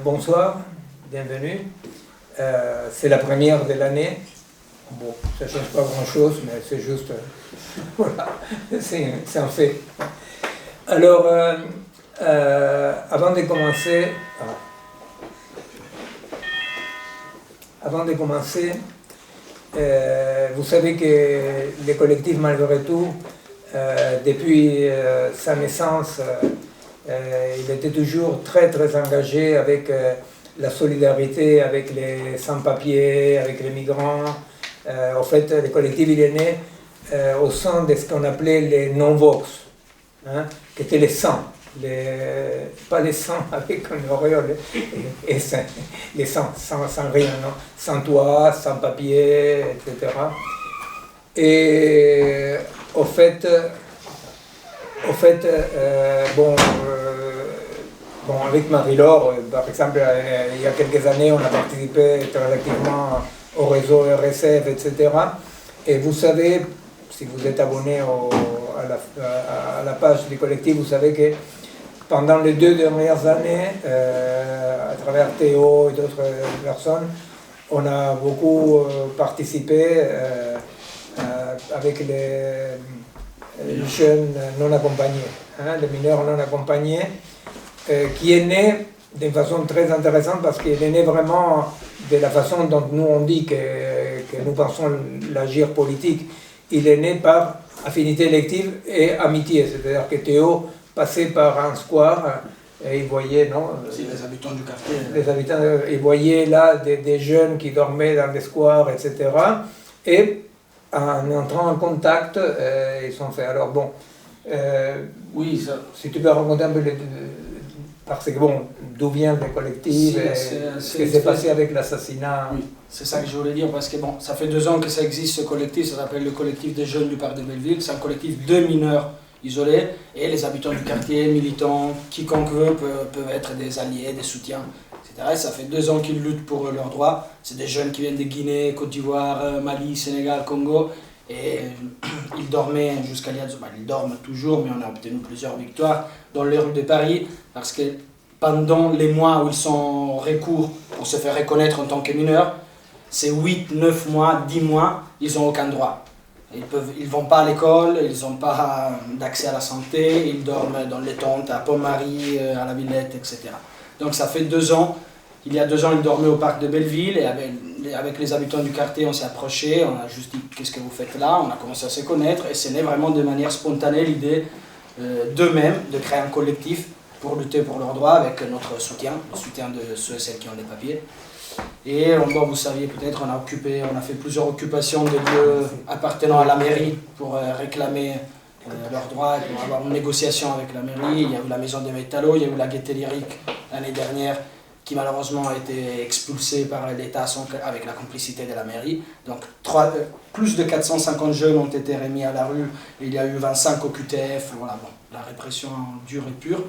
Bonsoir, bienvenue. C'est la première de l'année. Bon, ça ne change pas grand-chose, mais c'est juste... voilà, c'est un fait. Alors, avant de commencer... vous savez que le collectif Malgré tout, depuis sa naissance, il était toujours très engagé avec la solidarité avec les sans-papiers, avec les migrants. En fait, le collectif il est né au sein de ce qu'on appelait les non-vox, hein, qui étaient les sans. Pas les sans avec un auréole et les sans rien, non? Sans toit, sans papier, etc. Et au fait avec Marie-Laure, par exemple, il y a quelques années, on a participé très activement au réseau RSF, etc. Et vous savez, si vous êtes abonné à la page du collectif, vous savez que pendant les 2 dernières années, à travers Théo et d'autres personnes, on a beaucoup participé avec les jeunes non accompagnés, hein, les mineurs non accompagnés, qui est né d'une façon très intéressante parce qu'il est né vraiment de la façon dont nous on dit que nous pensons l'agir politique. Il est né par affinité élective et amitié, c'est-à-dire que Théo passait par un square et il voyait, non, les habitants du quartier. Les habitants, il voyait là des jeunes qui dormaient dans les squares, etc. Et en entrant en contact, ils sont faits. Alors bon, oui, ça... si tu peux raconter un peu parce que bon, d'où vient le collectif, ce qui s'est passé avec l'assassinat. Oui, c'est ça que je voulais dire, parce que bon, ça fait 2 ans que ça existe ce collectif, ça s'appelle le collectif des jeunes du parc de Belleville, c'est un collectif de mineurs isolés, et les habitants du quartier, militants, quiconque veut peuvent être des alliés, des soutiens, etc. Et ça fait 2 ans qu'ils luttent pour leurs droits, c'est des jeunes qui viennent de Guinée, Côte d'Ivoire, Mali, Sénégal, Congo, et ils dormaient jusqu'à ils dorment toujours, mais on a obtenu plusieurs victoires dans les rues de Paris, parce que pendant les mois où ils sont en recours pour se faire reconnaître en tant que mineurs, c'est 8, 9 mois, 10 mois, ils n'ont aucun droit. Ils ne vont pas à l'école, ils n'ont pas d'accès à la santé, ils dorment dans les tentes à Pont-Marie, à la Villette, etc. Donc ça fait 2 ans. Il y a 2 ans, ils dormaient au parc de Belleville et avec les habitants du quartier, on s'est approchés, on a juste dit qu'est-ce que vous faites là, on a commencé à se connaître et c'est né vraiment de manière spontanée l'idée d'eux-mêmes de créer un collectif pour lutter pour leurs droits avec notre soutien, le soutien de ceux et celles qui ont des papiers. Et bon, vous saviez peut-être, on a fait plusieurs occupations de lieux appartenant à la mairie pour réclamer leurs droits et pour avoir une négociation avec la mairie. Il y a eu la maison des métallos, il y a eu la Gaîté Lyrique l'année dernière, qui malheureusement a été expulsée par l'État avec la complicité de la mairie. Donc plus de 450 jeunes ont été remis à la rue, et il y a eu 25 au QTF, voilà, bon, la répression dure et pure.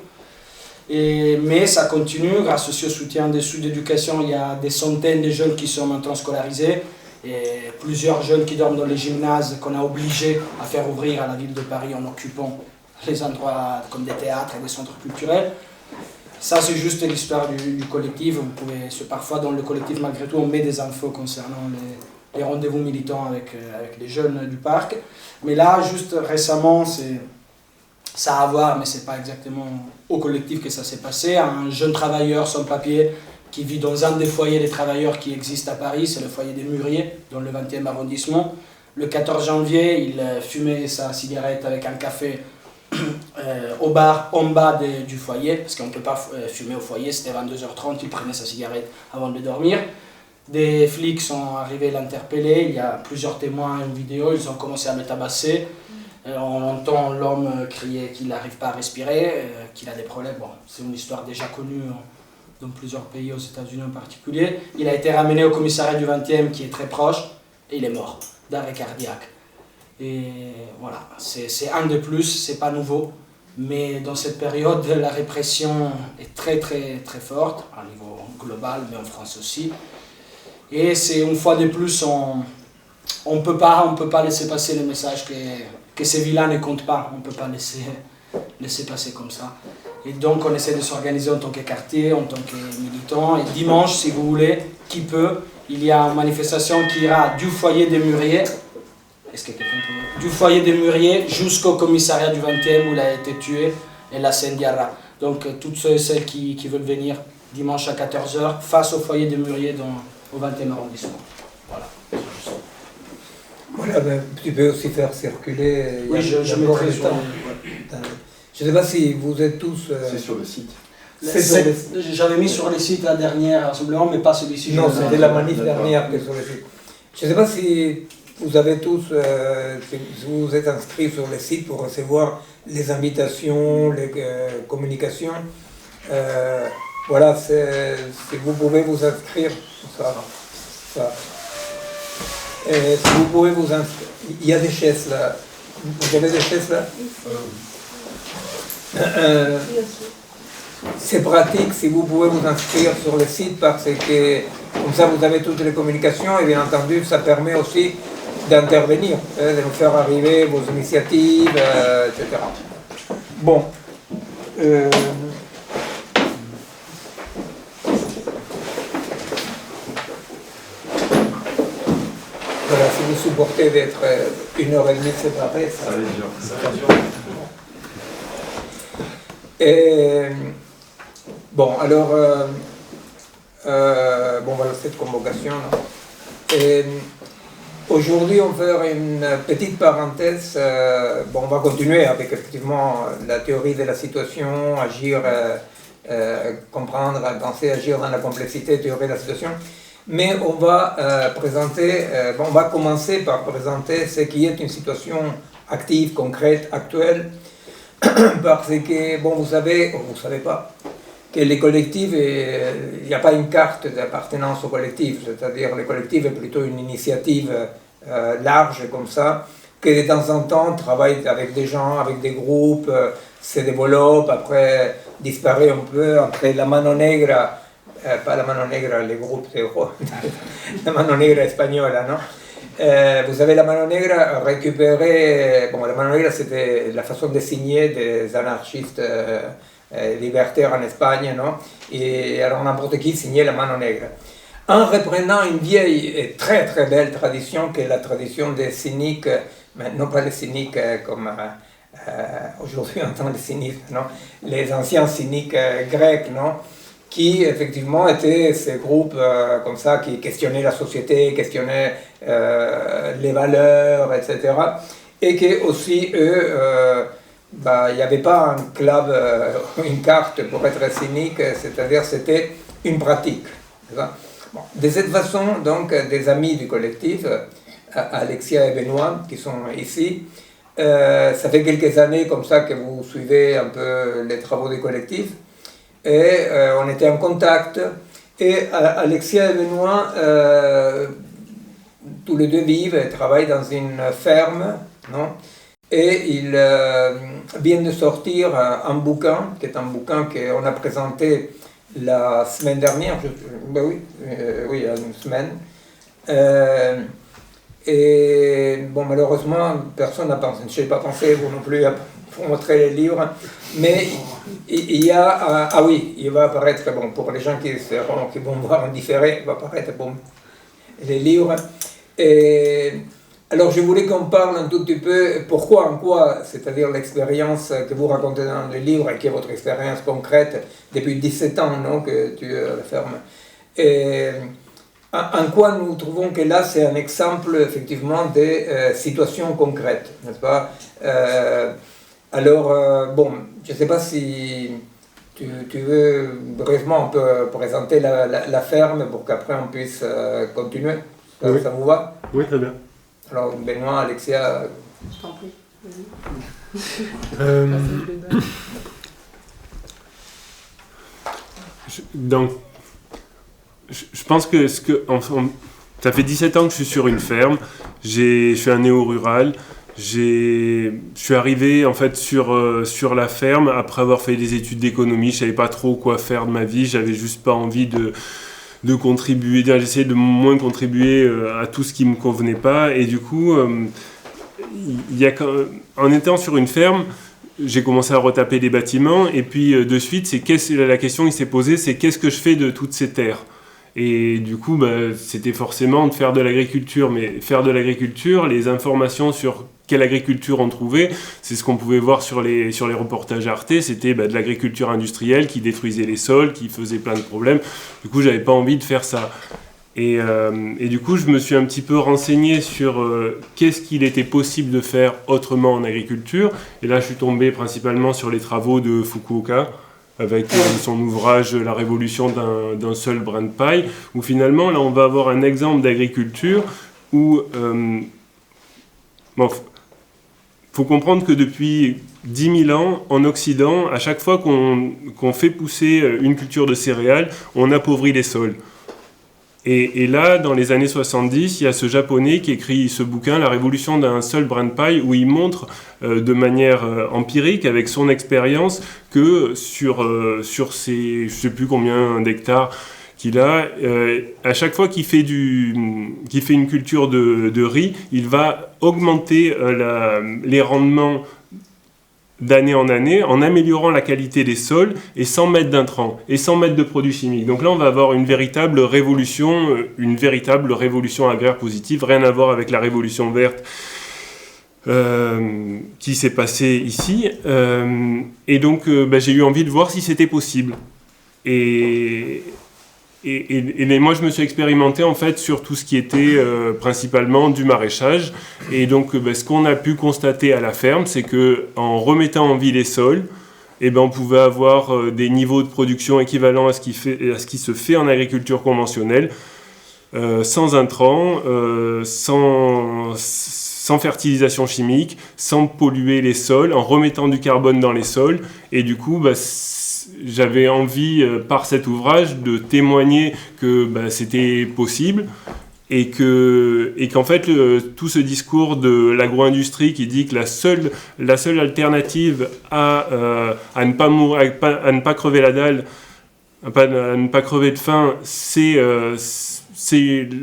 Mais ça continue, grâce aussi au soutien des sous d'éducation, il y a des centaines de jeunes qui sont maintenant scolarisés, et plusieurs jeunes qui dorment dans les gymnases qu'on a obligés à faire ouvrir à la ville de Paris en occupant les endroits comme des théâtres et des centres culturels. Ça, c'est juste l'histoire du collectif. Vous pouvez, parfois, dans le collectif, malgré tout, on met des infos concernant les rendez-vous militants avec les jeunes du parc. Mais là, juste récemment, ça a à voir, mais ce n'est pas exactement au collectif que ça s'est passé. Un jeune travailleur sans papier qui vit dans un des foyers des travailleurs qui existent à Paris, c'est le foyer des Mûriers, dans le 20e arrondissement. Le 14 janvier, il fumait sa cigarette avec un café au bar en bas du foyer, parce qu'on ne peut pas fumer au foyer, c'était 22h30, il prenait sa cigarette avant de dormir. Des flics sont arrivés l'interpeller, il y a plusieurs témoins, une vidéo, ils ont commencé à le tabasser. On entend l'homme crier qu'il n'arrive pas à respirer, qu'il a des problèmes. Bon, c'est une histoire déjà connue dans plusieurs pays, aux États-Unis en particulier. Il a été ramené au commissariat du 20e, qui est très proche, et il est mort d'arrêt cardiaque. Et voilà, c'est un de plus, c'est pas nouveau. Mais dans cette période, la répression est très très très forte, à niveau global, mais en France aussi. Et c'est une fois de plus, on peut pas laisser passer le message que ces villas ne comptent pas. On ne peut pas laisser passer comme ça. Et donc on essaie de s'organiser en tant que quartier, en tant que militant. Et dimanche, si vous voulez, qui peut, il y a une manifestation qui ira du foyer des Mûriers. Est-ce que quelqu'un peut... Du foyer des Mûriers jusqu'au commissariat du 20e où il a été tué et la Sendiara. Donc toutes ceux et celles qui veulent venir dimanche à 14h face au foyer des Mûriers au 20e arrondissement. Voilà. Voilà, ben, tu peux aussi faire circuler. Oui, je mettrai sur... Je ne sais pas si vous êtes tous... C'est sur le site. J'avais mis sur les sites la dernière rassemblement, mais pas celui-ci. Non, c'était la manif dernière que sur le site. Je ne sais pas si vous avez tous, si vous êtes inscrits sur le site pour recevoir les invitations, les communications. Voilà, si vous pouvez vous inscrire, ça. Si vous pouvez vous inscrire, il y a des chaises là. Vous avez des chaises là? C'est pratique si vous pouvez vous inscrire sur le site parce que comme ça vous avez toutes les communications et bien entendu ça permet aussi d'intervenir, de nous faire arriver vos initiatives, etc. Bon. Voilà, si vous supportez d'être 1h30 séparés, ça va être dur. Et, bon, alors, voilà cette convocation. Aujourd'hui, on va faire une petite parenthèse. On va continuer avec effectivement la théorie de la situation, agir, comprendre, penser, agir dans la complexité, théorie de la situation. Mais on va on va commencer par présenter ce qui est une situation active, concrète, actuelle. Parce que, vous savez pas, que les collectifs, il n'y a pas une carte d'appartenance au collectif, c'est-à-dire le collectif est plutôt une initiative large comme ça, que de temps en temps travaille avec des gens, avec des groupes, se développe, après disparaît un peu, après la Mano Negra, pas la Mano Negra, les groupes, c'est la Mano Negra espagnole, non? Vous savez, la Mano Negra récupérait... la Mano Negra, c'était la façon de signer des anarchistes libertaires en Espagne, non? Et alors n'importe qui signait la Mano Negra. En reprenant une vieille et très très belle tradition, qui est la tradition des cyniques, mais non pas les cyniques comme aujourd'hui on entend les cyniques, non? Les anciens cyniques grecs, non? Qui effectivement étaient ces groupes comme ça qui questionnaient la société, questionnaient les valeurs, etc. Et que aussi eux, il n'y avait pas un club, une carte pour être cynique, c'est-à-dire c'était une pratique. De cette façon, donc, des amis du collectif, Alexia et Benoît, qui sont ici, ça fait quelques années comme ça que vous suivez un peu les travaux du collectif. Et on était en contact, et Alexia et Benoît, tous les deux vivent et travaillent dans une ferme, non? Et ils viennent de sortir un bouquin, qui est un bouquin qu'on a présenté la semaine dernière, oui, il y a une semaine. Et malheureusement, personne n'a pensé, je n'ai pas pensé, vous non plus, pour montrer les livres, mais il y a, il va apparaître, pour les gens qui vont voir en différé, il va apparaître les livres. Et alors je voulais qu'on parle un tout petit peu pourquoi, en quoi, c'est-à-dire l'expérience que vous racontez dans le livre et qui est votre expérience concrète depuis 17 ans, non, que tu es à la ferme. Et en quoi nous trouvons que là c'est un exemple effectivement de situations concrètes, n'est-ce pas? Alors, je ne sais pas si tu veux brièvement on peut présenter la ferme pour qu'après on puisse continuer. Oui. Ça vous va? Oui, très bien. Alors, Benoît, Alexia... Je t'en prie, vas-y. Donc, je pense que ça fait 17 ans que je suis sur une ferme, je suis un néo-rural, je suis arrivé en fait sur la ferme après avoir fait des études d'économie. Je savais pas trop quoi faire de ma vie. J'avais juste pas envie de contribuer. J'essayais de moins contribuer à tout ce qui me convenait pas. Et du coup, en étant sur une ferme, j'ai commencé à retaper des bâtiments. Et puis de suite, la question qui s'est posée, c'est qu'est-ce que je fais de toutes ces terres? Et du coup, c'était forcément de faire de l'agriculture. Mais faire de l'agriculture, les informations sur quelle agriculture on trouvait, c'est ce qu'on pouvait voir sur les reportages Arte, c'était de l'agriculture industrielle qui détruisait les sols, qui faisait plein de problèmes. Du coup, j'avais pas envie de faire ça. Et du coup, je me suis un petit peu renseigné sur qu'est-ce qu'il était possible de faire autrement en agriculture. Et là, je suis tombé principalement sur les travaux de Fukuoka, avec son ouvrage « La révolution d'un seul brin de paille », où finalement, là, on va avoir un exemple d'agriculture où... faut comprendre que depuis 10 000 ans, en Occident, à chaque fois qu'on fait pousser une culture de céréales, on appauvrit les sols. Et là, dans les années 70, il y a ce Japonais qui écrit ce bouquin, La révolution d'un seul brin de paille, où il montre de manière empirique, avec son expérience, que sur ces, je ne sais plus combien d'hectares qu'il a, à chaque fois qu'il fait une culture de riz, il va augmenter les rendements d'année en année en améliorant la qualité des sols et sans mettre d'intrants et sans mettre de produits chimiques. Donc là, on va avoir une véritable révolution agraire positive, rien à voir avec la révolution verte qui s'est passée ici. Et donc, j'ai eu envie de voir si c'était possible. Et moi, je me suis expérimenté en fait sur tout ce qui était principalement du maraîchage. Et donc, ce qu'on a pu constater à la ferme, c'est que en remettant en vie les sols, on pouvait avoir des niveaux de production équivalents à ce qui se fait en agriculture conventionnelle, sans intrants, sans fertilisation chimique, sans polluer les sols, en remettant du carbone dans les sols. Et du coup, j'avais envie, par cet ouvrage, de témoigner que c'était possible et qu'en fait, tout ce discours de l'agro-industrie qui dit que la seule alternative à ne pas crever la dalle, à ne pas crever de faim, c'est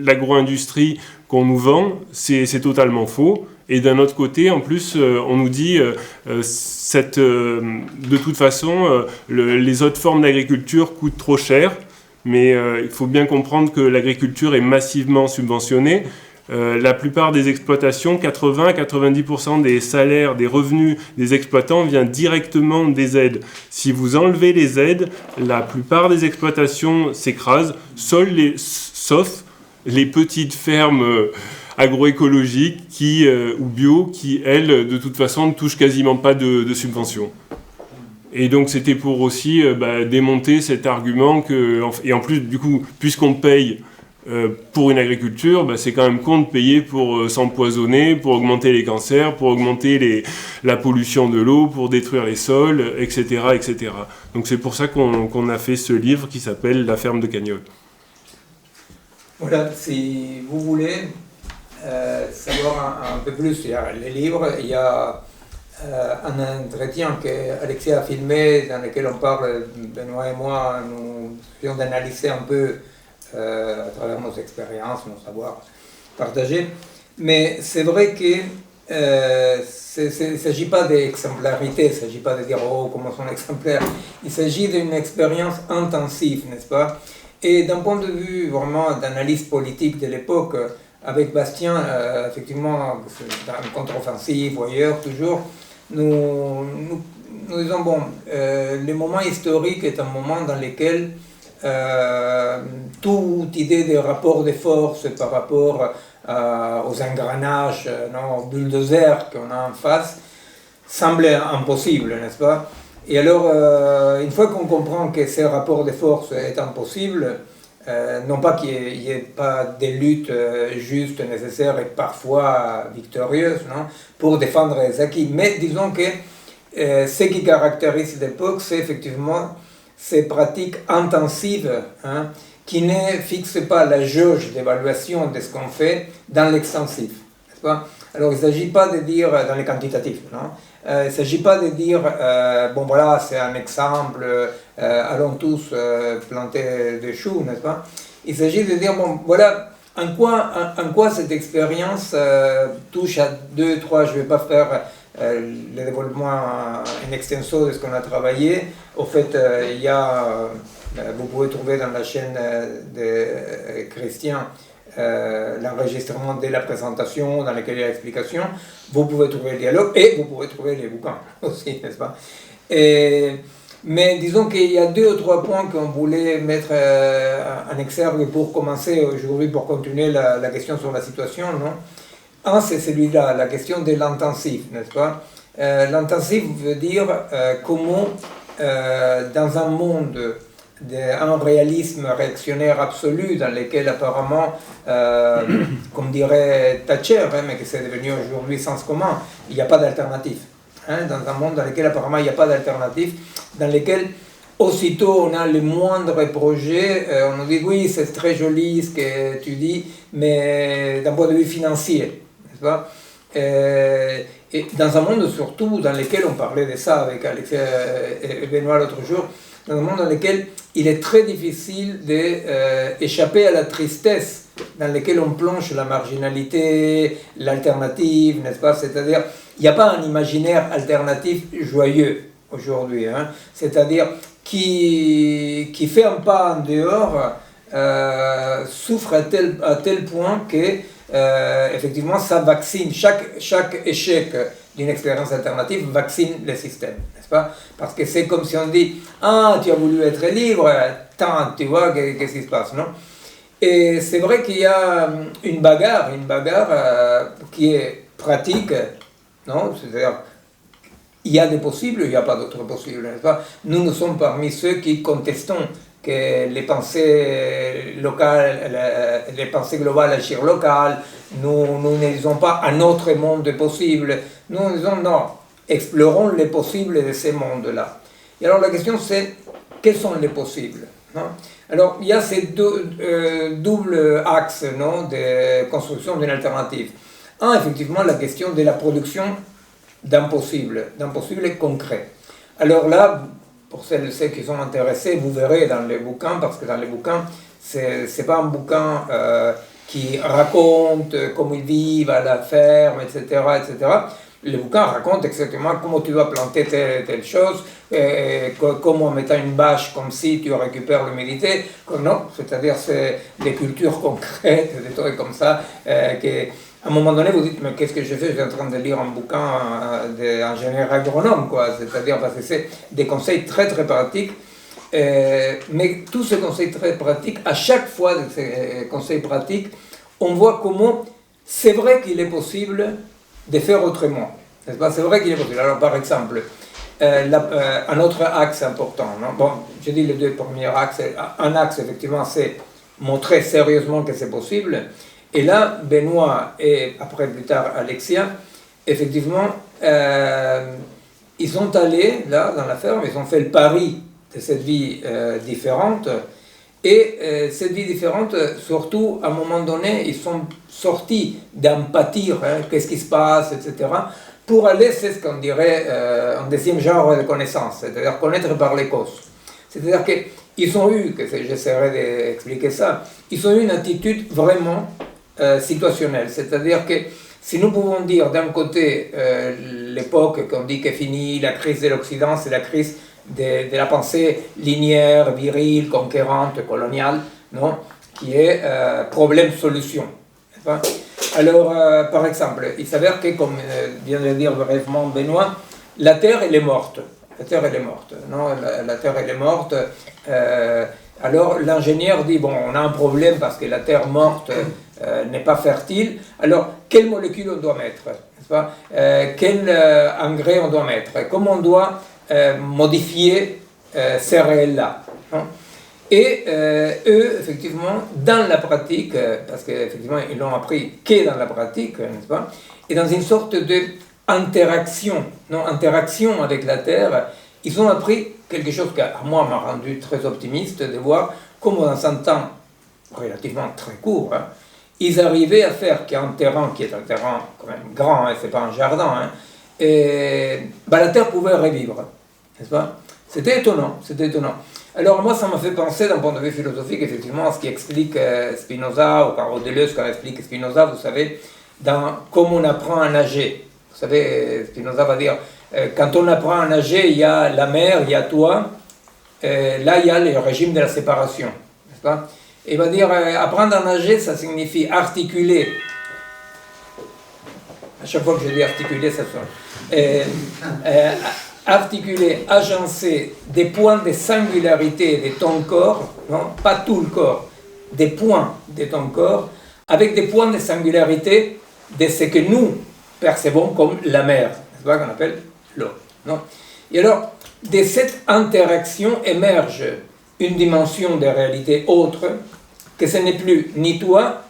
l'agro-industrie qu'on nous vend, c'est totalement faux. Et d'un autre côté, en plus, on nous dit de toute façon, les autres formes d'agriculture coûtent trop cher, mais il faut bien comprendre que l'agriculture est massivement subventionnée. La plupart des exploitations, 80 à 90% des salaires, des revenus des exploitants vient directement des aides. Si vous enlevez les aides, la plupart des exploitations s'écrasent, sauf les petites fermes agroécologiques ou bio qui, elles, de toute façon, ne touchent quasiment pas de subventions. Et donc, c'était pour aussi démonter cet argument et en plus, du coup, puisqu'on paye pour une agriculture, c'est quand même con de payer pour s'empoisonner, pour augmenter les cancers, pour augmenter la pollution de l'eau, pour détruire les sols, etc., etc. Donc, c'est pour ça qu'on a fait ce livre qui s'appelle « La ferme de Cagnols ». Voilà, si vous voulez savoir un peu plus, il y a les livres, il y a un entretien qu'Alexis a filmé dans lequel on parle, Benoît et moi, nous essayons d'analyser un peu à travers nos expériences, nos savoirs partagés. Mais c'est vrai qu'il ne s'agit pas d'exemplarité, il ne s'agit pas de dire « oh, comment sont exemplaires ». Il s'agit d'une expérience intensive, n'est-ce pas? Et d'un point de vue vraiment d'analyse politique de l'époque, avec Bastien, effectivement, dans une contre-offensive ou ailleurs, toujours, nous disons, bon, le moment historique est un moment dans lequel toute idée de rapport de force par rapport aux engrenages, aux bulldozers qu'on a en face, semble impossible, n'est-ce pas? Et alors, une fois qu'on comprend que ce rapport de force est impossible, non pas qu'il n'y ait pas des luttes justes, nécessaires et parfois victorieuses, pour défendre les acquis, mais disons que ce qui caractérise l'époque, c'est effectivement ces pratiques intensives qui ne fixent pas la jauge d'évaluation de ce qu'on fait dans l'extensif. N'est-ce pas? Alors il ne s'agit pas de dire dans les quantitatifs, non? Il ne s'agit pas de dire, bon voilà, c'est un exemple, allons tous planter des choux, n'est-ce pas? Il s'agit de dire, bon voilà, en quoi cette expérience touche à 2, 3, je ne vais pas faire le développement in extenso de ce qu'on a travaillé. Au fait, il y a, vous pouvez trouver dans la chaîne de Christian l'enregistrement de la présentation dans lequel il y a l'explication. Vous pouvez trouver le dialogue et vous pouvez trouver les bouquins aussi, n'est-ce pas? Mais disons qu'il y a 2 ou 3 points qu'on voulait mettre en exergue pour commencer aujourd'hui, pour continuer la question sur la situation, non? Un, c'est celui-là, la question de l'intensif, n'est-ce pas? L'intensif veut dire comment, dans un monde d'un réalisme réactionnaire absolu, dans lequel apparemment, comme dirait Thatcher, hein, mais que c'est devenu aujourd'hui sens commun, il n'y a pas d'alternative. Hein, dans un monde dans lequel apparemment il n'y a pas d'alternative, dans lequel aussitôt on a le moindre projet, on nous dit oui c'est très joli ce que tu dis, mais d'un point de vue financier, n'est-ce pas? Et dans un monde surtout dans lequel on parlait de ça avec Alexis et Benoît l'autre jour, dans un monde dans lequel il est très difficile d'échapper à la tristesse dans lequel on plonge la marginalité, l'alternative, n'est-ce pas? C'est-à-dire, il n'y a pas un imaginaire alternatif joyeux aujourd'hui, hein? C'est-à-dire qui fait un pas en dehors souffre à tel point que effectivement ça vaccine, chaque échec d'une expérience alternative vaccine le système, n'est-ce pas? Parce que c'est comme si on dit « Ah, tu as voulu être libre, tant, tu vois, qu'est-ce qui se passe, non ?» Et c'est vrai qu'il y a une bagarre qui est pratique, non? C'est-à-dire, il y a des possibles, il n'y a pas d'autres possibles, n'est-ce pas? Nous sommes parmi ceux qui contestons que les pensées locales, les pensées globales agissent locales, nous ne disons pas un autre monde possible, nous disons non, explorons les possibles de ces mondes-là. Et alors la question c'est, quels sont les possibles, non? Alors il y a ces doubles axes, non, de construction d'une alternative. Un, effectivement, la question de la production d'un possible concret. Alors là, pour celles et ceux qui sont intéressés, vous verrez dans les bouquins, parce que dans les bouquins, c'est pas un bouquin qui raconte comment ils vivent à la ferme, etc., etc. Le bouquin raconte exactement comment tu dois planter telle chose, comment en mettant une bâche comme si tu récupères l'humidité. Non, c'est-à-dire c'est des cultures concrètes, des trucs comme ça, à un moment donné, vous dites, mais qu'est-ce que je fais? Je suis en train de lire un bouquin d'ingénieur agronome, quoi. C'est-à-dire, parce que c'est des conseils très très pratiques, mais tous ces conseils très pratiques, à chaque fois de ces conseils pratiques, on voit comment c'est vrai qu'il est possible de faire autrement. N'est-ce pas? C'est vrai qu'il est possible. Alors, par exemple, un autre axe important, non? Bon, je dis les 2 premiers axes. Un axe, effectivement, c'est montrer sérieusement que c'est possible. Et là, Benoît et après plus tard Alexia, effectivement, ils sont allés là dans la ferme, ils ont fait le pari de cette vie différente. Et cette vie différente, surtout à un moment donné, ils sont sortis d'un pâtir, hein, qu'est-ce qui se passe, etc., pour aller, c'est ce qu'on dirait un deuxième genre de connaissance, c'est-à-dire connaître par les causes. C'est-à-dire qu'ils ont eu, j'essaierai d'expliquer ça, ils ont eu une attitude vraiment situationnelle, c'est-à-dire que si nous pouvons dire d'un côté l'époque qu'on dit qu'est finie, la crise de l'Occident, c'est la crise de la pensée linéaire, virile, conquérante, coloniale, non, qui est problème-solution. Alors, par exemple, il s'avère que, comme vient de le dire brièvement Benoît, la Terre, elle est morte. La Terre, elle est morte. Non, la Terre, elle est morte. Alors, l'ingénieur dit, bon, on a un problème parce que la Terre morte n'est pas fertile. Alors, quelle molécule on doit mettre, n'est-ce pas? Quel engrais on doit mettre? Comment on doit modifier ces réels-là? Et eux, effectivement, dans la pratique, parce qu'effectivement, ils l'ont appris que dans la pratique, n'est-ce pas? Et dans une sorte d'interaction, interaction avec la Terre, ils ont appris quelque chose qui, à moi, m'a rendu très optimiste de voir comment, dans un temps relativement très court, hein, ils arrivaient à faire qu'il y a un terrain qui est un terrain quand même grand, c'est pas un jardin, hein, et la Terre pouvait revivre, n'est-ce pas? C'était étonnant, c'était étonnant. Alors moi, ça m'a fait penser d'un point de vue philosophique, effectivement, à ce qui explique Spinoza, ou quand Deleuze, quand explique Spinoza, vous savez, dans comment on apprend à nager. Vous savez, Spinoza va dire, quand on apprend à nager, il y a la mer, il y a toi, là il y a le régime de la séparation, n'est-ce pas? Et il va dire, apprendre à nager, ça signifie articuler. À chaque fois que je dis articuler, ça sonne. Articuler, agencer des points de singularité de ton corps, non, pas tout le corps, des points de ton corps, avec des points de singularité de ce que nous percevons comme la mer, c'est ça qu'on appelle l'eau. Non? Et alors, de cette interaction émerge une dimension de réalité autre, que ce n'est plus ni toi,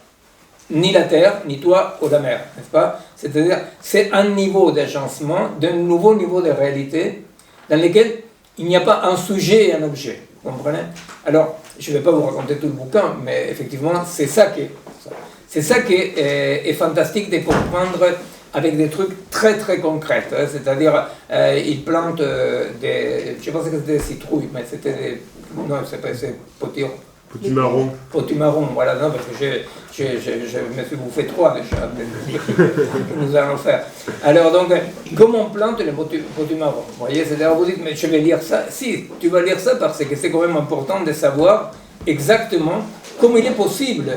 ni la terre, ni toi ou la mer, n'est-ce pas? C'est-à-dire, c'est un niveau d'agencement, d'un nouveau niveau de réalité, dans lequel il n'y a pas un sujet et un objet, vous comprenez? Alors, je ne vais pas vous raconter tout le bouquin, mais effectivement, c'est ça qui est fantastique de comprendre avec des trucs très très concrets, hein, c'est-à-dire, ils plantent des, je pensais que c'était des citrouilles, mais c'était des, non, c'est potiron. Potimarron. Potimarron, voilà, non, parce que je me suis bouffé 3 déjà, que nous allons faire. Alors donc, comment on plante les potimarrons? Vous voyez, c'est-à-dire, vous dites, mais je vais lire ça. Si, tu vas lire ça parce que c'est quand même important de savoir exactement comment il est possible,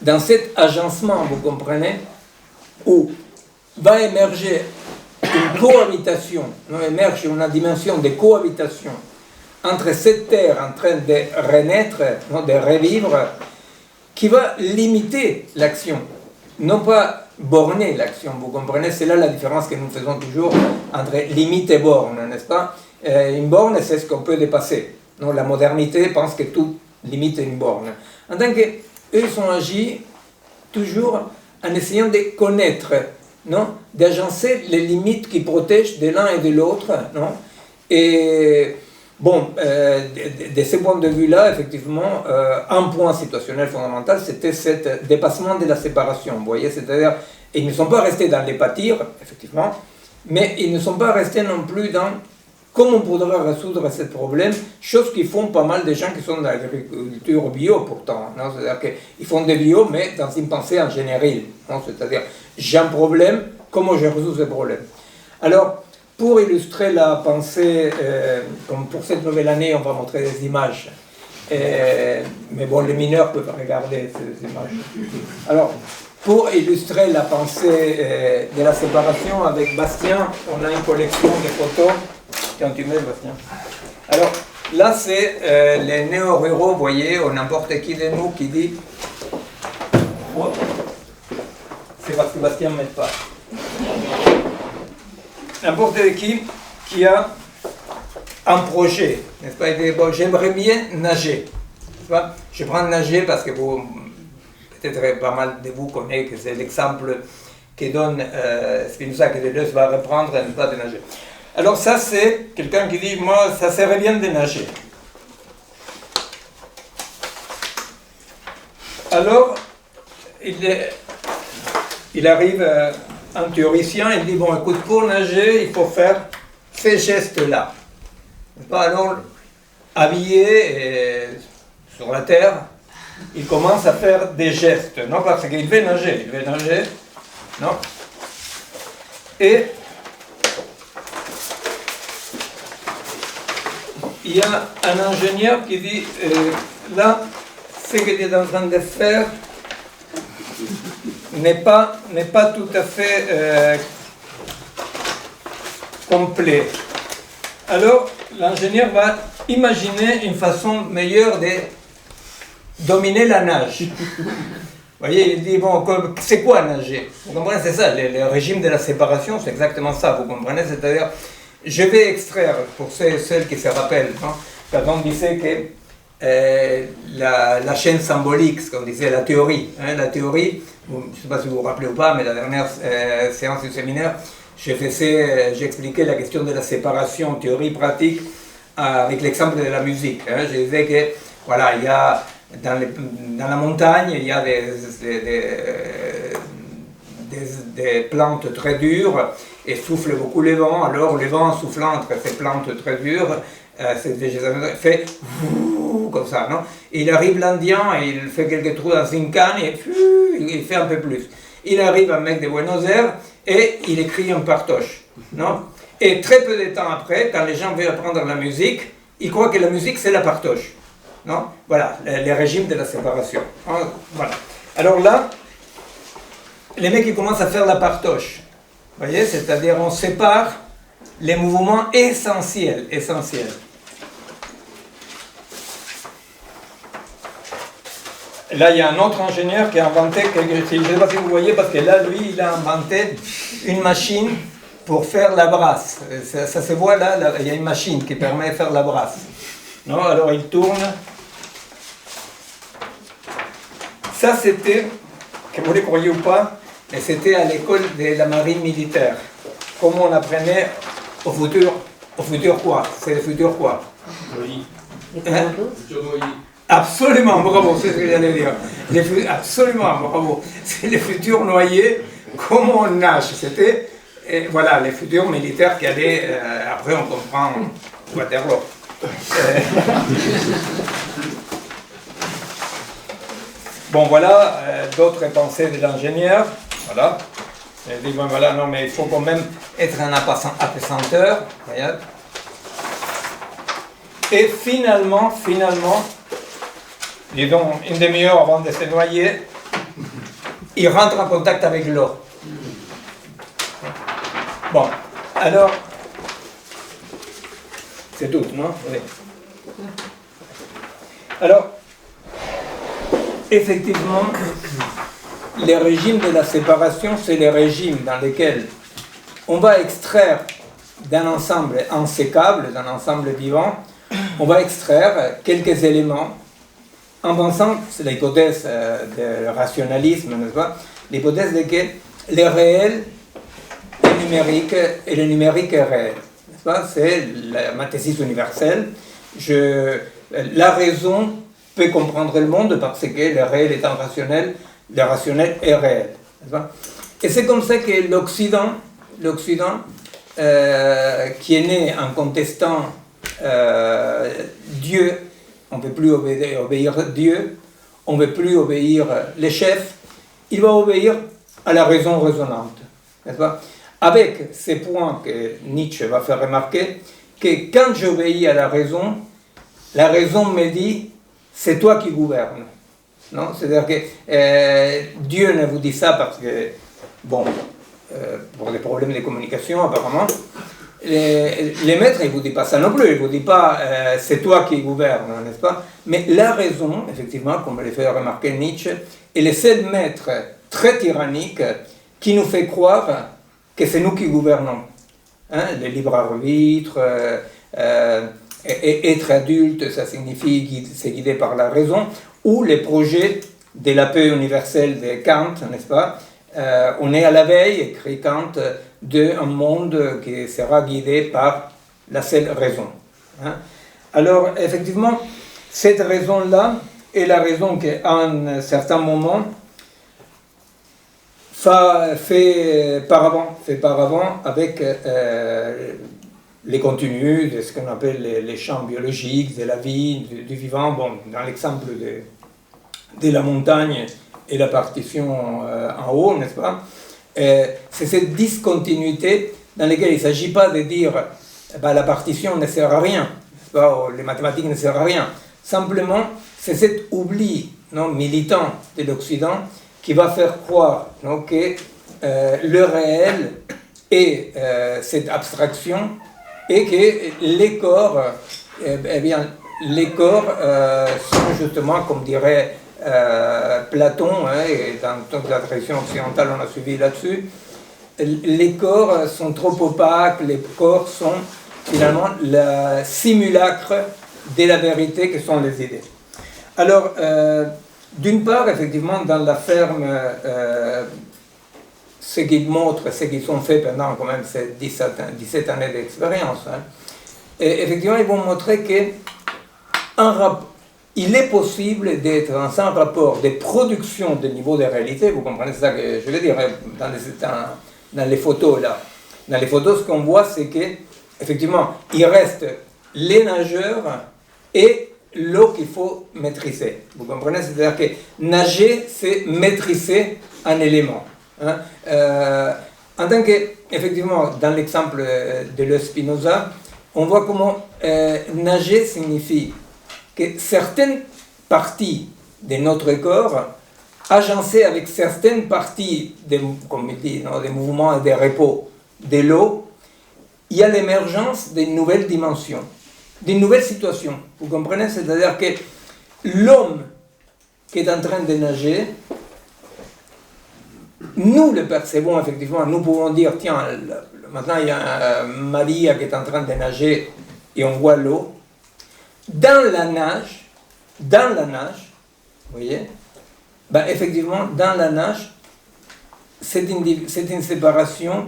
dans cet agencement, vous comprenez, où va émerger une cohabitation, émerge une dimension de cohabitation entre cette terre en train de renaître, de revivre, qui va limiter l'action, non pas borner l'action, vous comprenez? C'est là la différence que nous faisons toujours entre limite et borne, n'est-ce pas? Une borne, c'est ce qu'on peut dépasser. Non, la modernité pense que tout limite est une borne. En tant qu'eux, ils sont agis toujours en essayant de connaître, non? D'agencer les limites qui protègent de l'un et de l'autre, non? Et bon, de ce point de vue-là, effectivement, un point situationnel fondamental, c'était ce dépassement de la séparation, vous voyez, c'est-à-dire, ils ne sont pas restés dans les pâtir, effectivement, mais ils ne sont pas restés non plus dans comment on pourrait résoudre ce problème, chose qu'ils font pas mal de gens qui sont dans l'agriculture bio, pourtant, non? C'est-à-dire qu'ils font des bio, mais dans une pensée en général, non? C'est-à-dire, j'ai un problème, comment je résous ce problème? Alors, pour illustrer la pensée, comme pour cette nouvelle année, on va montrer des images. Mais bon, les mineurs peuvent regarder ces images. Alors, pour illustrer la pensée de la séparation, avec Bastien, on a une collection de photos. Quand tu mets, Bastien. Alors, là, c'est les néo-ruraux, vous voyez, ou n'importe qui de nous qui dit... Oh, c'est parce que Bastien ne m'aide pas. N'importe qui a un projet, n'est-ce pas? Bon, j'aimerais bien nager. Pas? Je prends nager parce que vous, peut-être pas mal de vous connaissez que c'est l'exemple que donne Spinoza, que Deleuze va reprendre, n'est-ce pas, de nager. Alors ça, c'est quelqu'un qui dit, moi, ça serait bien de nager. Alors, il arrive... un théoricien, il dit, bon, écoute, pour nager, il faut faire ces gestes-là. Alors, habillé sur la terre, il commence à faire des gestes, non, parce qu'il veut nager, non. Et il y a un ingénieur qui dit, là, ce qu'il est en train de faire, n'est pas tout à fait complet. Alors, l'ingénieur va imaginer une façon meilleure de dominer la nage. Vous voyez, il dit, bon, c'est quoi nager? Vous comprenez, c'est ça, le régime de la séparation, c'est exactement ça, vous comprenez? C'est-à-dire, je vais extraire, pour celles qui se rappellent, hein, quand on disait que la chaîne symbolique, ce qu'on disait, la théorie, hein, je ne sais pas si vous vous rappelez ou pas, mais la dernière séance du séminaire, j'expliquais la question de la séparation théorie-pratique avec l'exemple de la musique. Hein. Je disais que, voilà, il y a dans la montagne, il y a des plantes très dures et souffle beaucoup le vent. Alors le vent soufflant entre ces plantes très dures, cette végétation fait comme ça, non? Il arrive l'Indien et il fait quelques trous dans une canne et il fait un peu plus. Il arrive un mec de Buenos Aires et il écrit un partoche, non? Et très peu de temps après, quand les gens veulent apprendre la musique, ils croient que la musique c'est la partoche, non? Voilà, les régimes de la séparation. Voilà. Alors là, les mecs ils commencent à faire la partoche, vous voyez, c'est-à-dire on sépare les mouvements essentiels. Là, il y a un autre ingénieur qui a inventé quelque chose, je ne sais pas si vous voyez, parce que là, lui, il a inventé une machine pour faire la brasse. Ça se voit là, il y a une machine qui permet de faire la brasse. Non, alors il tourne. Ça, c'était, que vous le croyez ou pas, mais c'était à l'école de la marine militaire. Comment on apprenait au futur quoi? C'est le futur quoi? Oui. Hein? Futur noyé. Absolument, bravo, c'est ce que j'allais dire. Absolument, bravo. C'est les futurs noyés, comment on nage. C'était, voilà, les futurs militaires qui allaient, après on comprend Waterloo. Bon, voilà, d'autres pensées de l'ingénieur. Voilà. Il dit, bon, voilà, non, mais il faut quand même être un appesanteur. Regarde. Et finalement, disons une demi-heure avant de se noyer, il rentre en contact avec l'eau. Bon, alors, c'est tout, non? Oui. Alors, effectivement, les régimes de la séparation, c'est les régimes dans lesquels on va extraire d'un ensemble insécable, d'un ensemble vivant, on va extraire quelques éléments en pensant, c'est l'hypothèse du rationalisme, n'est-ce pas? L'hypothèse de que le réel est numérique et le numérique est réel. N'est-ce pas? C'est ma thèse universelle. La raison peut comprendre le monde parce que le réel étant rationnel, le rationnel est réel. N'est-ce pas? Et c'est comme ça que l'Occident, qui est né en contestant Dieu, on ne veut plus obéir Dieu, on ne veut plus obéir les chefs, il va obéir à la raison raisonnante. N'est-ce pas? Avec ces points que Nietzsche va faire remarquer, que quand j'obéis à la raison me dit, c'est toi qui gouvernes. Non? C'est-à-dire que Dieu ne vous dit ça parce que, bon, pour des problèmes de communication apparemment, les maîtres, ils ne vous disent pas ça non plus, ils ne vous disent pas c'est toi qui gouvernes, n'est-ce pas? Mais la raison, effectivement, comme le fait remarquer Nietzsche, est le seul maître très tyrannique qui nous fait croire que c'est nous qui gouvernons. Hein? Le libre arbitre, être adulte, ça signifie se guider par la raison, ou les projets de la paix universelle de Kant, n'est-ce pas? On est à la veille, écrit Kant, d'un monde qui sera guidé par la seule raison. Hein? Alors, effectivement, cette raison-là est la raison qu'à un certain moment fait paravent avec les contenus de ce qu'on appelle les champs biologiques, de la vie, du vivant. Bon, dans l'exemple de la montagne et la partition en haut, n'est-ce pas? C'est cette discontinuité dans laquelle il ne s'agit pas de dire la partition ne sert à rien, les mathématiques ne servent à rien. Simplement, c'est cet oubli militant de l'Occident qui va faire croire que le réel est cette abstraction et que les corps, les corps sont justement, comme dirait Platon, et dans toute la tradition occidentale on a suivi là-dessus, les corps sont trop opaques, les corps sont finalement le simulacre de la vérité que sont les idées. Alors, d'une part, effectivement, dans la ferme, ce qu'ils montrent, ce qu'ils ont fait pendant quand même ces 17 années d'expérience, et effectivement, ils vont montrer que il est possible d'être dans un rapport de production de niveau de réalité, vous comprenez ça que je veux dire, dans les photos là. Dans les photos, ce qu'on voit, c'est que effectivement, il reste les nageurs et l'eau qu'il faut maîtriser. Vous comprenez? C'est-à-dire que nager, c'est maîtriser un élément. Hein. En tant que, effectivement, dans l'exemple de Le Spinoza, on voit comment nager signifie que certaines parties de notre corps, agencées avec certaines parties, comme il dit, des mouvements et des repos de l'eau, il y a l'émergence d'une nouvelle dimension, d'une nouvelle situation. Vous comprenez? C'est-à-dire que l'homme qui est en train de nager, nous le percevons effectivement, nous pouvons dire, tiens, maintenant il y a Maria qui est en train de nager et on voit l'eau. Dans la nage, vous voyez, ben effectivement, dans la nage, c'est une séparation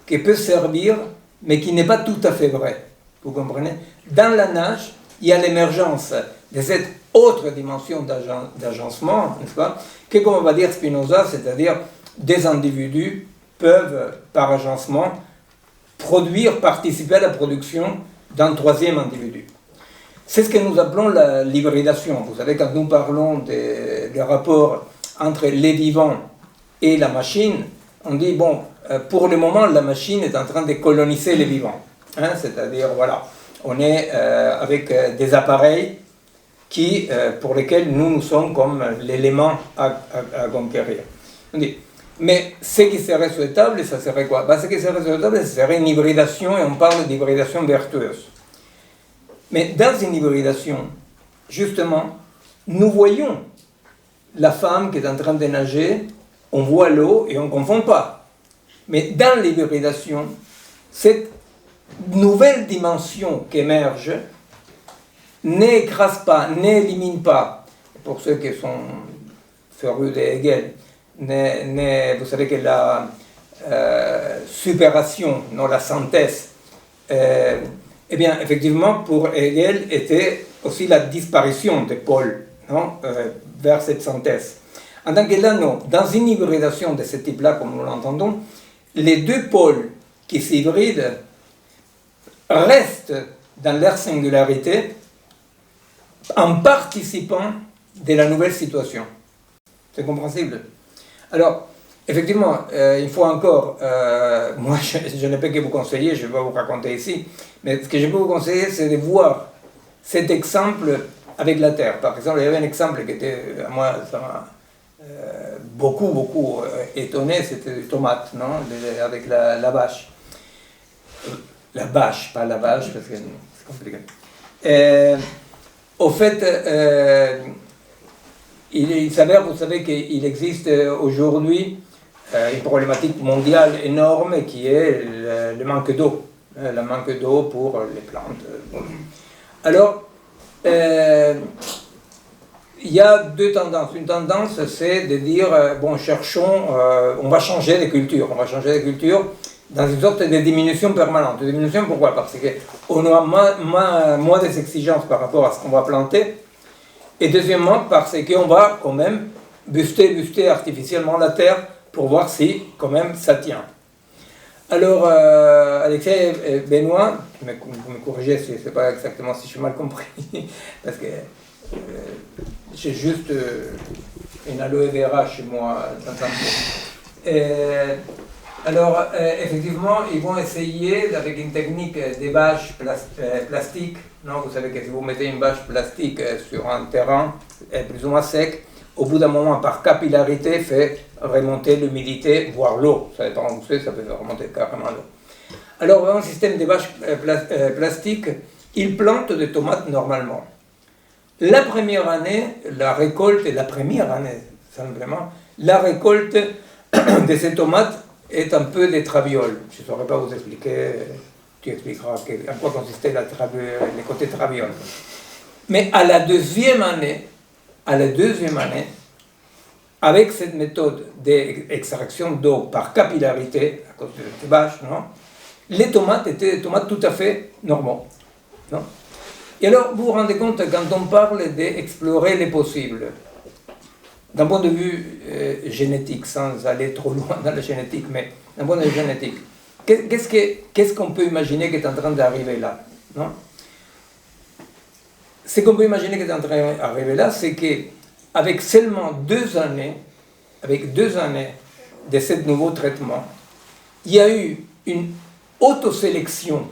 qui peut servir, mais qui n'est pas tout à fait vraie. Vous comprenez? Dans la nage, il y a l'émergence de cette autre dimension d'agencement, n'est-ce pas, que, comme on va dire Spinoza, c'est-à-dire des individus peuvent, par agencement, participer à la production d'un troisième individu. C'est ce que nous appelons l'hybridation. Vous savez, quand nous parlons des rapports entre les vivants et la machine, on dit, bon, pour le moment, la machine est en train de coloniser les vivants. Hein, c'est-à-dire, voilà, on est avec des appareils pour lesquels nous sommes comme l'élément à conquérir. On dit, mais ce qui serait souhaitable, ça serait quoi? Ce qui serait souhaitable, ce serait une hybridation, et on parle d'hybridation vertueuse. Mais dans une hybridation, justement, nous voyons la femme qui est en train de nager, on voit l'eau et on ne confond pas. Mais dans l'hybridation, cette nouvelle dimension qui émerge n'écrase pas, n'élimine pas, pour ceux qui sont férus de Hegel, vous savez que la supération, non la synthèse, eh bien, effectivement, pour Hegel, était aussi la disparition des pôles, non, vers cette synthèse. En tant que là, non, dans une hybridation de ce type-là, comme nous l'entendons, les deux pôles qui s'hybrident restent dans leur singularité en participant de la nouvelle situation. C'est compréhensible? Alors, effectivement, il faut encore, moi je ne peux que vous conseiller, je ne vais pas vous raconter ici, mais ce que je peux vous conseiller, c'est de voir cet exemple avec la terre. Par exemple, il y avait un exemple qui était, à moi, ça m'a beaucoup étonné, c'était les tomates, non, avec la bâche. La bâche, pas la vache, parce que c'est compliqué. Au fait, il s'avère, vous savez, qu'il existe aujourd'hui une problématique mondiale énorme qui est le manque d'eau. Le manque d'eau pour les plantes. Alors, il y a deux tendances. Une tendance, c'est de dire, bon, cherchons, on va changer de culture. On va changer de culture dans une sorte de diminution permanente. De diminution, pourquoi? Parce qu'on a moins d'exigences par rapport à ce qu'on va planter. Et deuxièmement, parce qu'on va quand même buster artificiellement la terre pour voir si, quand même, ça tient. Alors, Alexei et Benoît, vous me corrigez si c'est pas exactement si je suis mal compris, parce que j'ai juste une aloe vera chez moi. Alors, effectivement, ils vont essayer, avec une technique des bâches plastiques, non, vous savez que si vous mettez une bâche plastique sur un terrain plus ou moins sec, au bout d'un moment, par capillarité, fait remonter l'humidité, voire l'eau. Ça dépend où c'est, ça peut remonter carrément l'eau. Alors, dans un système de bâches plastiques, ils plantent des tomates normalement. La première année, la récolte, simplement, la récolte de ces tomates est un peu des travioles. Je ne saurais pas vous expliquer, tu expliqueras en quoi consistait les côtés travioles. Mais à la deuxième année, avec cette méthode d'extraction d'eau par capillarité, à cause de ces bâches, non, les tomates étaient des tomates tout à fait normaux. Non. Et alors, vous vous rendez compte, quand on parle d'explorer les possibles, d'un point de vue génétique, sans aller trop loin dans la génétique, mais d'un point de vue génétique, qu'est-ce qu'on peut imaginer qui est en train d'arriver là, non? Ce qu'on peut imaginer qui est en train d'arriver là, c'est qu'avec seulement 2 années, de ce nouveau traitement, il y a eu une autosélection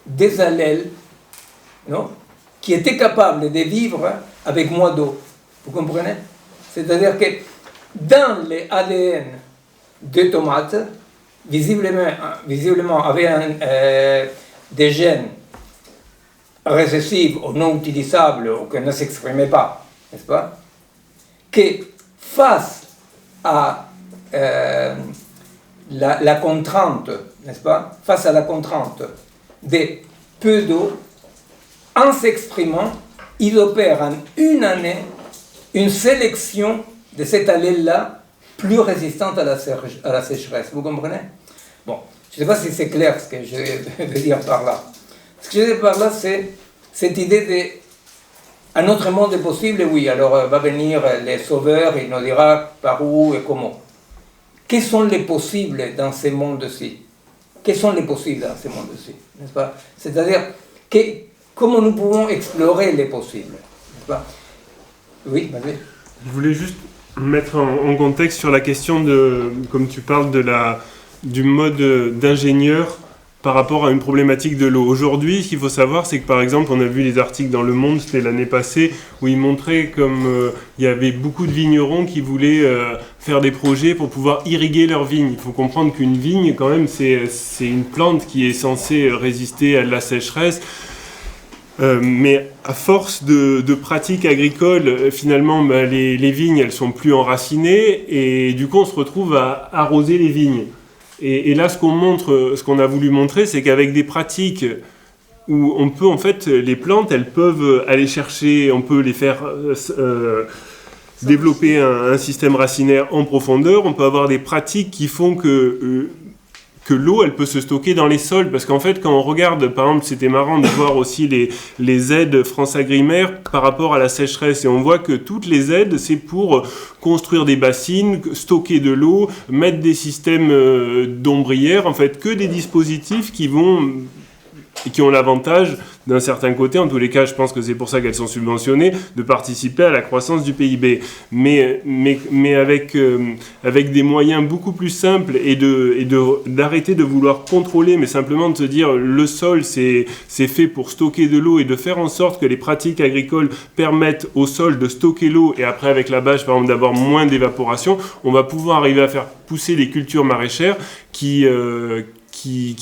des allèles, non, qui étaient capables de vivre avec moins d'eau. Vous comprenez? C'est-à-dire que dans les ADN des tomates, visiblement avait des gènes récessifs ou non utilisables ou qui ne s'exprimaient pas, n'est-ce pas? Que face à la contrainte, n'est-ce pas? Face à la contrainte de peu d'eau, en s'exprimant, il opère en une année une sélection de cet allèle-là plus résistante à la sécheresse. Vous comprenez? Bon, je ne sais pas si c'est clair ce que je veux dire par là. Ce que je veux dire par là, c'est cette idée d'un autre monde est possible, oui, alors va venir les sauveurs, il nous dira par où et comment. Quels sont les possibles dans ce monde-ci? Quels sont les possibles dans ce monde-ci? N'est-ce pas? C'est-à-dire, comment nous pouvons explorer les possibles? N'est-ce pas? Oui, vas-y. Je voulais juste mettre en contexte sur la question comme tu parles du mode d'ingénieur par rapport à une problématique de l'eau. Aujourd'hui, ce qu'il faut savoir, c'est que par exemple, on a vu les articles dans Le Monde, c'était l'année passée, où ils montraient comme il y avait beaucoup de vignerons qui voulaient faire des projets pour pouvoir irriguer leurs vignes. Il faut comprendre qu'une vigne, quand même, c'est une plante qui est censée résister à la sécheresse. Mais à force de pratiques agricoles, finalement, les vignes, elles sont plus enracinées et du coup, on se retrouve à arroser les vignes. Et là, ce qu'on a voulu montrer, c'est qu'avec des pratiques où on peut, en fait, les plantes, elles peuvent aller chercher, on peut les faire développer un système racinaire en profondeur, on peut avoir des pratiques qui font que l'eau, elle peut se stocker dans les sols, parce qu'en fait, quand on regarde, par exemple, c'était marrant de voir aussi les aides France-Agrimer par rapport à la sécheresse, et on voit que toutes les aides, c'est pour construire des bassines, stocker de l'eau, mettre des systèmes d'ombrières, en fait, que des dispositifs qui ont l'avantage, d'un certain côté, en tous les cas, je pense que c'est pour ça qu'elles sont subventionnées, de participer à la croissance du PIB. Mais avec des moyens beaucoup plus simples et d'arrêter de vouloir contrôler, mais simplement de se dire le sol, c'est fait pour stocker de l'eau et de faire en sorte que les pratiques agricoles permettent au sol de stocker l'eau et après, avec la bâche, par exemple, d'avoir moins d'évaporation, on va pouvoir arriver à faire pousser les cultures maraîchères qui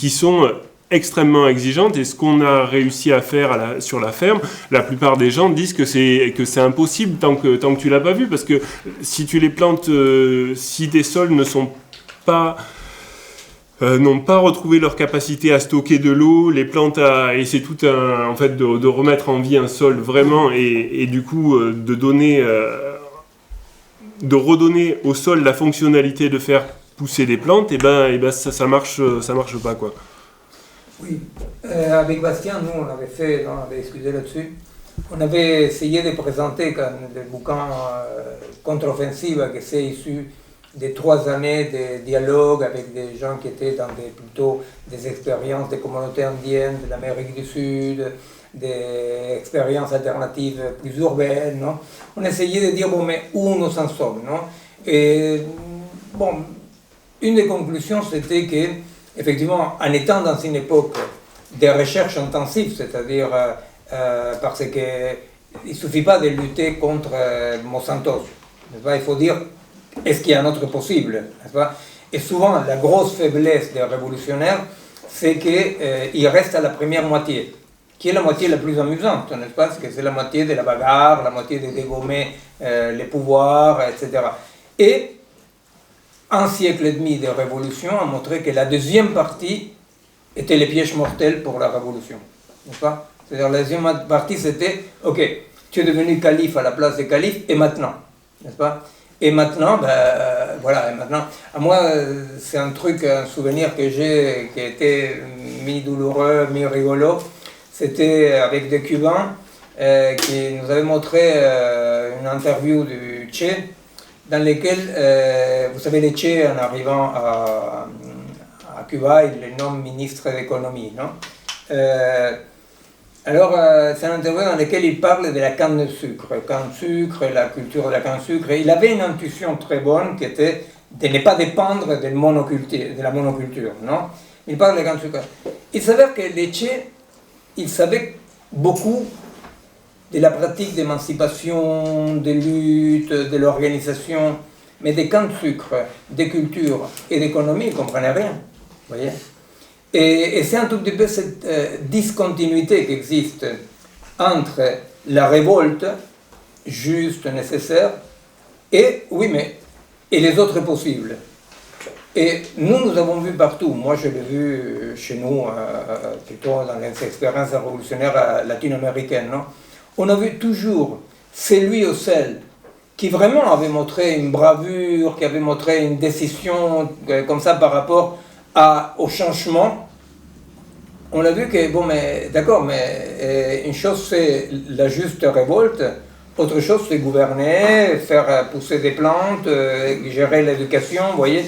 sont extrêmement exigeante, et ce qu'on a réussi à faire sur la ferme, la plupart des gens disent que c'est impossible tant que tu l'as pas vu, parce que si tu les plantes, si tes sols n'ont pas retrouvé leur capacité à stocker de l'eau, les plantes et c'est tout en fait de remettre en vie un sol vraiment, et du coup de redonner au sol la fonctionnalité de faire pousser des plantes, et ben ça marche pas, quoi. Oui, avec Bastien, nous, on avait discuté là-dessus. On avait essayé de présenter le bouquin Contre-offensive, qui c'est issu des 3 années de dialogue avec des gens qui étaient dans plutôt des expériences des communautés indiennes de l'Amérique du Sud, des expériences alternatives plus urbaines, non? On essayait de dire, bon, mais où nous en sommes, non? Et, bon, une des conclusions, c'était que effectivement, en étant dans une époque de recherche intensive, c'est-à-dire parce qu'il ne suffit pas de lutter contre Monsanto, il faut dire, est-ce qu'il y a un autre possible, n'est-ce pas? Et souvent, la grosse faiblesse des révolutionnaires, c'est qu'ils restent à la première moitié, qui est la moitié la plus amusante, n'est-ce pas? Parce que c'est la moitié de la bagarre, la moitié de dégommer les pouvoirs, etc. Et un siècle et demi de révolution a montré que la deuxième partie était les pièges mortels pour la révolution. N'est-ce pas? C'est-à-dire la deuxième partie c'était, ok, tu es devenu calife à la place de calife, et maintenant? N'est-ce pas? Et maintenant, voilà, et maintenant, à moi, c'est un souvenir que j'ai qui a été mi-douloureux, mi-rigolo, c'était avec des Cubains qui nous avaient montré une interview du Che, dans laquelle, vous savez, les Che, en arrivant à Cuba, ils les nomment ministre d'économie, non? Alors, c'est un interview dans lequel il parle de la canne de sucre, la culture de la canne de sucre. Et il avait une intuition très bonne qui était de ne pas dépendre de la monoculture, non? Il parle de la canne de sucre. Il s'avère que les Che, ils savaient beaucoup de la pratique d'émancipation, de lutte, de l'organisation, mais des cannes de sucre, des cultures et d'économie, ils ne comprenaient rien, vous voyez? Et c'est un tout petit peu cette discontinuité qui existe entre la révolte, juste, nécessaire, et, oui, mais, et les autres possibles. Et nous avons vu partout, moi je l'ai vu chez nous, plutôt dans les expériences révolutionnaires latino-américaines, non? On a vu toujours celui ou celle qui vraiment avait montré une bravure, qui avait montré une décision comme ça par rapport au changement. On a vu que, bon, mais d'accord, mais une chose c'est la juste révolte, autre chose c'est gouverner, faire pousser des plantes, gérer l'éducation, vous voyez.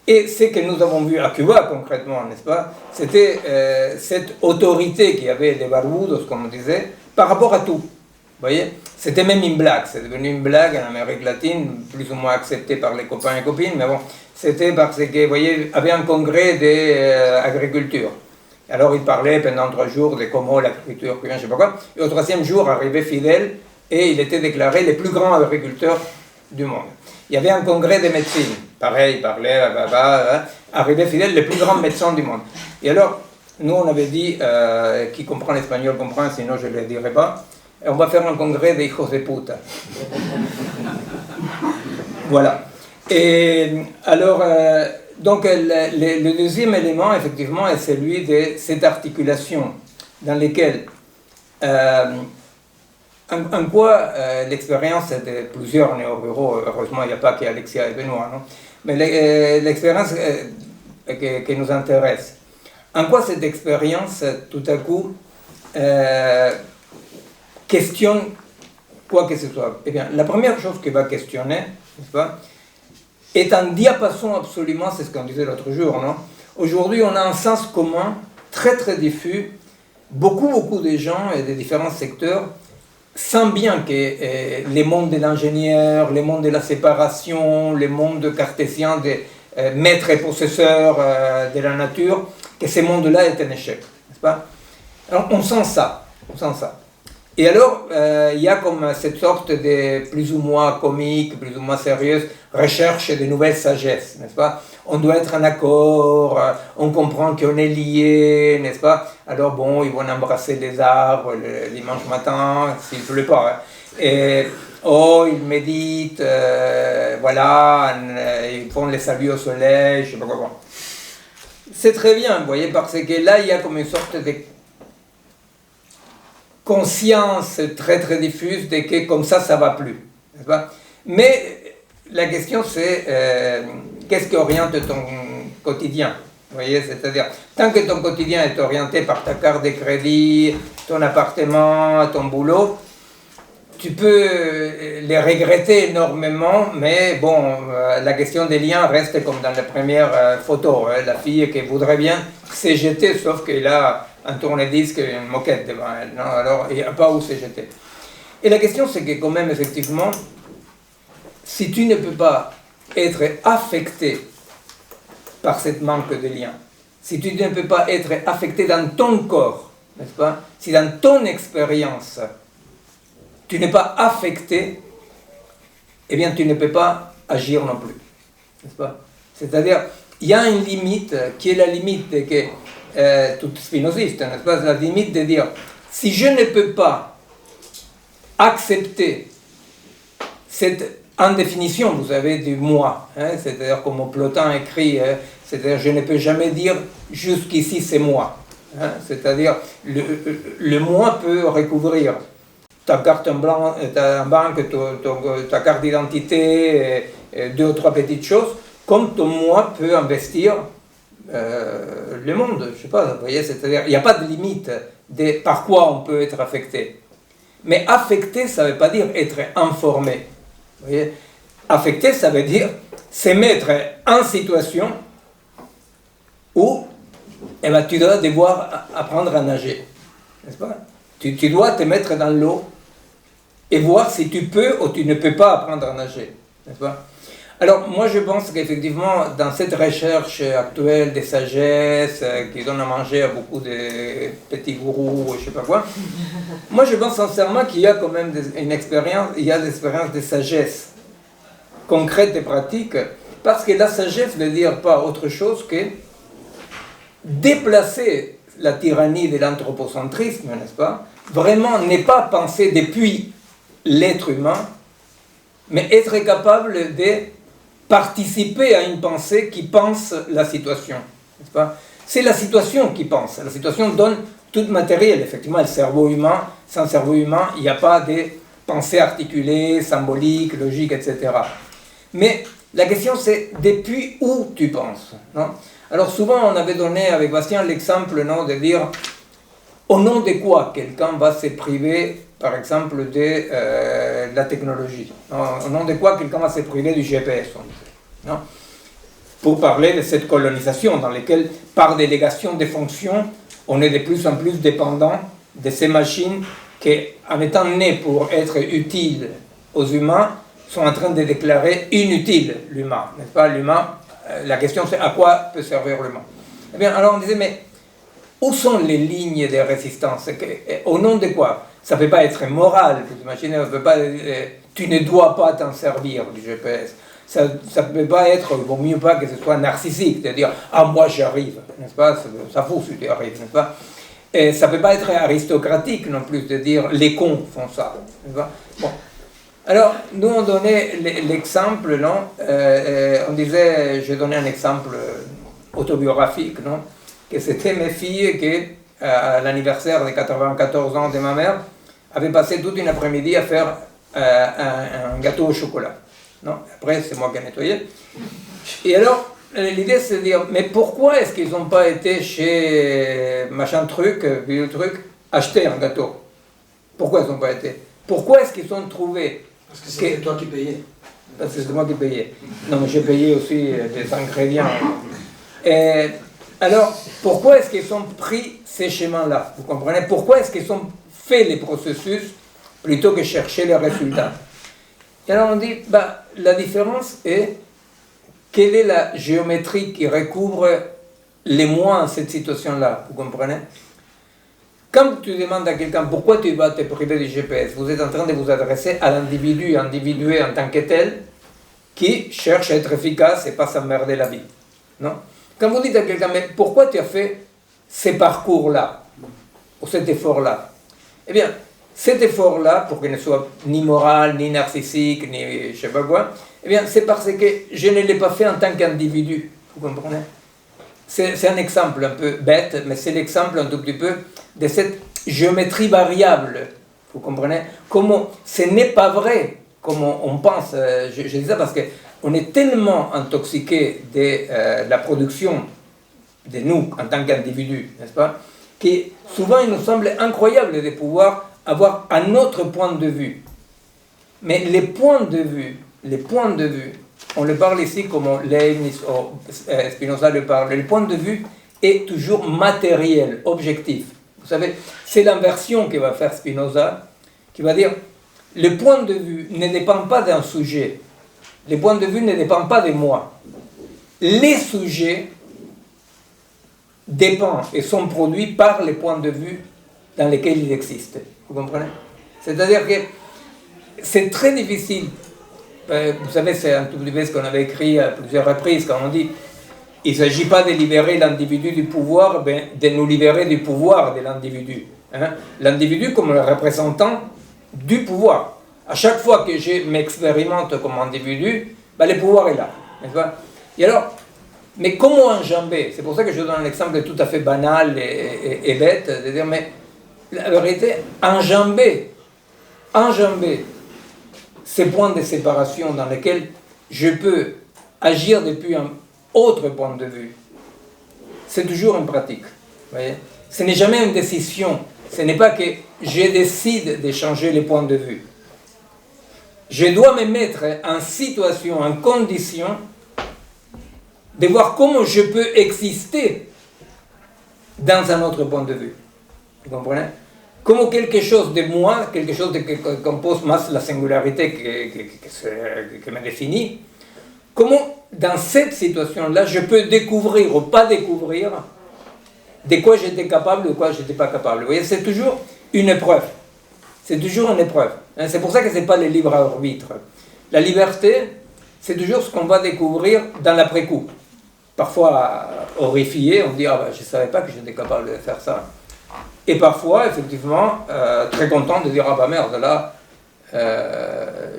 Et ce que nous avons vu à Cuba concrètement, n'est-ce pas, c'était cette autorité qu'il y avait des barbudos, comme on disait, par rapport à tout. Vous voyez, c'était même une blague, c'est devenu une blague en Amérique latine, plus ou moins acceptée par les copains et copines, mais bon, c'était parce que, vous voyez, il y avait un congrès d'agriculture. Alors il parlait pendant 3 jours de comment l'agriculture, je ne sais pas quoi, et au 3e jour arrivait Fidel, et il était déclaré le plus grand agriculteur du monde. Il y avait un congrès de médecine, pareil, il parlait, arrivait Fidel, le plus grand médecin du monde. Et alors, nous on avait dit, qui comprend l'espagnol comprend, sinon je ne le dirai pas, on va faire un congrès de hijos de puta. Voilà. Et alors, donc le deuxième élément, effectivement, est celui de cette articulation dans laquelle, en quoi l'expérience de plusieurs néo-ruraux, heureusement il n'y a pas qu'Alexia et Benoît, non? Mais l'expérience qui nous intéresse, en quoi cette expérience, tout à coup, questionne quoi que ce soit? Eh bien, la première chose qu'il va questionner, n'est-ce pas, est un diapason absolument, c'est ce qu'on disait l'autre jour, non? Aujourd'hui, on a un sens commun très très diffus. Beaucoup de gens et des différents secteurs sentent bien que les mondes de l'ingénieur, les mondes de la séparation, les mondes cartésiens des maîtres et possesseurs de la nature, que ce monde-là est un échec, n'est-ce pas? Alors, on sent ça. Et alors, il y a comme cette sorte de plus ou moins comique, plus ou moins sérieuse recherche de nouvelles sagesses, n'est-ce pas? On doit être en accord, on comprend qu'on est liés, n'est-ce pas? Alors bon, ils vont embrasser les arbres le dimanche matin, s'il ne pleut pas. Hein. Et ils méditent, voilà, ils font les saluts au soleil, je ne sais pas quoi. C'est très bien, vous voyez, parce que là, il y a comme une sorte de conscience très très diffuse de que comme ça va plus, n'est-ce pas? Mais la question c'est qu'est-ce qui oriente ton quotidien, vous voyez, c'est-à-dire tant que ton quotidien est orienté par ta carte de crédit, ton appartement, ton boulot, tu peux les regretter énormément, mais bon, la question des liens reste comme dans la première photo, hein, la fille qui voudrait bien s'est jetée, sauf qu'elle a un tourne-disque et une moquette devant elle, non? Alors il n'y a pas où se jeter. Et la question c'est que quand même effectivement, si tu ne peux pas être affecté par cette manque de lien, si tu ne peux pas être affecté dans ton corps, n'est-ce pas? Si dans ton expérience, tu n'es pas affecté, eh bien tu ne peux pas agir non plus, n'est-ce pas? C'est-à-dire, il y a une limite qui est la limite que tout spinoziste, n'est-ce pas? La limite de dire, si je ne peux pas accepter cette, en définition, vous avez du moi, hein, c'est-à-dire comme Plotin écrit, hein, c'est-à-dire je ne peux jamais dire jusqu'ici c'est moi, hein, c'est-à-dire le moi peut recouvrir ta carte en banque, ta carte d'identité, 2 ou 3 petites choses, comme ton moi peut investir le monde, je sais pas, vous voyez, c'est-à-dire, il n'y a pas de limite par quoi on peut être affecté. Mais affecté, ça ne veut pas dire être informé. Vous voyez, affecté, ça veut dire se mettre en situation où eh ben, tu dois devoir apprendre à nager. N'est-ce pas? Tu dois te mettre dans l'eau et voir si tu peux ou tu ne peux pas apprendre à nager. N'est-ce pas? Alors, moi, je pense qu'effectivement, dans cette recherche actuelle des sagesses qui donne à manger à beaucoup de petits gourous, je ne sais pas quoi, moi, je pense sincèrement qu'il y a quand même une expérience, il y a des expériences de sagesse concrètes et pratiques, parce que la sagesse ne veut dire pas autre chose que déplacer la tyrannie de l'anthropocentrisme, n'est-ce pas? Vraiment, n'est pas penser depuis l'être humain, mais être capable de participer à une pensée qui pense la situation, n'est-ce pas? C'est la situation qui pense. La situation donne tout matériel. Effectivement, le cerveau humain, sans cerveau humain, il n'y a pas de pensée articulée, symbolique, logique, etc. Mais la question, c'est depuis où tu penses, non? Alors souvent, on avait donné avec Bastien l'exemple, non, de dire au nom de quoi quelqu'un va se priver, par exemple, de la technologie. Non? Au nom de quoi quelqu'un va se priver du GPS, on disait, non? Pour parler de cette colonisation dans laquelle, par délégation des fonctions, on est de plus en plus dépendant de ces machines qui, en étant nées pour être utiles aux humains, sont en train de déclarer inutile l'humain, n'est-ce pas? L'humain, la question c'est à quoi peut servir l'humain? Eh bien, alors on disait, mais où sont les lignes de résistance? Au nom de quoi? Ça ne peut pas être moral, vous imaginez, tu ne dois pas t'en servir du GPS. Ça ne peut pas être, il vaut mieux pas que ce soit narcissique, de dire « Ah, moi j'arrive », n'est-ce pas? Ça fout si tu arrives, n'est-ce pas? Et ça ne peut pas être aristocratique non plus, de dire « Les cons font ça », n'est-ce pas? Bon. Alors, nous on donnait l'exemple, non? On disait, je donnais un exemple autobiographique, non? Que c'était mes filles qui, à l'anniversaire des 94 ans de ma mère, avaient passé toute une après-midi à faire un gâteau au chocolat. Non, après, c'est moi qui ai nettoyé. Et alors, l'idée, c'est de dire, mais pourquoi est-ce qu'ils n'ont pas été chez machin truc, vieux truc, acheter un gâteau? Pourquoi ils n'ont pas été? Pourquoi est-ce qu'ils ont trouvé? Parce que c'était toi qui payais. Parce que c'est moi qui payais. Non, mais j'ai payé aussi des ingrédients. Et alors, pourquoi est-ce qu'ils ont pris ces chemins-là? Vous comprenez? Pourquoi est-ce qu'ils ont fait les processus plutôt que chercher les résultats? Et alors on dit, la différence est, quelle est la géométrie qui recouvre les moi en cette situation-là, vous comprenez? Quand tu demandes à quelqu'un pourquoi tu vas te priver du GPS, vous êtes en train de vous adresser à l'individu individué en tant que tel, qui cherche à être efficace et pas s'emmerder la vie. Non? Quand vous dites à quelqu'un, mais pourquoi tu as fait ces parcours-là, ou cet effort-là? Eh bien, cet effort-là, pour qu'il ne soit ni moral, ni narcissique, ni je sais pas quoi, eh bien, c'est parce que je ne l'ai pas fait en tant qu'individu. Vous comprenez? C'est un exemple un peu bête, mais c'est l'exemple un tout petit peu de cette géométrie variable. Vous comprenez? Comment ce n'est pas vrai, comme on pense. Je dis ça parce qu'on est tellement intoxiqué de la production de nous en tant qu'individus, n'est-ce pas? Que souvent il nous semble incroyable de pouvoir avoir un autre point de vue. Mais les points de vue, on le parle ici comme Leibniz ou Spinoza le parle, le point de vue est toujours matériel, objectif. Vous savez, c'est l'inversion que va faire Spinoza, qui va dire, le point de vue ne dépend pas d'un sujet, le point de vue ne dépend pas de moi. Les sujets dépendent et sont produits par les points de vue dans lesquels ils existent. Vous comprenez? C'est-à-dire que c'est très difficile. Vous savez, c'est un tout petit peu ce qu'on avait écrit à plusieurs reprises, quand on dit il ne s'agit pas de libérer l'individu du pouvoir, mais de nous libérer du pouvoir de l'individu. Hein? L'individu comme le représentant du pouvoir. À chaque fois que je m'expérimente comme individu, le pouvoir est là. N'est-ce pas? Et alors, mais comment enjamber? C'est pour ça que je donne un exemple tout à fait banal et bête, de dire, mais la vérité, enjamber ces points de séparation dans lesquels je peux agir depuis un autre point de vue, c'est toujours une pratique. Vous voyez? Ce n'est jamais une décision. Ce n'est pas que je décide de changer les points de vue. Je dois me mettre en situation, en condition de voir comment je peux exister dans un autre point de vue. Vous comprenez? Comment quelque chose de moi, quelque chose qui compose la singularité qui me définit, comment dans cette situation-là je peux découvrir ou pas découvrir de quoi j'étais capable, de quoi je n'étais pas capable. Vous voyez, c'est toujours une épreuve. C'est toujours une épreuve. C'est pour ça que ce n'est pas le libre arbitre. La liberté, c'est toujours ce qu'on va découvrir dans l'après-coup. Parfois, horrifié, on dit « Ah ben, je ne savais pas que j'étais capable de faire ça ». Et parfois, effectivement, très content de dire « Ah ben merde, là,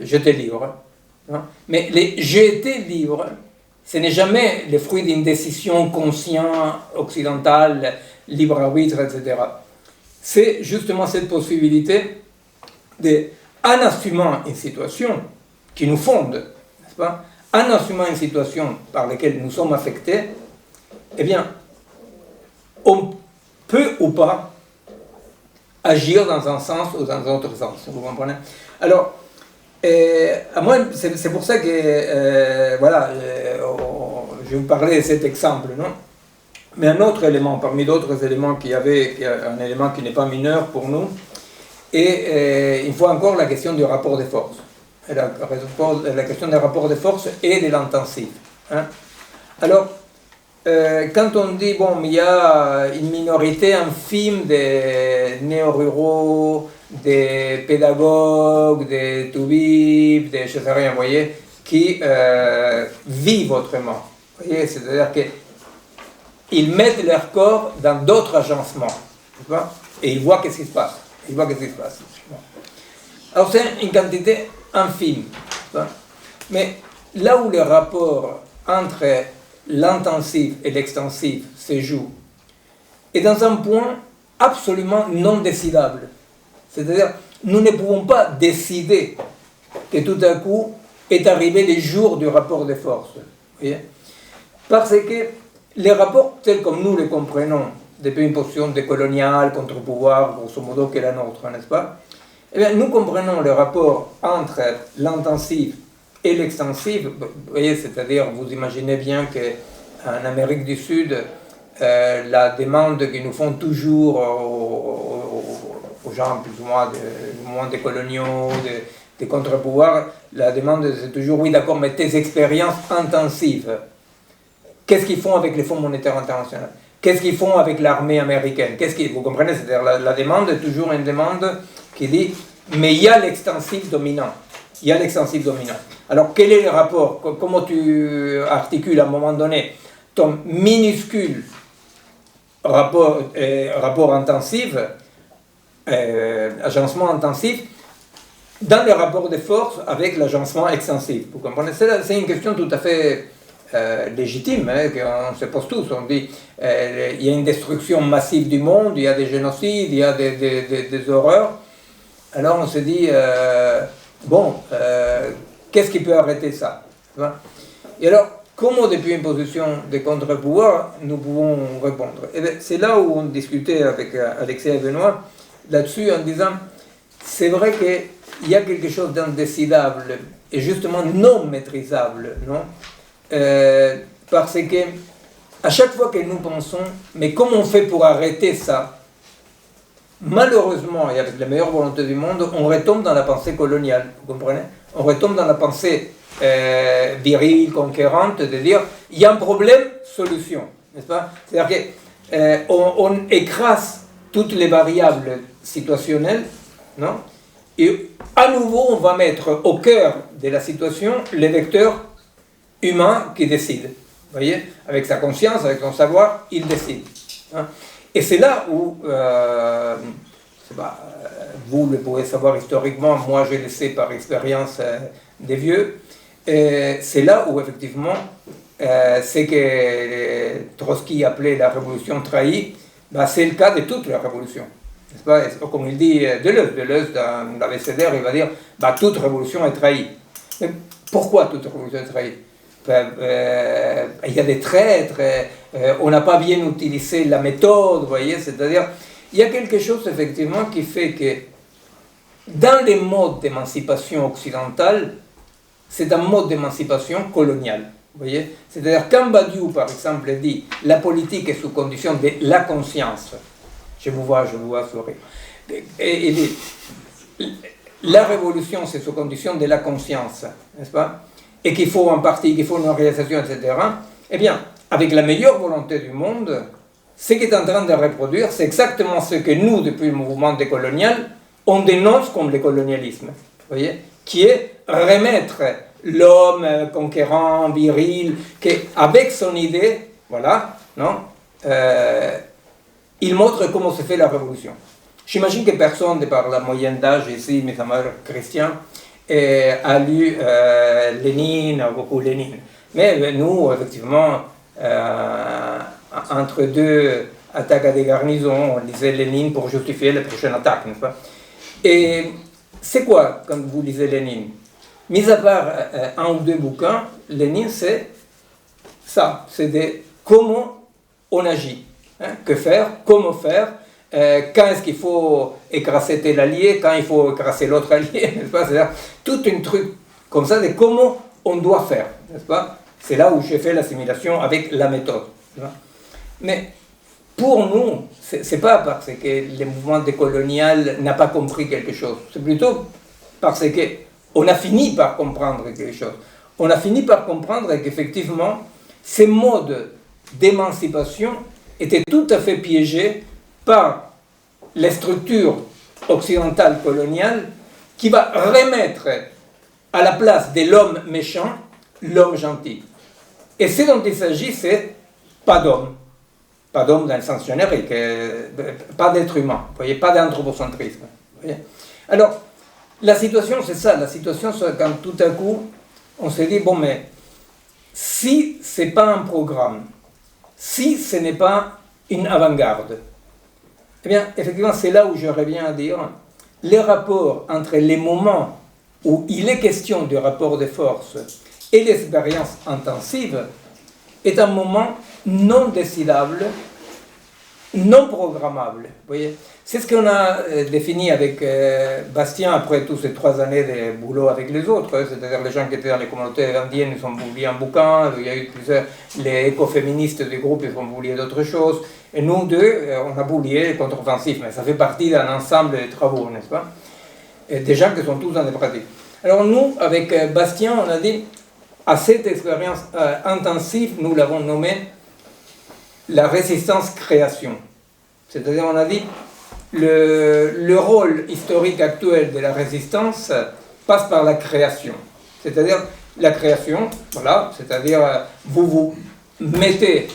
j'étais libre ». Mais les « j'étais libre », ce n'est jamais le fruit d'une décision consciente, occidentale, libre arbitre, etc. C'est justement cette possibilité en assumant une situation qui nous fonde, n'est-ce pas? En assumant une situation par laquelle nous sommes affectés, eh bien, on peut ou pas agir dans un sens ou dans un autre sens, vous comprenez? Alors, à moi, c'est pour ça que, voilà, je vous parlais de cet exemple, non? Mais un autre élément, parmi d'autres éléments un élément qui n'est pas mineur pour nous, et une fois encore la question du rapport de force. La question des rapports de force et de l'intensif. Hein. Alors, quand on dit, bon, il y a une minorité infime des néo-ruraux, des pédagogues, des toubibs, des je sais rien, vous voyez, qui vivent autrement. Vous voyez, c'est-à-dire qu'ils mettent leur corps dans d'autres agencements. Et ils voient qu'est-ce qui se passe. Bon. Alors, c'est une quantité infime. Mais là où le rapport entre l'intensif et l'extensif se joue est dans un point absolument non décidable. C'est-à-dire, nous ne pouvons pas décider que tout à coup est arrivé le jour du rapport de force. Voyez? Parce que les rapports tels comme nous les comprenons, depuis une position décoloniale, contre-pouvoir, grosso modo, qui est la nôtre, n'est-ce pas? Eh bien, nous comprenons le rapport entre l'intensif et l'extensif. Vous voyez, c'est-à-dire, vous imaginez bien qu'en Amérique du Sud, la demande qu'ils nous font toujours aux gens plus ou moins des coloniaux, des contre-pouvoirs, la demande c'est toujours, oui d'accord, mais tes expériences intensives, qu'est-ce qu'ils font avec les fonds monétaires internationaux? Qu'est-ce qu'ils font avec l'armée américaine? Vous comprenez? C'est-à-dire la demande est toujours une demande qui dit, mais il y a l'extensif dominant. Il y a l'extensif dominant. Alors, quel est le rapport? Comment tu articules à un moment donné ton minuscule rapport intensif, agencement intensif, dans le rapport de force avec l'agencement extensif? Vous comprenez? C'est une question tout à fait légitime, hein, qu'on se pose tous. On dit il y a une destruction massive du monde, il y a des génocides, il y a des horreurs. Alors on se dit qu'est-ce qui peut arrêter ça? Et alors, comment depuis une position de contre-pouvoir nous pouvons répondre? Et c'est là où on discutait avec Alexei et Benoît là-dessus en disant c'est vrai qu'il y a quelque chose d'indécidable et justement non maîtrisable, non? Parce que à chaque fois que nous pensons, mais comment on fait pour arrêter ça? Malheureusement, et avec la meilleure volonté du monde, on retombe dans la pensée coloniale, vous comprenez? On retombe dans la pensée virile, conquérante, de dire, il y a un problème, solution, n'est-ce pas? C'est-à-dire qu'on écrase toutes les variables situationnelles, non? Et à nouveau, on va mettre au cœur de la situation les vecteurs humains qui décident. Vous voyez, avec sa conscience, avec son savoir, il décide. Hein? Et c'est là où, vous le pouvez savoir historiquement, moi je le sais par expérience des vieux, c'est là où effectivement, c'est que Trotsky appelait la révolution trahie, c'est le cas de toute la révolution. N'est-ce pas? Comme il dit Deleuze dans l'abécédaire, il va dire toute révolution est trahie. Mais pourquoi toute révolution est trahie? Il y a des traîtres, on n'a pas bien utilisé la méthode, vous voyez, c'est-à-dire, il y a quelque chose effectivement qui fait que dans les modes d'émancipation occidentale, c'est un mode d'émancipation colonial, vous voyez, c'est-à-dire quand Badiou, par exemple, dit la politique est sous condition de la conscience, je vous vois sourire, et il dit la révolution c'est sous condition de la conscience, n'est-ce pas, et qu'il faut un parti, qu'il faut une organisation, etc., eh bien, avec la meilleure volonté du monde, ce qui est en train de reproduire, c'est exactement ce que nous, depuis le mouvement décolonial, on dénonce comme le colonialisme, vous voyez, qui est remettre l'homme conquérant, viril, qui, avec son idée, voilà, non, il montre comment se fait la révolution. J'imagine que personne, de par la moyenne d'âge ici, mes amis chrétiens, a lu Lénine, beaucoup Lénine. Mais nous, effectivement, entre deux attaques à des garnisons, on lisait Lénine pour justifier la prochaine attaque, n'est-ce pas? Et c'est quoi quand vous lisez Lénine? Mis à part un ou deux bouquins, Lénine c'est ça, c'est comment on agit, hein, que faire, comment faire, quand est-ce qu'il faut écraser tel allié, quand il faut écraser l'autre allié, n'est-ce pas? C'est-à-dire tout un truc comme ça de comment on doit faire, n'est-ce pas? C'est là où j'ai fait l'assimilation avec la méthode. Mais pour nous, c'est pas parce que le mouvement décolonial n'a pas compris quelque chose, c'est plutôt parce qu'on a fini par comprendre quelque chose. On a fini par comprendre qu'effectivement, ces modes d'émancipation étaient tout à fait piégés par les structures occidentales coloniales qui va remettre à la place de l'homme méchant l'homme gentil. Et ce dont il s'agit, c'est pas d'homme dans le sens générique, pas d'être humain, vous voyez, pas d'anthropocentrisme. Alors, la situation, c'est ça, la situation, c'est quand tout à coup, on se dit, bon, mais si ce n'est pas un programme, si ce n'est pas une avant-garde, eh bien, effectivement, c'est là où j'aurais bien à dire, les rapports entre les moments où il est question du rapport de force et l'expérience intensive est un moment non décidable, non programmable. Vous voyez, c'est ce qu'on a défini avec Bastien après toutes ces 3 années de boulot avec les autres, c'est-à-dire les gens qui étaient dans les communautés indiennes, ils ont publié un bouquin, il y a eu plusieurs, les écoféministes du groupe, ils ont publié d'autres choses, et nous deux, on a publié les contre-offensifs, mais ça fait partie d'un ensemble de travaux, n'est-ce pas? Et des gens qui sont tous dans des pratiques. Alors nous, avec Bastien, on a dit, à cette expérience intensive, nous l'avons nommée la résistance-création. C'est-à-dire, on a dit, le rôle historique actuel de la résistance passe par la création. C'est-à-dire, la création, voilà, c'est-à-dire, vous vous mettez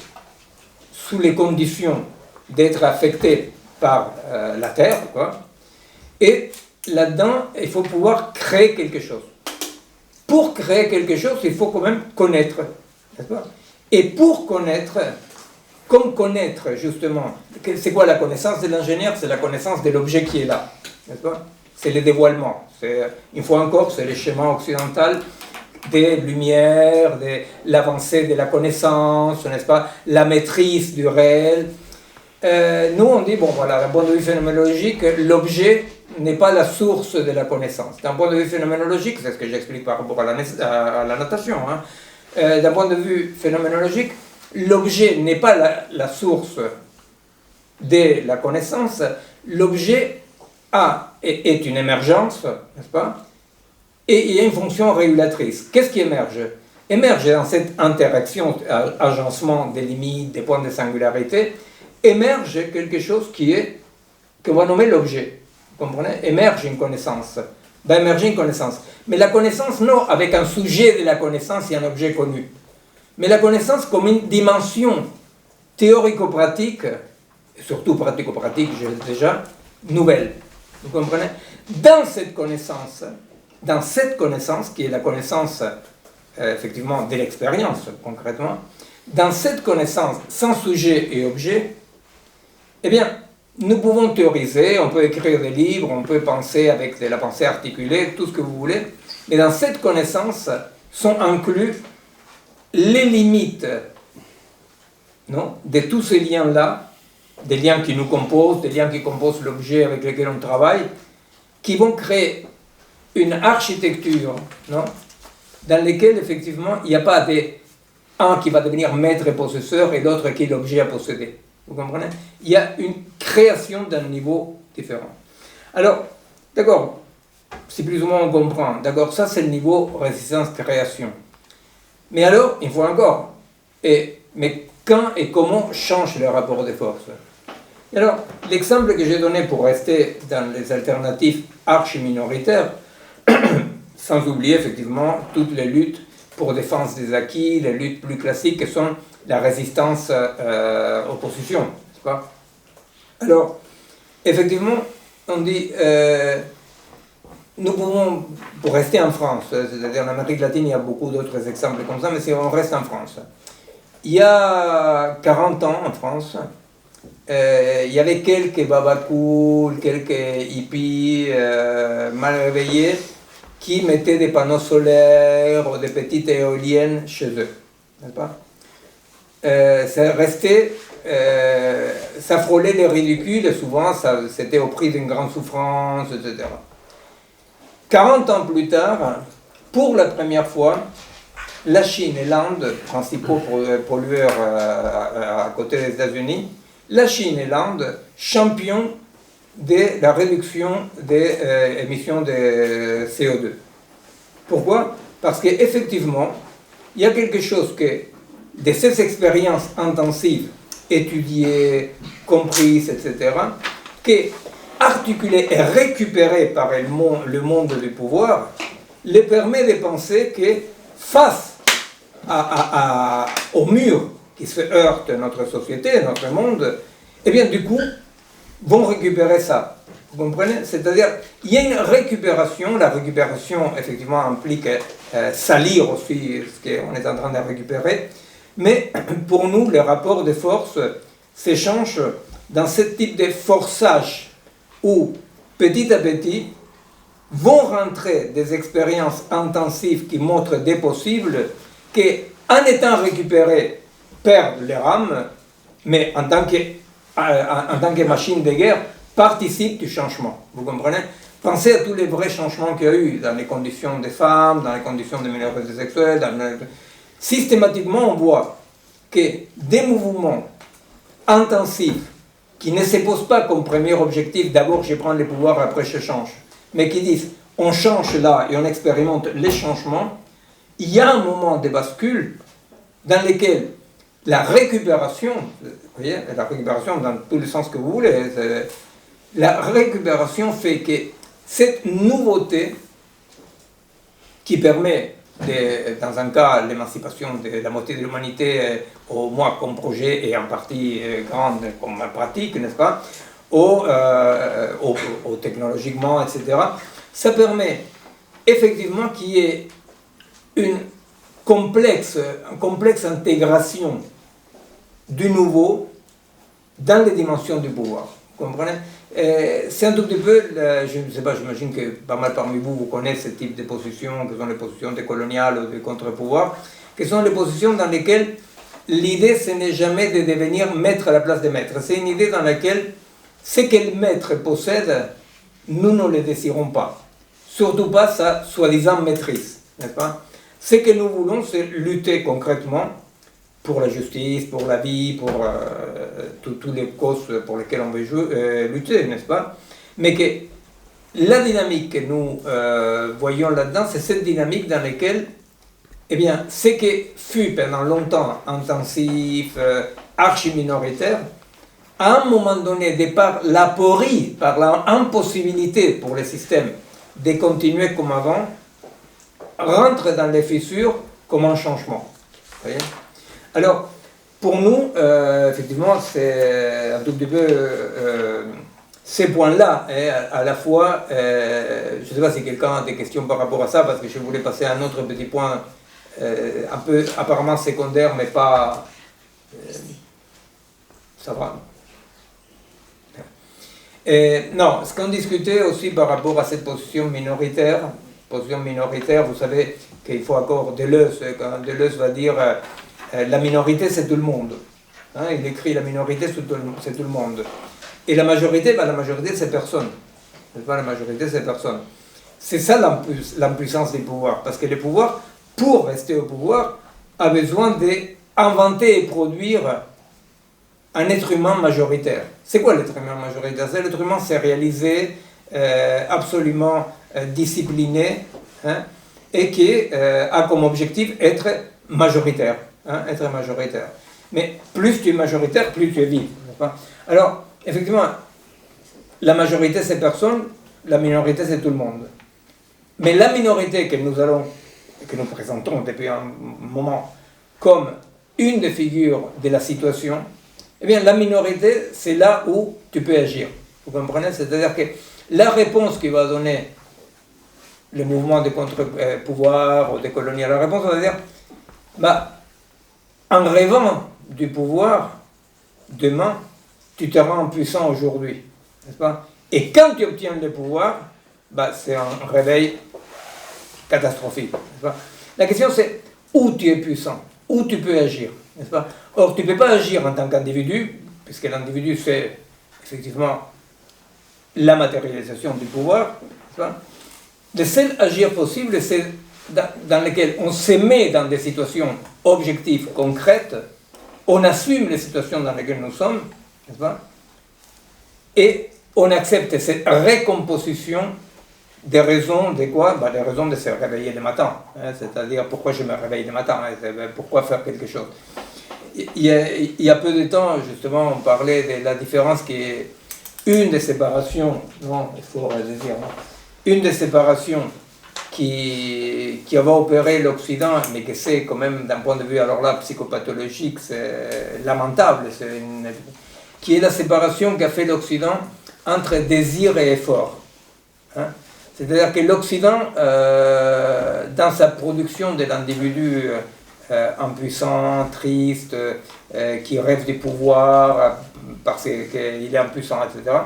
sous les conditions d'être affecté par la Terre, quoi, et là-dedans, il faut pouvoir créer quelque chose. Pour créer quelque chose, il faut quand même connaître. Et pour connaître, comme connaître justement, c'est quoi la connaissance de l'ingénieur? C'est la connaissance de l'objet qui est là. C'est le dévoilement. Une fois encore, c'est le schéma occidental des lumières, de l'avancée de la connaissance, n'est-ce pas, la maîtrise du réel. Nous, on dit, bon voilà, d'un point de vue phénoménologique, l'objet n'est pas la source de la connaissance. D'un point de vue phénoménologique, c'est ce que j'explique par rapport à la natation, hein. D'un point de vue phénoménologique, l'objet n'est pas la source de la connaissance, l'objet est une émergence, n'est-ce pas? Et il y a une fonction régulatrice. Qu'est-ce qui émerge? Émerge dans cette interaction, agencement des limites, des points de singularité, émerge quelque chose qu'on va nommer l'objet. Vous comprenez? Émerge une connaissance. Va émerger une connaissance. Mais la connaissance, non, avec un sujet de la connaissance et un objet connu. Mais la connaissance comme une dimension théorico-pratique, et surtout pratico-pratique, je l'ai déjà, nouvelle. Vous comprenez? Dans cette connaissance qui est la connaissance, effectivement, de l'expérience, concrètement, dans cette connaissance sans sujet et objet, eh bien, nous pouvons théoriser, on peut écrire des livres, on peut penser avec de la pensée articulée, tout ce que vous voulez, mais dans cette connaissance sont inclus les limites non, de tous ces liens-là, des liens qui nous composent, des liens qui composent l'objet avec lequel on travaille, qui vont créer une architecture, non, dans laquelle effectivement il n'y a pas un qui va devenir maître et possesseur et l'autre qui est l'objet à posséder. Vous comprenez? Il y a une création d'un niveau différent. Alors, d'accord, si plus ou moins on comprend, d'accord, ça c'est le niveau résistance-création. Mais alors, il faut encore, mais quand et comment changent les rapports de force? Alors, l'exemple que j'ai donné pour rester dans les alternatives archi-minoritaires, sans oublier effectivement toutes les luttes pour défense des acquis, les luttes plus classiques qui sont la résistance opposition, n'est-ce pas? Alors, effectivement, on dit, nous pouvons, pour rester en France, c'est-à-dire en Amérique latine, il y a beaucoup d'autres exemples comme ça, mais si on reste en France, il y a 40 ans en France, il y avait quelques babacools, quelques hippies mal réveillés qui mettaient des panneaux solaires ou des petites éoliennes chez eux, n'est-ce pas? Ça restait, ça frôlait le ridicule et souvent c'était au prix d'une grande souffrance, etc. 40 ans plus tard, pour la première fois, la Chine et l'Inde, principaux pollueurs à côté des États-Unis, la Chine et l'Inde, champions de la réduction des émissions de CO2. Pourquoi? Parce qu'effectivement, il y a quelque chose que, de ces expériences intensives, étudiées, comprises, etc., qui, articulées et récupérées par le monde du pouvoir, les permet de penser que face au mur qui se heurte notre société, notre monde, eh bien du coup, vont récupérer ça. Vous comprenez? C'est-à-dire, il y a une récupération, la récupération effectivement implique salir aussi ce qu'on est en train de récupérer, mais pour nous, les rapports de force s'échangent dans ce type de forçage où, petit à petit, vont rentrer des expériences intensives qui montrent des possibles qui, en étant récupérés, perdent leur âme, mais en tant que machine de guerre, participent du changement. Vous comprenez? Pensez à tous les vrais changements qu'il y a eu dans les conditions des femmes, dans les conditions des minorités sexuelles. Systématiquement, on voit que des mouvements intensifs qui ne se posent pas comme premier objectif, d'abord je prends le pouvoir, après je change, mais qui disent on change là et on expérimente les changements, il y a un moment de bascule dans lequel la récupération, vous voyez, la récupération dans tous les sens que vous voulez, la récupération fait que cette nouveauté qui permet, dans un cas, l'émancipation de la moitié de l'humanité, au moins comme projet et en partie grande comme pratique, n'est-ce pas, technologiquement, etc., ça permet effectivement qu'il y ait une complexe intégration du nouveau dans les dimensions du pouvoir. Vous comprenez? C'est un tout petit peu, je ne sais pas, j'imagine que pas mal parmi vous connaissez ce type de positions, que sont les positions décoloniales ou de contre-pouvoir, qui sont les positions dans lesquelles l'idée, ce n'est jamais de devenir maître à la place de maître. C'est une idée dans laquelle ce que le maître possède, nous ne le désirons pas. Surtout pas sa soi-disant maîtrise, n'est-ce pas? Ce que nous voulons, c'est lutter concrètement pour la justice, pour la vie, pour toutes les causes pour lesquelles on veut lutter, n'est-ce pas? Mais que la dynamique que nous voyons là-dedans, c'est cette dynamique dans laquelle, eh bien, ce qui fut pendant longtemps intensif, archi-minoritaire, à un moment donné, de par l'aporie, par l'impossibilité pour les systèmes de continuer comme avant, rentre dans les fissures comme un changement. Vous voyez? Alors, pour nous, effectivement, c'est un tout petit peu ces points-là, à la fois, je ne sais pas si quelqu'un a des questions par rapport à ça, parce que je voulais passer à un autre petit point, un peu apparemment secondaire, mais pas... ça va. Non, ce qu'on discutait aussi par rapport à cette position minoritaire, vous savez qu'il faut encore Deleuze, quand Deleuze va dire la minorité c'est tout le monde. Hein, il écrit la minorité, c'est tout le monde. Et la majorité, la majorité c'est personne. C'est pas la majorité, c'est personne. C'est ça l'impuissance des pouvoirs. Parce que les pouvoirs, pour rester au pouvoir, a besoin d'inventer et produire un être humain majoritaire. C'est quoi l'être humain majoritaire? L'être humain s'est réalisé absolument discipliné, hein, et qui a comme objectif être majoritaire. Hein, être majoritaire. Mais plus tu es majoritaire, plus tu es vif. Alors, effectivement, la majorité c'est personne, la minorité c'est tout le monde. Mais la minorité que nous présentons depuis un moment comme une des figures de la situation, eh bien la minorité c'est là où tu peux agir. Vous comprenez? C'est-à-dire que la réponse qui va donner le mouvement de contre-pouvoir ou de colonial, la réponse va dire, en rêvant du pouvoir, demain, tu te rends puissant aujourd'hui, n'est-ce pas? Et quand tu obtiens le pouvoir, c'est un réveil catastrophique, n'est-ce pas? La question c'est où tu es puissant, où tu peux agir, n'est-ce pas? Or, tu ne peux pas agir en tant qu'individu, puisque l'individu c'est effectivement la matérialisation du pouvoir, n'est-ce pas? Le seul agir possible, c'est dans lequel on se met dans des situations objectives, concrètes, on assume les situations dans lesquelles nous sommes, n'est-ce pas? Et on accepte cette récomposition des raisons de quoi? Des raisons de se réveiller le matin, hein, c'est-à-dire pourquoi je me réveille le matin, hein, pourquoi faire quelque chose. Il y a peu de temps, justement, on parlait de la différence qui est une des séparations, non, il faut le dire, non, une des séparations qui va opérer l'Occident, mais que c'est quand même d'un point de vue, alors là, psychopathologique, c'est lamentable, qui est la séparation qu'a fait l'Occident entre désir et effort. Hein? C'est-à-dire que l'Occident, dans sa production de l'individu impuissant, triste, qui rêve du pouvoir parce qu'il est impuissant, etc.,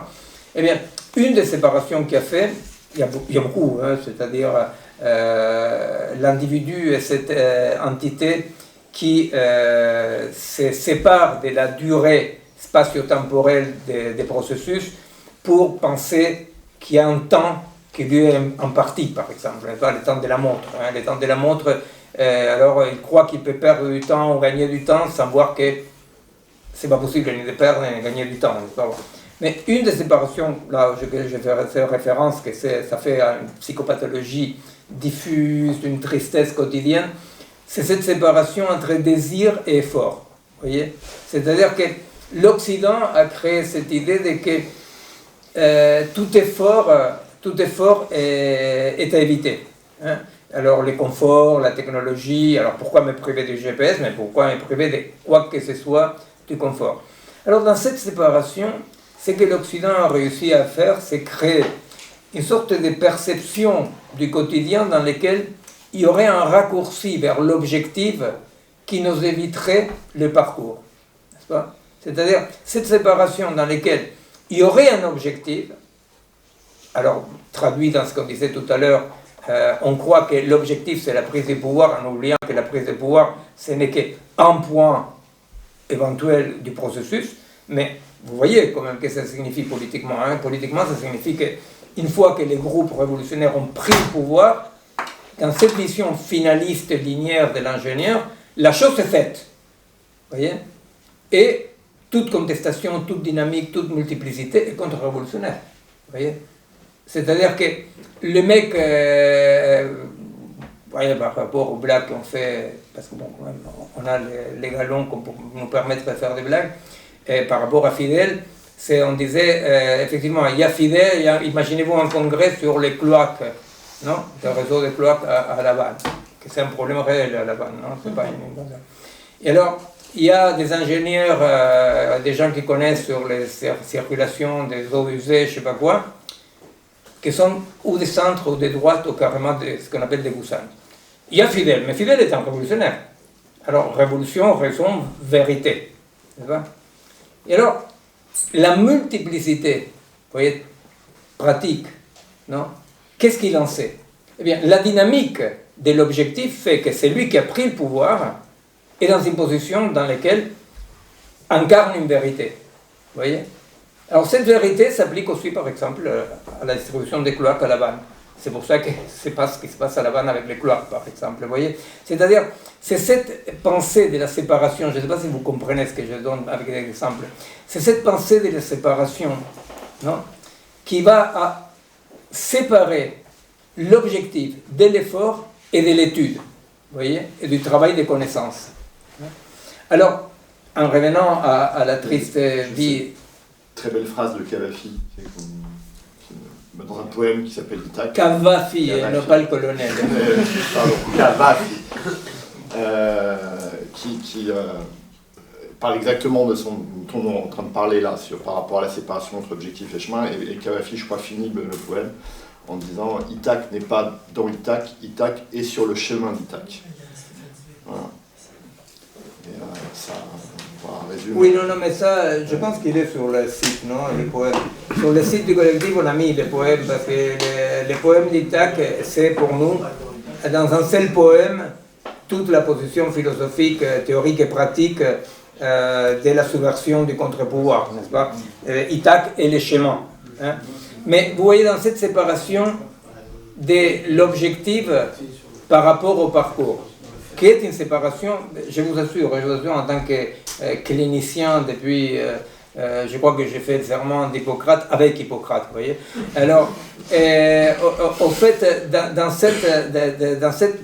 eh bien, une des séparations qu'il a fait, il y a beaucoup, hein, c'est-à-dire l'individu est cette entité qui se sépare de la durée spatio-temporelle des processus pour penser qu'il y a un temps qui lui est imparti, par exemple, le temps de la montre. Hein, le temps de la montre, alors il croit qu'il peut perdre du temps ou gagner du temps sans voir que c'est pas possible ni de perdre ni de gagner du temps. Mais une des séparations, là, je fais référence, que ça fait une psychopathologie diffuse, une tristesse quotidienne, c'est cette séparation entre désir et effort. Vous voyez? C'est-à-dire que l'Occident a créé cette idée de que tout effort est à éviter. Hein? Alors, les conforts, la technologie, alors pourquoi me priver du GPS, mais pourquoi me priver de quoi que ce soit du confort? Alors, dans cette séparation, ce que l'Occident a réussi à faire, c'est créer une sorte de perception du quotidien dans laquelle il y aurait un raccourci vers l'objectif qui nous éviterait le parcours. N'est-ce pas? C'est-à-dire cette séparation dans laquelle il y aurait un objectif, alors traduit dans ce qu'on disait tout à l'heure, on croit que l'objectif c'est la prise de pouvoir en oubliant que la prise de pouvoir ce n'est qu'un point éventuel du processus, mais vous voyez quand même que ça signifie politiquement. Hein? Politiquement, ça signifie qu'une fois que les groupes révolutionnaires ont pris le pouvoir, dans cette vision finaliste linéaire de l'ingénieur, la chose est faite. Vous voyez? Et toute contestation, toute dynamique, toute multiplicité est contre-révolutionnaire. Vous voyez? C'est-à-dire que le mec, voyez, par rapport aux blagues qu'on fait, parce que bon, on a les galons pour nous permettre de faire des blagues, et par rapport à Fidel, on disait, effectivement, il y a Fidel, imaginez-vous un congrès sur les cloaques, non? Le réseau de cloaques à La Havane, que c'est un problème réel à La Havane, non? C'est pas une... Et alors, il y a des ingénieurs, des gens qui connaissent sur les circulations des eaux usées, je ne sais pas quoi, qui sont ou des centres ou des droites ou carrément ce qu'on appelle des goussans. Il y a Fidel, mais Fidel est un révolutionnaire. Alors, révolution, raison, vérité. N'est-ce pas? Et alors, la multiplicité, vous voyez, pratique, non? Qu'est-ce qu'il en sait? Eh bien, la dynamique de l'objectif fait que c'est lui qui a pris le pouvoir est dans une position dans laquelle incarne une vérité. Vous voyez? Alors cette vérité s'applique aussi, par exemple, à la distribution des cloaques à La Havane. C'est pour ça que c'est pas ce qui se passe à La Havane avec les cloaques, par exemple. Vous voyez? C'est-à-dire, c'est cette pensée de la séparation, je ne sais pas si vous comprenez ce que je donne avec des exemples, c'est cette pensée de la séparation, non, qui va à séparer l'objectif de l'effort et de l'étude, vous voyez, et du travail des connaissances. Alors, en revenant à la triste vie... Très belle phrase de Cavafy, dans un poème qui s'appelle Itac. Cavafy, non pas le colonel. Pardon, Cavafy. Qui parle exactement de dont on est en train de parler là, par rapport à la séparation entre objectif et chemin, et Cavafy, je crois, finit le poème en disant « Itac n'est pas dans Itac, Itac est sur le chemin d'Itac ». Voilà. Et ça, voilà, résume. Oui, non, mais ça, je pense qu'il est sur le site, non, les poèmes. Sur le site du collectif, on a mis les poèmes, parce que les poèmes d'Itac, c'est pour nous, dans un seul poème, toute la position philosophique, théorique et pratique de la subversion du contre-pouvoir, n'est-ce pas? Itac et les schémas. Hein? Mais vous voyez dans cette séparation de l'objectif par rapport au parcours, qui est une séparation, je vous assure en tant que clinicien depuis, je crois que j'ai fait le serment d'Hippocrate avec Hippocrate, vous voyez. Alors, au fait, dans cette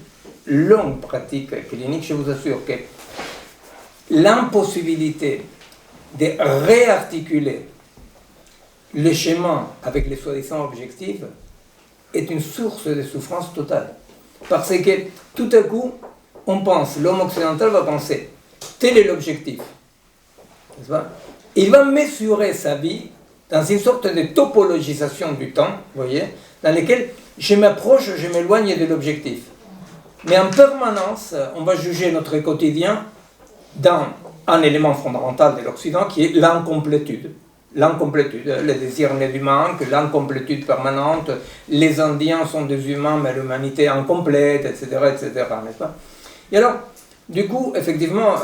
longue pratique clinique, je vous assure que l'impossibilité de réarticuler le schéma avec les soi-disant objectifs est une source de souffrance totale. Parce que tout à coup, on pense, l'homme occidental va penser, tel est l'objectif. N'est-ce pas? Il va mesurer sa vie dans une sorte de topologisation du temps, vous voyez, dans laquelle je m'approche, je m'éloigne de l'objectif. Mais en permanence, on va juger notre quotidien dans un élément fondamental de l'Occident qui est l'incomplétude. L'incomplétude, le désir né du manque, l'incomplétude permanente, les Indiens sont des humains mais l'humanité est incomplète, etc., n'est-ce pas? Et alors, du coup, effectivement,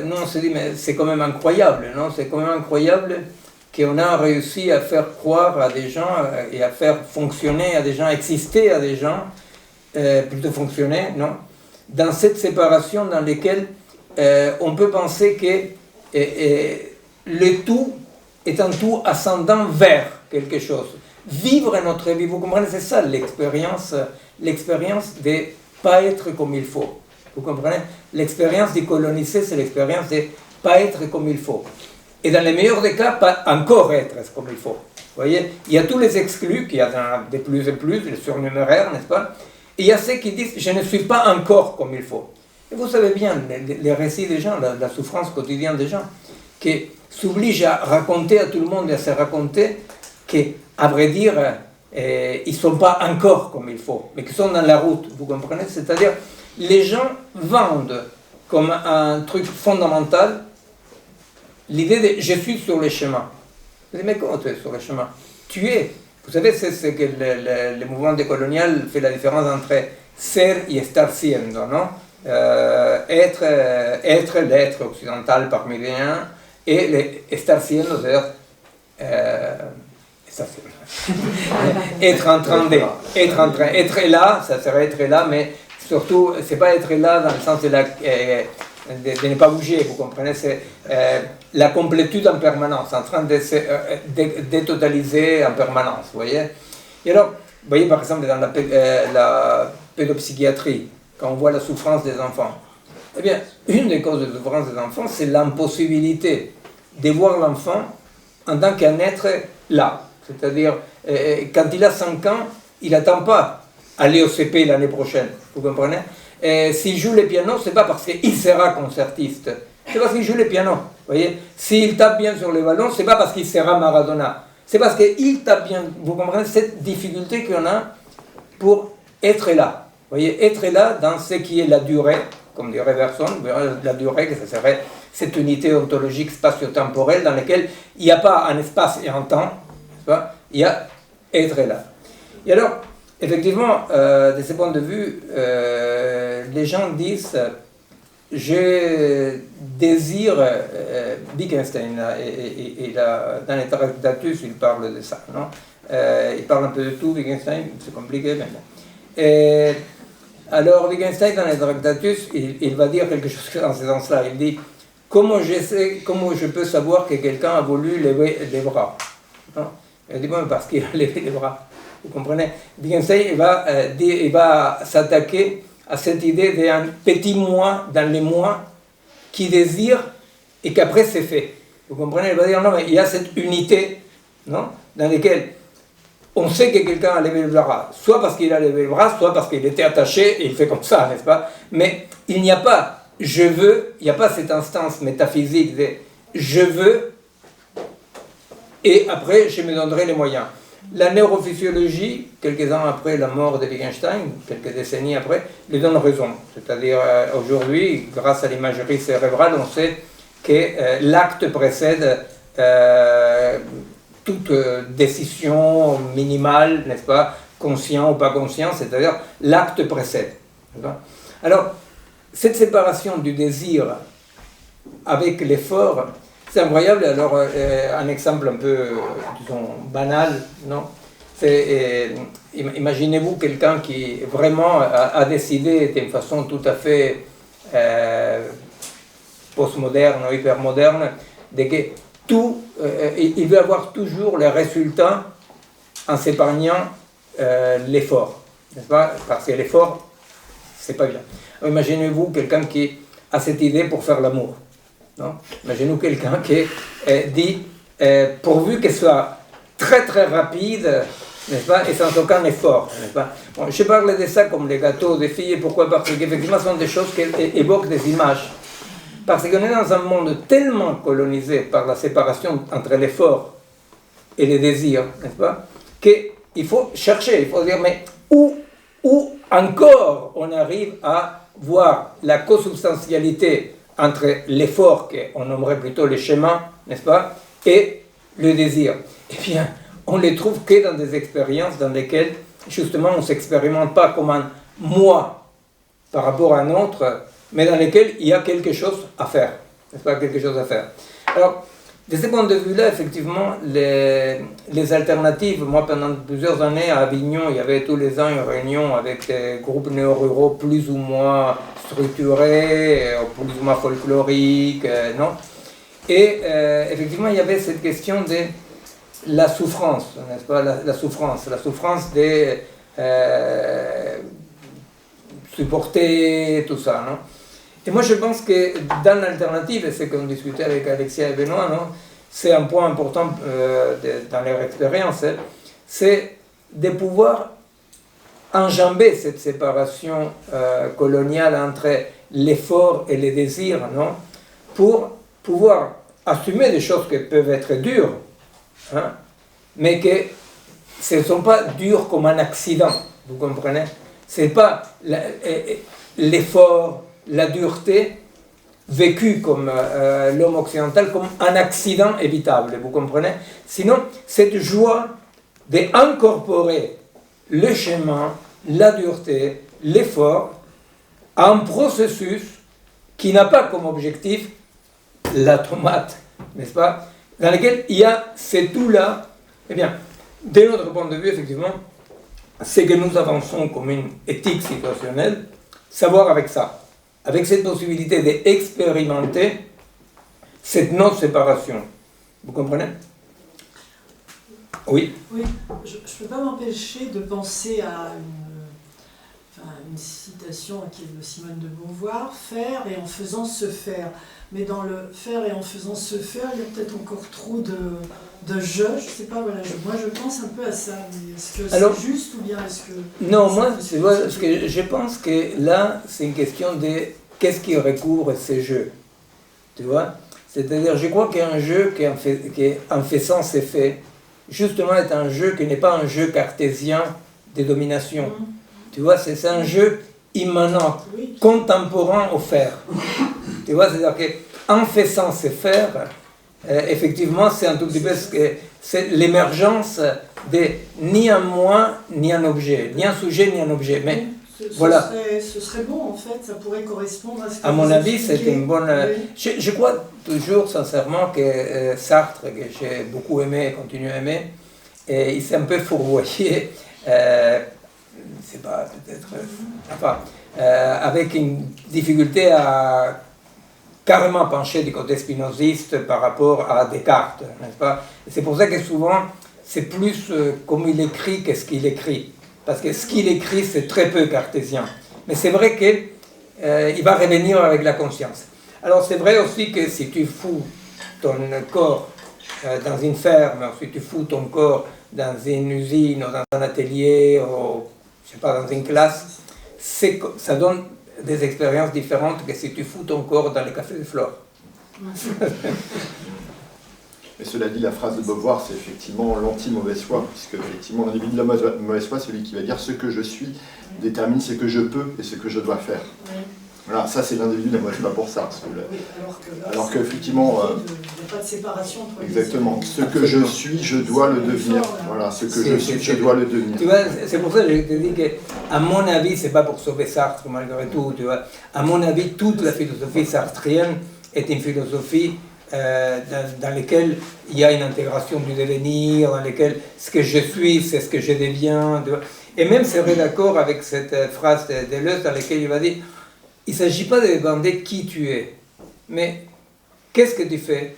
nous on se dit, mais c'est quand même incroyable, non? C'est quand même incroyable qu'on a réussi à faire croire à des gens et à faire fonctionner à des gens, exister à des gens, plutôt fonctionner, non? Dans cette séparation dans laquelle on peut penser que le tout est un tout ascendant vers quelque chose. Vivre notre vie, vous comprenez, c'est ça l'expérience de ne pas être comme il faut. Vous comprenez? L'expérience de coloniser, c'est l'expérience de ne pas être comme il faut. Et dans les meilleurs des cas, pas encore être comme il faut. Vous voyez? Il y a tous les exclus, qu'il y a de plus en plus, les surnuméraires, n'est-ce pas? Et il y a ceux qui disent, je ne suis pas encore comme il faut. Et vous savez bien, les récits des gens, la souffrance quotidienne des gens, qui s'obligent à raconter à tout le monde et à se raconter qu'à vrai dire, ils ne sont pas encore comme il faut, mais qu'ils sont dans la route, vous comprenez? C'est-à-dire, les gens vendent comme un truc fondamental l'idée de « je suis sur le chemin ». Vous dites, mais comment tu es sur le chemin? Tu es. Vous savez, c'est ce que le mouvement décolonial fait la différence entre ser et estar siendo, non? Être l'être occidental parmi les uns, et estar siendo, c'est-à-dire être en train de, être là, ça serait être là, mais surtout, c'est pas être là dans le sens de ne pas bouger, vous comprenez, c'est la complétude en permanence, en train de se détotaliser en permanence, vous voyez. Et alors, vous voyez par exemple dans la pédopsychiatrie, quand on voit la souffrance des enfants, eh bien, une des causes de souffrance des enfants, c'est l'impossibilité de voir l'enfant en tant qu'un être là. C'est-à-dire, quand il a 5 ans, il n'attend pas aller au CP l'année prochaine, vous comprenez? S'il joue le piano, c'est pas parce qu'il sera concertiste, c'est parce qu'il joue le piano, vous voyez? S'il tape bien sur les ballons, c'est pas parce qu'il sera Maradona, c'est parce qu'il tape bien, vous comprenez cette difficulté qu'on a pour être là. Vous voyez, être là dans ce qui est la durée, comme dirait Bergson, la durée, que ça serait cette unité ontologique spatio-temporelle dans laquelle il n'y a pas un espace et un temps, il y a être là. Et alors, effectivement, de ce point de vue, les gens disent je désire, Wittgenstein, dans les Tractatus, il parle de ça, non? Il parle un peu de tout, Wittgenstein, c'est compliqué, mais bon. Alors, Wittgenstein, dans les Tractatus, il va dire quelque chose dans ce sens-là. Il dit, comment je peux savoir que quelqu'un a voulu lever les bras, non? Il dit, bon, parce qu'il a levé les bras. Vous comprenez? Wittgenstein, il va s'attaquer à cette idée d'un petit moi dans les moi qui désire et qu'après c'est fait. Vous comprenez? Il va dire non, mais il y a cette unité, non, dans laquelle on sait que quelqu'un a levé le bras, soit parce qu'il a levé le bras, soit parce qu'il était attaché et il fait comme ça, n'est-ce pas? Mais il n'y a pas je veux, il n'y a pas cette instance métaphysique de je veux et après je me donnerai les moyens. La neurophysiologie, quelques ans après la mort de Wittgenstein, quelques décennies après, lui donne raison. C'est-à-dire, aujourd'hui, grâce à l'imagerie cérébrale, on sait que l'acte précède toute décision minimale, n'est-ce pas, conscient ou pas conscient, c'est-à-dire l'acte précède. Alors, cette séparation du désir avec l'effort, c'est incroyable. Alors, un exemple un peu, disons, banal, non? Imaginez-vous quelqu'un qui vraiment a décidé d'une façon tout à fait postmoderne ou hypermoderne, de que tout, il veut avoir toujours les résultats en s'épargnant l'effort, n'est-ce pas? Parce que l'effort, c'est pas bien. Imaginez-vous quelqu'un qui a cette idée pour faire l'amour. Non? Imaginez-vous quelqu'un qui dit, pourvu qu'elle soit très très rapide, n'est-ce pas, et sans aucun effort, n'est-ce pas? Bon, je parle de ça comme les gâteaux des filles, pourquoi? Parce qu'effectivement, ce sont des choses qui évoquent des images. Parce qu'on est dans un monde tellement colonisé par la séparation entre l'effort et le désir, n'est-ce pas, qu'il faut chercher, il faut dire, mais où encore on arrive à voir la consubstantialité entre l'effort, qu'on nommerait plutôt le schéma, n'est-ce pas, et le désir. Eh bien, on ne les trouve que dans des expériences dans lesquelles, justement, on ne s'expérimente pas comme un moi par rapport à un autre, mais dans lesquelles il y a quelque chose à faire, n'est-ce pas, quelque chose à faire. Alors, de ce point de vue-là, effectivement, les alternatives, moi, pendant plusieurs années à Avignon, il y avait tous les ans une réunion avec des groupes néo-ruraux plus ou moins structurés, plus ou moins folkloriques, non? Et effectivement, il y avait cette question de la souffrance, n'est-ce pas, la souffrance de supporter tout ça, non? Et moi, je pense que dans l'alternative, et c'est qu'on discutait avec Alexia et Benoît, non, c'est un point important dans leur expérience, c'est de pouvoir enjamber cette séparation coloniale entre l'effort et le désir, non, pour pouvoir assumer des choses qui peuvent être dures, hein, mais que ce ne sont pas dures comme un accident, vous comprenez? Ce n'est pas l'effort, la dureté vécue comme l'homme occidental comme un accident évitable, vous comprenez? Sinon, cette joie d'incorporer le chemin, la dureté, l'effort à un processus qui n'a pas comme objectif la tomate, n'est-ce pas? Dans lequel il y a ces tout-là. Eh bien, de notre point de vue, effectivement, c'est que nous avançons comme une éthique situationnelle, savoir avec ça, avec cette possibilité d'expérimenter cette non-séparation. Vous comprenez? Oui. Oui, je ne peux pas m'empêcher de penser à une citation qui est de Simone de Beauvoir, faire et en faisant se faire. Mais dans le faire et en faisant se faire, il y a peut-être encore trop de je ne sais pas, voilà, moi je pense un peu à ça, mais est-ce que c'est juste ou bien est-ce que... Non, moi, parce que je pense que là, c'est une question de qu'est-ce qui recouvre ces jeux, tu vois? C'est-à-dire, je crois qu'un jeu qui en faisant ses faits, justement, est un jeu qui n'est pas un jeu cartésien de domination. Tu vois, c'est un jeu immanent, contemporain au faire. Tu vois, c'est-à-dire qu'en faisant se faire, effectivement, c'est un tout petit peu c'est l'émergence de ni un moi, ni un objet, ni un sujet, ni un objet, mais Voilà. Ce serait bon en fait, ça pourrait correspondre à ce que À mon vous avis, expliquez. c'était une bonne. Oui. Je crois toujours sincèrement que Sartre, que j'ai beaucoup aimé et continue à aimer, et il s'est un peu fourvoyé, c'est pas peut-être. Enfin, avec une difficulté à carrément pencher du côté spinoziste par rapport à Descartes, n'est-ce pas? Et c'est pour ça que souvent, c'est plus comme il écrit que ce qu'il écrit. Parce que ce qu'il écrit, c'est très peu cartésien. Mais c'est vrai qu'il va revenir avec la conscience. Alors c'est vrai aussi que si tu fous ton corps dans une ferme, ou si tu fous ton corps dans une usine, ou dans un atelier, ou je sais pas, dans une classe, ça donne des expériences différentes que si tu fous ton corps dans le café de Flore. Mais cela dit, la phrase de Beauvoir, c'est effectivement l'anti-mauvaise foi, puisque effectivement l'individu de la mauvaise foi, c'est celui qui va dire ce que je suis détermine ce que je peux et ce que je dois faire. Oui. Voilà, ça c'est l'individu de la mauvaise foi pour ça. Parce que Oui, alors qu'effectivement, il n'y a pas de séparation entre les exactement, ce que je suis, je dois le devenir. Voilà, ce que je suis, je dois le devenir. Tu vois, c'est pour ça que je te dis que, à mon avis, c'est pas pour sauver Sartre malgré tout, tu vois. À mon avis, toute la philosophie sartrienne est une philosophie dans laquelle il y a une intégration du devenir, dans laquelle ce que je suis, c'est ce que je deviens. Tu vois. Et même serait d'accord avec cette phrase de Deleuze dans laquelle il va dire il ne s'agit pas de demander qui tu es, mais qu'est-ce que tu fais,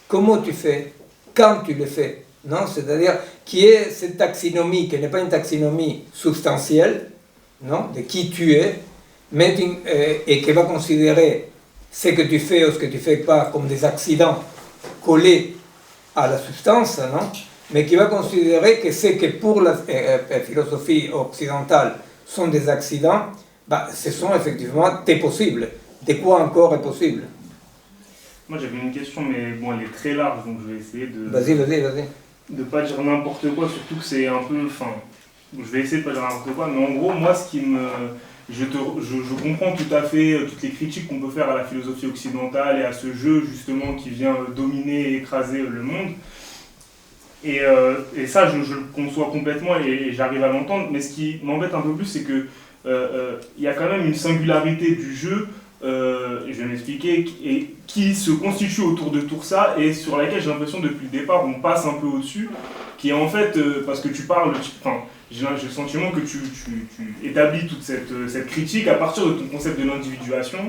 comment tu fais, quand tu le fais. Non, c'est-à-dire qui est cette taxinomie, qui n'est pas une taxinomie substantielle, non, de qui tu es, mais et qui va considérer ce que tu fais ou ce que tu ne fais pas comme des accidents collés à la substance, non, mais qui va considérer que ce que pour la philosophie occidentale sont des accidents, bah, ce sont effectivement des possibles. De quoi encore est possible? Moi j'avais une question, mais bon, elle est très large, donc je vais essayer de... Vas-y. De pas dire n'importe quoi, surtout que c'est un peu... Enfin, je vais essayer de pas dire n'importe quoi, mais en gros, moi ce qui me... Je comprends tout à fait toutes les critiques qu'on peut faire à la philosophie occidentale et à ce jeu justement qui vient dominer et écraser le monde. Et ça, je le conçois complètement et j'arrive à l'entendre, mais ce qui m'embête un peu plus, c'est que il y a quand même une singularité du jeu, je vais m'expliquer, et qui se constitue autour de tout ça et sur laquelle j'ai l'impression depuis le départ on passe un peu au-dessus, qui est en fait, parce que tu parles, enfin, j'ai le sentiment que tu établis toute cette critique à partir de ton concept de l'individuation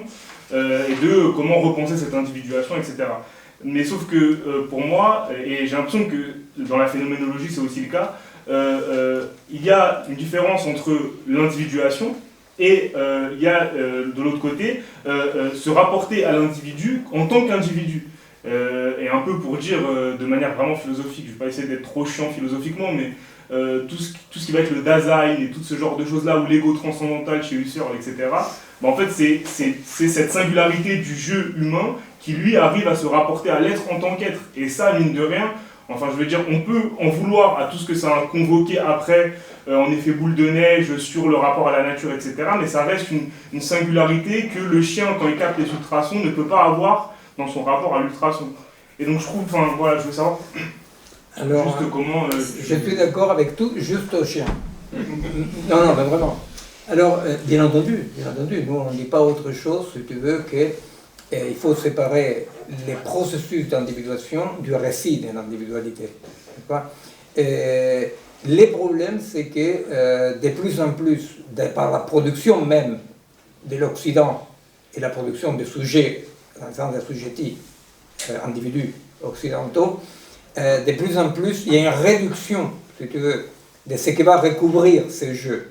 et de comment repenser cette individuation, etc. Mais sauf que pour moi, et j'ai l'impression que dans la phénoménologie c'est aussi le cas, il y a une différence entre l'individuation et il y a de l'autre côté se rapporter à l'individu en tant qu'individu. Et un peu pour dire de manière vraiment philosophique, je ne vais pas essayer d'être trop chiant philosophiquement, mais tout ce qui va être le Dasein et tout ce genre de choses-là, ou l'ego transcendantal chez Husserl, etc., bah en fait c'est cette singularité du jeu humain qui lui arrive à se rapporter à l'être en tant qu'être. Et ça, mine de rien, enfin je veux dire, on peut en vouloir à tout ce que ça a convoqué après, en effet boule de neige, sur le rapport à la nature, etc., mais ça reste une singularité que le chien, quand il capte les ultrasons, ne peut pas avoir dans son rapport à l'ultrason. Et donc je trouve, enfin voilà, je veux savoir alors, juste comment... je suis d'accord avec tout, juste au chien. Non, mais vraiment. Alors, bien entendu, nous on ne dit pas autre chose, si tu veux, qu'il faut séparer les processus d'individuation du récit de l'individualité. Les problèmes, c'est que de plus en plus, par la production même de l'Occident et la production des sujets, dans le sens des assujettis, individus occidentaux, de plus en plus, il y a une réduction, si tu veux, de ce qui va recouvrir ces jeux.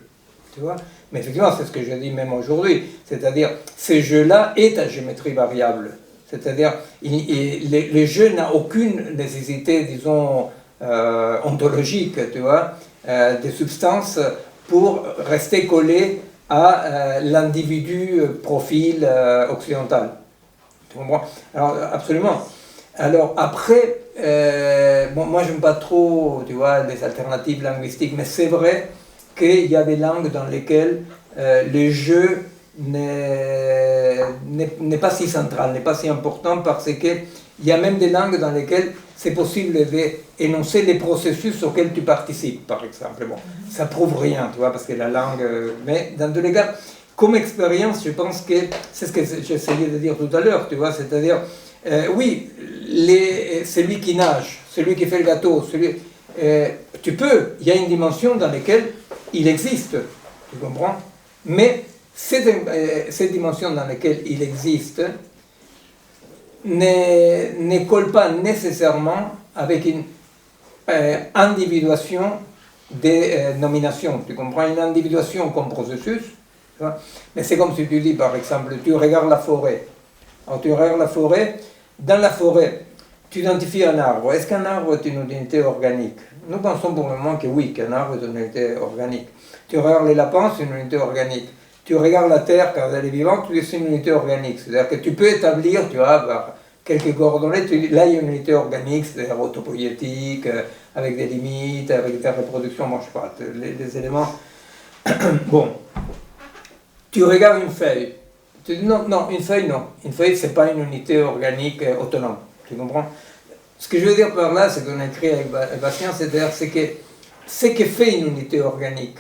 Tu vois? Mais effectivement, c'est ce que je dis même aujourd'hui, c'est-à-dire, ce jeu-là est à géométrie variable. C'est-à-dire, le jeu n'a aucune nécessité, disons, ontologique, tu vois, des substances pour rester collé à l'individu profil occidental. Tu comprends? Alors, absolument. Alors, après, bon, moi, je n'aime pas trop, tu vois, les alternatives linguistiques, mais c'est vrai qu'il y a des langues dans lesquelles le jeu n'est pas si central, n'est pas si important, parce qu'il y a même des langues dans lesquelles c'est possible d'énoncer les processus auxquels tu participes, par exemple. Bon, ça prouve rien, tu vois, parce que la langue... mais dans tous les cas, comme expérience, je pense que c'est ce que j'essayais de dire tout à l'heure, tu vois, c'est-à-dire, oui, celui qui nage, celui qui fait le gâteau, tu peux, il y a une dimension dans laquelle il existe, tu comprends? Mais cette dimension dans laquelle il existe ne colle pas nécessairement avec une individuation des nominations. Tu comprends? Une individuation comme processus, tu vois? Mais c'est comme si tu dis, par exemple, tu regardes la forêt. Alors tu regardes la forêt, dans la forêt, tu identifies un arbre. Est-ce qu'un arbre est une unité organique? Nous pensons pour le moment que oui, qu'un arbre est une unité organique. Tu regardes les lapins, c'est une unité organique. Tu regardes la Terre quand elle est vivante, c'est une unité organique. C'est-à-dire que tu peux établir, tu vois, par quelques coordonnées, là il y a une unité organique, c'est-à-dire autopoïétique, avec des limites, avec des reproductions, bon, je sais pas, les éléments. Bon, tu regardes une feuille. Tu dis non, une feuille, non. Une feuille, c'est pas une unité organique autonome. Tu comprends? Ce que je veux dire par là, c'est qu'on a écrit avec Bastien, c'est-à-dire que ce que fait une unité organique,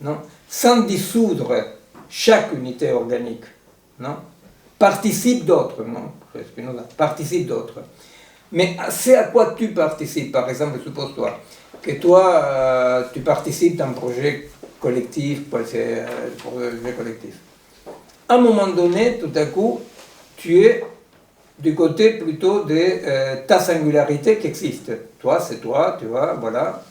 non, sans dissoudre chaque unité organique, non, participe d'autres, non, participe d'autres. Mais c'est à quoi tu participes? Par exemple, suppose-toi que toi, tu participes d'un projet collectif, projet collectif. À un moment donné, tout à coup, tu es du côté plutôt de ta singularité qui existe. Toi, c'est toi, tu vois, voilà.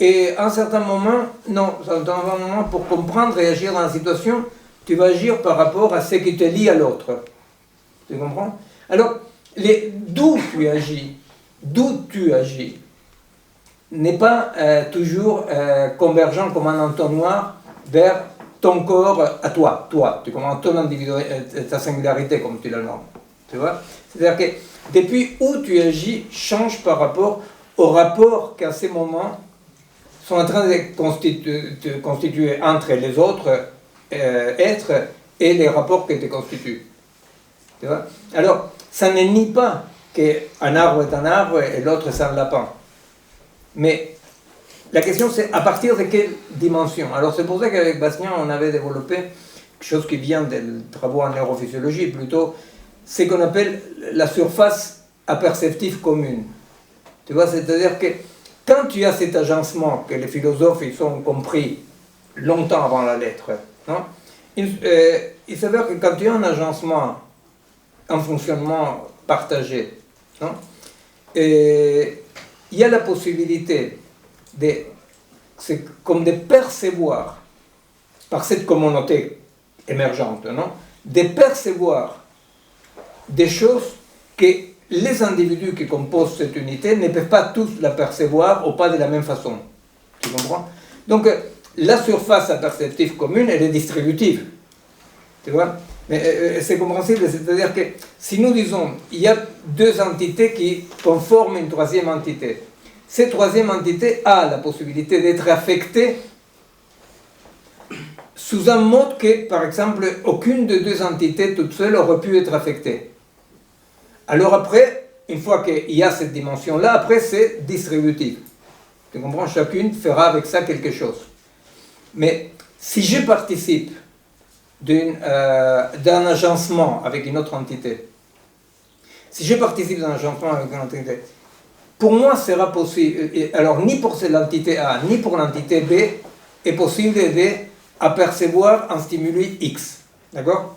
Et à un certain moment, non, dans un moment, pour comprendre et agir dans la situation, tu vas agir par rapport à ce qui te lie à l'autre. Tu comprends? Alors, d'où tu agis, n'est pas toujours convergent comme un entonnoir vers ton corps à toi, tu comprends, ton individualité, ta singularité, comme tu la nommes. Tu vois? C'est-à-dire que depuis où tu agis change par rapport au rapport qu'à ces moments sont en train de constituer entre les autres êtres et les rapports que tu constitues. Tu vois? Alors, ça ne nie pas qu'un arbre est un arbre et l'autre c'est un lapin. Mais la question c'est à partir de quelle dimension? Alors c'est pour ça qu'avec Bastien on avait développé quelque chose qui vient des travaux en neurophysiologie plutôt, ce qu'on appelle la surface aperceptive commune. Tu vois, c'est-à-dire que quand tu as cet agencement que les philosophes ils ont compris longtemps avant la lettre, non, il s'avère que quand tu as un agencement, un fonctionnement partagé, non, et il y a la possibilité c'est comme de percevoir par cette communauté émergente, non, de percevoir des choses que les individus qui composent cette unité ne peuvent pas tous la percevoir ou pas de la même façon. Tu comprends? Donc, la surface perceptive commune, elle est distributive. Tu vois? Mais c'est compréhensible, c'est-à-dire que si nous disons, il y a deux entités qui conforment une troisième entité, cette troisième entité a la possibilité d'être affectée sous un mode que, par exemple, aucune des deux entités toute seule aurait pu être affectée. Alors après, une fois qu'il y a cette dimension-là, après c'est distributif. Tu comprends? Chacune fera avec ça quelque chose. Mais si je participe d'un agencement avec une autre entité, si je participe d'un agencement avec une autre entité, pour moi sera possible, alors ni pour l'entité A, ni pour l'entité B, est possible d'apercevoir un stimuli X. D'accord?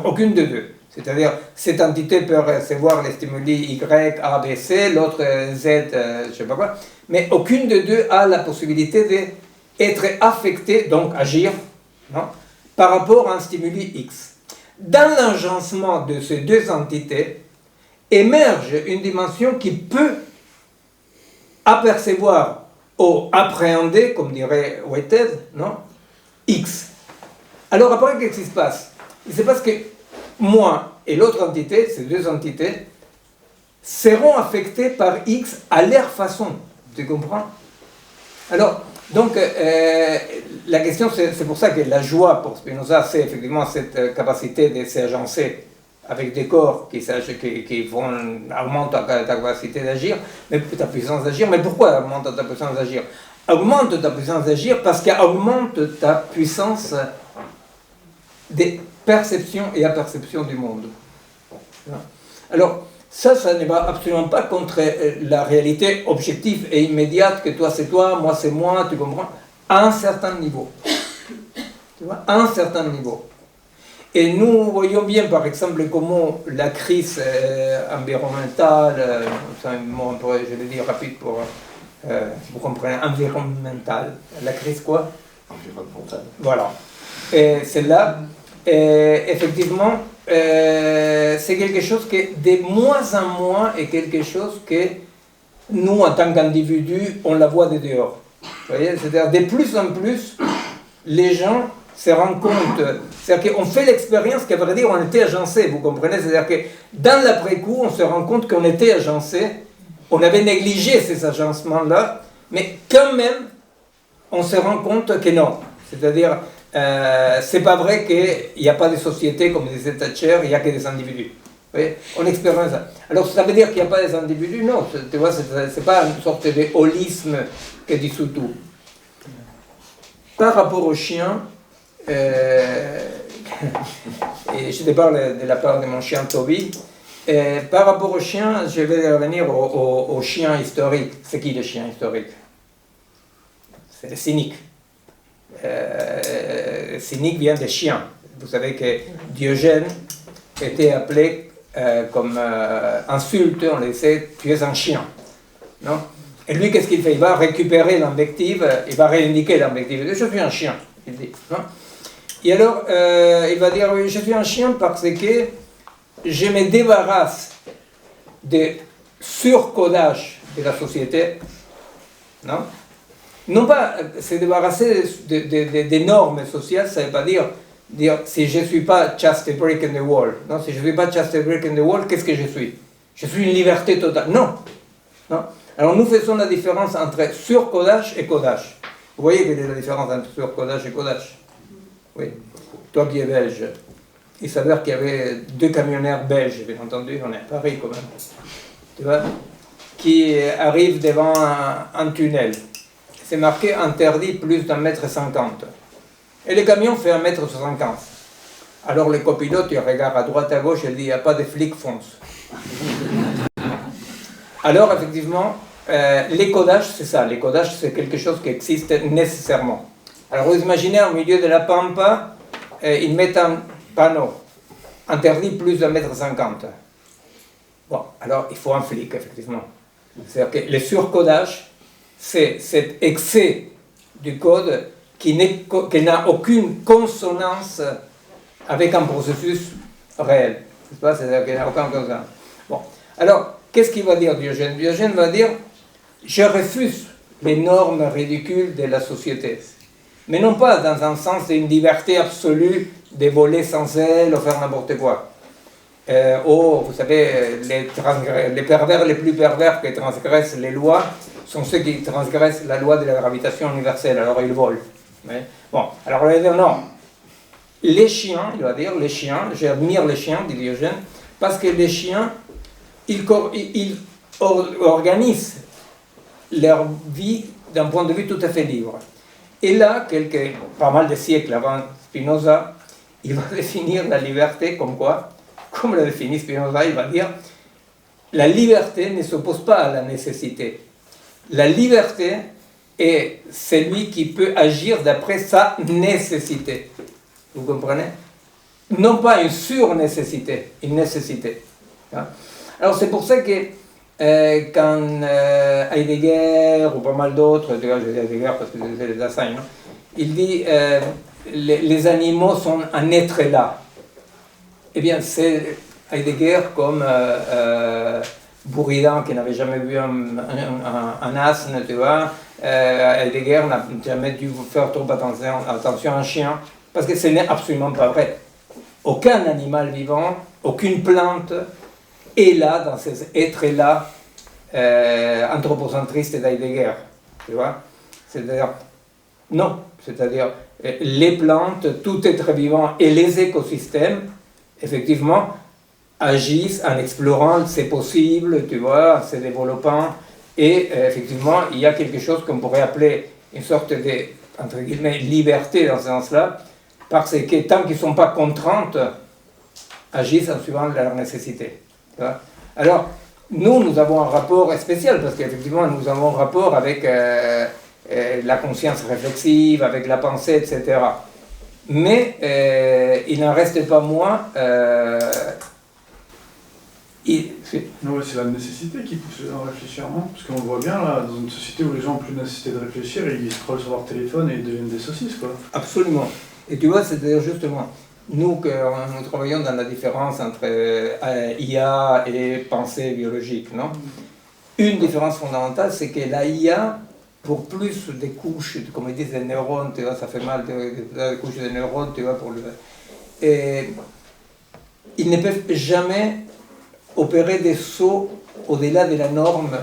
Aucune de deux. C'est-à-dire, cette entité peut recevoir les stimuli Y, A, B, C, l'autre Z, je ne sais pas quoi, mais aucune de deux a la possibilité d'être affectée, donc agir, non, par rapport à un stimuli X. Dans l'agencement de ces deux entités, émerge une dimension qui peut apercevoir ou appréhender, comme dirait Whitehead, non, X. Alors après, qu'est-ce qui se passe? Il se passe que moi et l'autre entité, ces deux entités, seront affectés par X à leur façon. Tu comprends? Alors, donc, la question, c'est pour ça que la joie pour Spinoza, c'est effectivement cette capacité de s'agencer avec des corps qui augmentent ta capacité d'agir, mais ta puissance d'agir. Mais pourquoi augmente ta puissance d'agir? Augmente ta puissance d'agir parce qu'elle augmente ta puissance de perception et aperception du monde. Alors, ça ne va absolument pas contre la réalité objective et immédiate que toi c'est toi, moi c'est moi, tu comprends, à un certain niveau. Tu vois, à un certain niveau. Et nous voyons bien, par exemple, comment la crise environnementale, c'est un mot un peu, je vais dire, rapide pour, si vous comprenez, environnementale. La crise quoi? Environnementale. Voilà. Et celle-là, effectivement, c'est quelque chose que de moins en moins est quelque chose que nous, en tant qu'individus, on la voit de dehors. Vous voyez, c'est-à-dire de plus en plus, les gens se rendent compte, c'est-à-dire qu'on fait l'expérience qu'à vrai dire on était agencé, vous comprenez, c'est-à-dire que dans l'après-coup, on se rend compte qu'on était agencé, on avait négligé ces agencements-là, mais quand même, on se rend compte que non, c'est-à-dire, c'est pas vrai qu'il n'y a pas de société, comme disait Thatcher, il n'y a que des individus. Vous voyez, on expérimente ça. Alors ça veut dire qu'il n'y a pas des individus? Non, tu vois, c'est pas une sorte de holisme qui dissout tout. Par rapport aux chiens, et je te parle de la part de mon chien Toby, par rapport aux chiens, je vais revenir aux chiens historiques. C'est qui les chiens historiques? C'est les cyniques. Cynique vient des chiens. Vous savez que Diogène était appelé comme insulte, on le sait, tu es un chien. Non? Et lui, qu'est-ce qu'il fait? Il va récupérer l'invective, il va réindiquer l'invective. Je suis un chien, il dit. Non? Et alors, il va dire, oui, je suis un chien parce que je me débarrasse des surcodages de la société. Non? Non pas se débarrasser des normes sociales, ça ne veut pas dire si je ne suis pas just a break in the wall. Non, si je ne suis pas just a break in the wall, qu'est-ce que je suis? Je suis une liberté totale. Non. Non. Alors nous faisons la différence entre surcodage et codage. Vous voyez quelle est la différence entre surcodage et codage? Oui. Toi qui es belge, il s'avère qu'il y avait 2 camionneurs belges, bien entendu, on est à Paris quand même, tu vois, qui arrivent devant un tunnel. C'est marqué interdit plus d'1,50 m. Et le camion fait 1,50 m. Alors le copilote, il regarde à droite, à gauche, et il dit, il n'y a pas de flic, fonce. Alors effectivement, les codages, c'est ça. Les codages, c'est quelque chose qui existe nécessairement. Alors vous imaginez, au milieu de la pampa, ils mettent un panneau, interdit plus d'1,50 m. Bon, alors il faut un flic, effectivement. C'est-à-dire que le surcodage, c'est cet excès du code qui n'a aucune consonance avec un processus réel. C'est-à-dire qu'il n'a aucune consonance. Bon, alors, qu'est-ce qu'il va dire Diogène? Diogène va dire, je refuse les normes ridicules de la société. Mais non pas dans un sens d'une liberté absolue de voler sans aile ou faire n'importe quoi. Vous savez, les pervers les plus pervers qui transgressent les lois sont ceux qui transgressent la loi de la gravitation universelle, alors ils volent. Mais, bon, alors on va dire non. Les chiens, il va dire, les chiens, j'admire les chiens, dit Diogène, parce que les chiens, ils organisent leur vie d'un point de vue tout à fait libre. Et là, pas mal de siècles avant Spinoza, il va définir la liberté comme quoi? Comme l'a défini Spinoza, il va dire la liberté ne s'oppose pas à la nécessité. La liberté est celui qui peut agir d'après sa nécessité. Vous comprenez? Non pas une surnécessité, une nécessité. Alors c'est pour ça que quand Heidegger ou pas mal d'autres, je dis Heidegger parce que c'est les Dasein, il dit les animaux sont un être là. Eh bien, c'est Heidegger comme Buridan qui n'avait jamais vu un asne, tu vois. Heidegger n'a jamais dû faire trop attention à un chien, parce que ce n'est absolument pas vrai. Aucun animal vivant, aucune plante est là, dans ces êtres-là, anthropocentristes d'Heidegger, tu vois. C'est-à-dire, Non, c'est-à-dire les plantes, tout être vivant et les écosystèmes, effectivement, agissent en explorant c'est possible, tu vois, en se développant. Et effectivement, il y a quelque chose qu'on pourrait appeler une sorte de, entre guillemets, liberté dans ce sens-là, parce que tant qu'ils ne sont pas contraintes, agissent en suivant leurs nécessités. Tu vois. Alors, nous avons un rapport spécial, parce qu'effectivement, nous avons un rapport avec la conscience réflexive, avec la pensée, etc. Mais il n'en reste pas moins... Non, c'est la nécessité qui pousse les gens à réfléchir, non? Parce qu'on le voit bien, là, dans une société où les gens ont plus nécessité de réfléchir, ils scrollent sur leur téléphone et ils deviennent des saucisses, quoi. Absolument. Et tu vois, c'est-à-dire justement, nous travaillons dans la différence entre IA et pensée biologique, non? Une différence fondamentale, c'est que la IA, pour plus des couches, comme ils disent, des neurones, tu vois, ça fait mal, des couches de neurones, tu vois, pour le... Et ils ne peuvent jamais opérer des sauts au-delà de la norme,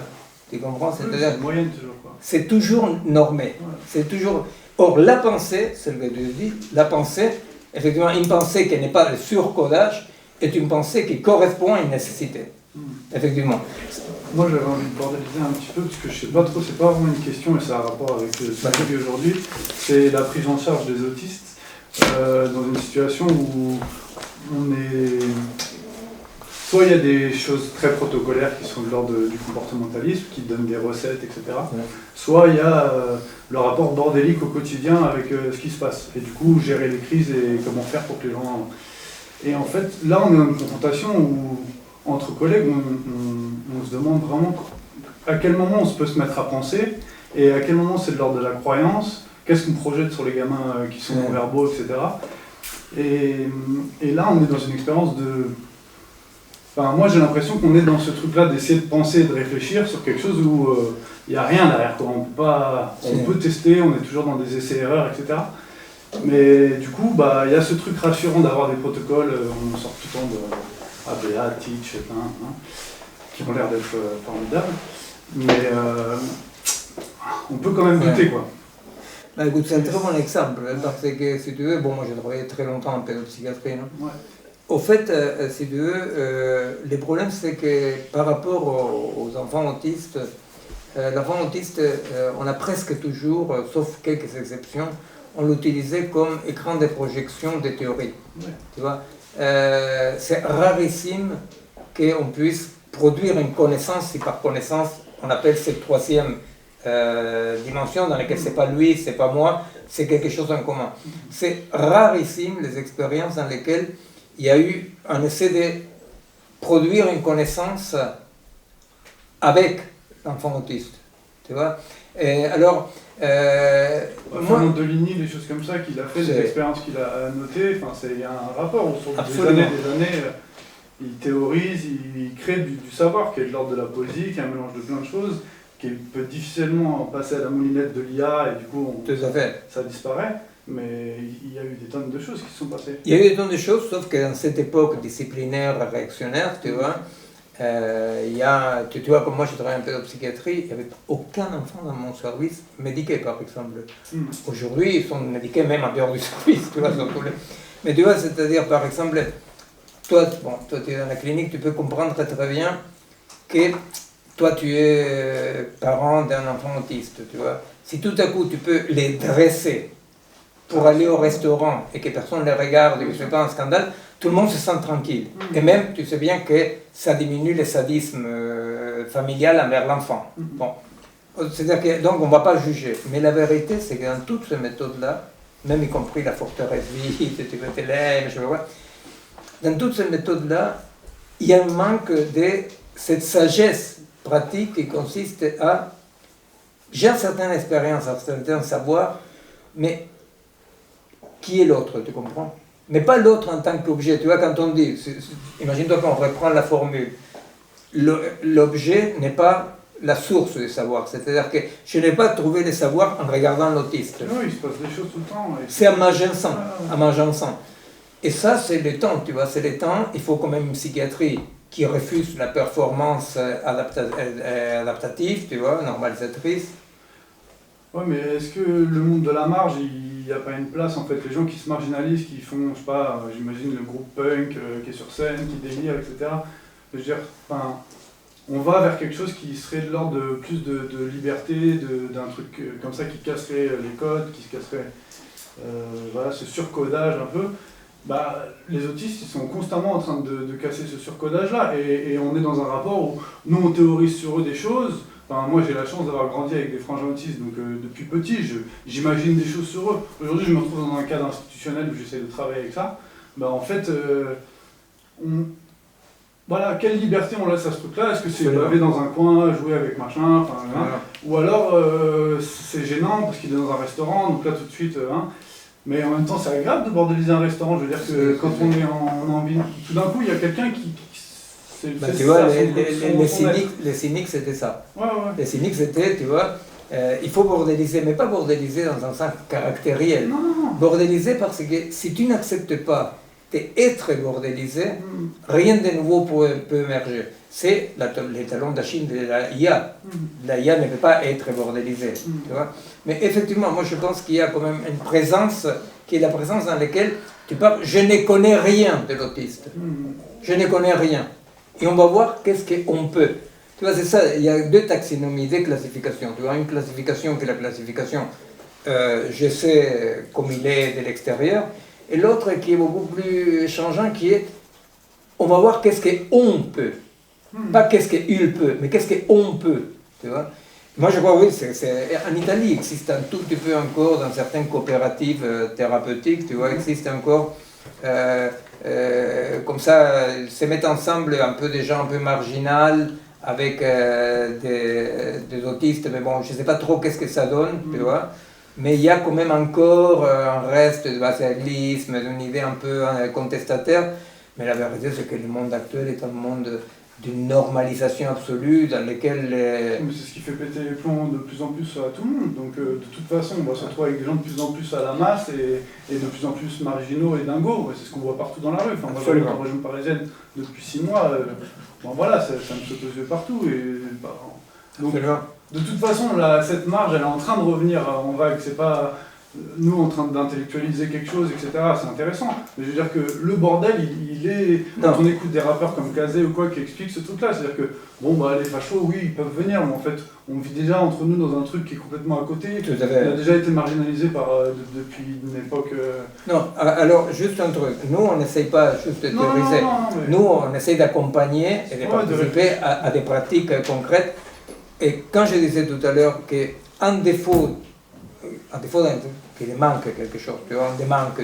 tu comprends? C'est moyenne toujours, quoi. C'est toujours normé, Ouais. c'est toujours... Or, la pensée, c'est ce que tu dis, la pensée, effectivement, une pensée qui n'est pas le surcodage, est une pensée qui correspond à une nécessité, effectivement. Moi, j'avais envie de bordéliser un petit peu, parce que je sais pas trop, c'est pas vraiment une question, mais ça a un rapport avec ce qu'on dit aujourd'hui, c'est la prise en charge des autistes dans une situation où on est... Soit il y a des choses très protocolaires qui sont de l'ordre du comportementalisme, qui donnent des recettes, etc. Ouais. Soit il y a le rapport bordélique au quotidien avec ce qui se passe. Et du coup, gérer les crises et comment faire pour que les gens... Et en fait, là, on est dans une confrontation où, entre collègues, on se demande vraiment à quel moment on peut se mettre à penser et à quel moment c'est de l'ordre de la croyance, qu'est-ce qu'on projette sur les gamins qui sont non-verbaux, etc. Et là, on est dans une expérience de... Enfin, moi, j'ai l'impression qu'on est dans ce truc-là d'essayer de penser et de réfléchir sur quelque chose où il n'y a rien derrière, quoi. On peut tester, on est toujours dans des essais-erreurs, etc. Mais du coup, il y a ce truc rassurant d'avoir des protocoles, on sort tout le temps de ABA, Teach, qui ont l'air d'être formidables. Mais on peut quand même douter, quoi. Bah, écoute, c'est un très bon exemple, parce que, si tu veux, bon, moi j'ai travaillé très longtemps en pédopsychiatrie, non? Ouais. Au fait, si tu veux, le problème c'est que par rapport aux enfants autistes, l'enfant autiste, on a presque toujours, sauf quelques exceptions, on l'utilisait comme écran de projection des théories. Ouais. Tu vois, c'est rarissime qu'on puisse produire une connaissance, si par connaissance on appelle cette troisième dimension dans laquelle c'est pas lui, c'est pas moi, c'est quelque chose en commun. C'est rarissime les expériences dans lesquelles il y a eu un essai de produire une connaissance avec l'enfant autiste, tu vois. Et alors, Fernand Deligny, des choses comme ça qu'il a fait, des expériences qu'il a notées, il y a un rapport où sur des années, il théorise, il crée du savoir qui est de l'ordre de la poésie, qui est un mélange de plein de choses, qui peut difficilement passer à la moulinette de l'IA et du coup ça disparaît. Mais il y a eu des tonnes de choses qui se sont passées. Il y a eu des tonnes de choses, sauf que dans cette époque disciplinaire, réactionnaire, tu vois, tu vois, comme moi je travaille en pédopsychiatrie, il n'y avait aucun enfant dans mon service médiqué, par exemple. Aujourd'hui, ils sont médiqués même en dehors du service, tu vois, surtout Mais tu vois, c'est-à-dire, par exemple, toi, tu es dans la clinique, tu peux comprendre très très bien que toi, tu es parent d'un enfant autiste, tu vois. Si tout à coup, tu peux les dresser pour aller au restaurant et que personne ne les regarde et que ce n'est pas un scandale, tout le monde se sent tranquille. Et même, tu sais bien que ça diminue le sadisme familial envers l'enfant. Bon. C'est-à-dire que, donc, on ne va pas juger. Mais la vérité, c'est que dans toutes ces méthodes-là, même y compris la forteresse vite, tu veux t'élèves, je sais pas quoi, dans toutes ces méthodes-là, il y a un manque de cette sagesse pratique qui consiste à... J'ai certaines expériences, certains savoirs, mais qui est l'autre, tu comprends? Mais pas l'autre en tant qu'objet. Tu vois, quand on dit, imagine-toi qu'on reprend la formule, l'objet n'est pas la source du savoir. C'est-à-dire que je n'ai pas trouvé le savoir en regardant l'autiste. Non, il se passe des choses tout le temps. C'est agençant. Et ça, c'est le temps, tu vois, c'est le temps. Il faut quand même une psychiatrie qui refuse la performance adaptative, tu vois, normalisatrice. Ouais, mais est-ce que le monde de la marge, il n'y a pas une place, en fait, les gens qui se marginalisent, qui font, je sais pas, j'imagine le groupe punk qui est sur scène, qui délire, etc. Je veux dire, enfin, on va vers quelque chose qui serait de l'ordre de plus de liberté, d'un truc comme ça qui casserait les codes, qui se casserait, voilà, ce surcodage un peu. Bah, les autistes, ils sont constamment en train de casser ce surcodage-là, et on est dans un rapport où nous, on théorise sur eux des choses. Enfin, moi, j'ai la chance d'avoir grandi avec des frangins autistes, donc depuis petit, j'imagine des choses sur eux. Aujourd'hui, je me retrouve dans un cadre institutionnel où j'essaie de travailler avec ça. Bah, en fait, voilà, quelle liberté on laisse à ce truc-là? Est-ce que c'est baver dans un coin, jouer avec machin, enfin, hein, ou alors c'est gênant parce qu'il est dans un restaurant, donc là tout de suite, hein. Mais en même temps, c'est agréable de bordéliser un restaurant. Je veux dire que quand on est en envie, tout d'un coup, il y a quelqu'un qui bah, tu vois, les cyniques, c'était ça. Ouais, ouais. Les cyniques, c'était, tu vois, il faut bordéliser, mais pas bordéliser dans un sens caractériel. Non. Bordéliser parce que si tu n'acceptes pas d'être bordélisé, rien de nouveau peut émerger. C'est les talons d'Achille de la IA. La IA ne peut pas être bordélisée. Tu vois. Mais effectivement, moi je pense qu'il y a quand même une présence, qui est la présence dans laquelle tu parles, je ne connais rien de l'autiste. Je ne connais rien. Et on va voir qu'est-ce qu'on peut. Tu vois, c'est ça, il y a deux taxonomies, des classifications. Tu vois, une classification qui est la classification, je sais comme il est de l'extérieur, et l'autre qui est beaucoup plus changeant, qui est, on va voir qu'est-ce qu'on peut. Pas qu'est-ce qu'il peut, mais qu'est-ce qu'on peut. Tu vois. Moi je crois, oui, en Italie, il existe un tout petit peu encore, dans certaines coopératives thérapeutiques, tu vois, existe encore, comme ça, se mettent ensemble un peu des gens un peu marginaux, avec des autistes, mais bon, je ne sais pas trop qu'est-ce que ça donne, tu vois. Mais il y a quand même encore un reste de basalisme, d'une idée un peu contestataire. Mais la vérité, c'est que le monde actuel est un monde d'une normalisation absolue dans lequel... Mais c'est ce qui fait péter les plombs de plus en plus à tout le monde. Donc de toute façon, on va se retrouver avec des gens de plus en plus à la masse et de plus en plus marginaux et dingos. C'est ce qu'on voit partout dans la rue. Enfin, moi, j'habite en région parisienne depuis 6 mois. Bon, voilà, ça me saute aux yeux partout. Et, bah, donc, de toute façon, là, cette marge, elle est en train de revenir en vague. C'est pas nous en train d'intellectualiser quelque chose, etc. C'est intéressant. Mais je veux dire que le bordel, il est... Quand on écoute des rappeurs comme Kazé ou quoi qui expliquent ce truc-là, c'est-à-dire que, bon, bah, les fachos, oui, ils peuvent venir, mais en fait, on vit déjà entre nous dans un truc qui est complètement à côté. Tout à fait. Il a déjà été marginalisé depuis une époque... Non, alors, juste un truc. Nous, on n'essaye pas juste de théoriser. Mais... Nous, on essaye d'accompagner et de participer à des pratiques concrètes. Et quand je disais tout à l'heure qu'un défaut qu'il manque quelque chose, tu vois, un manque,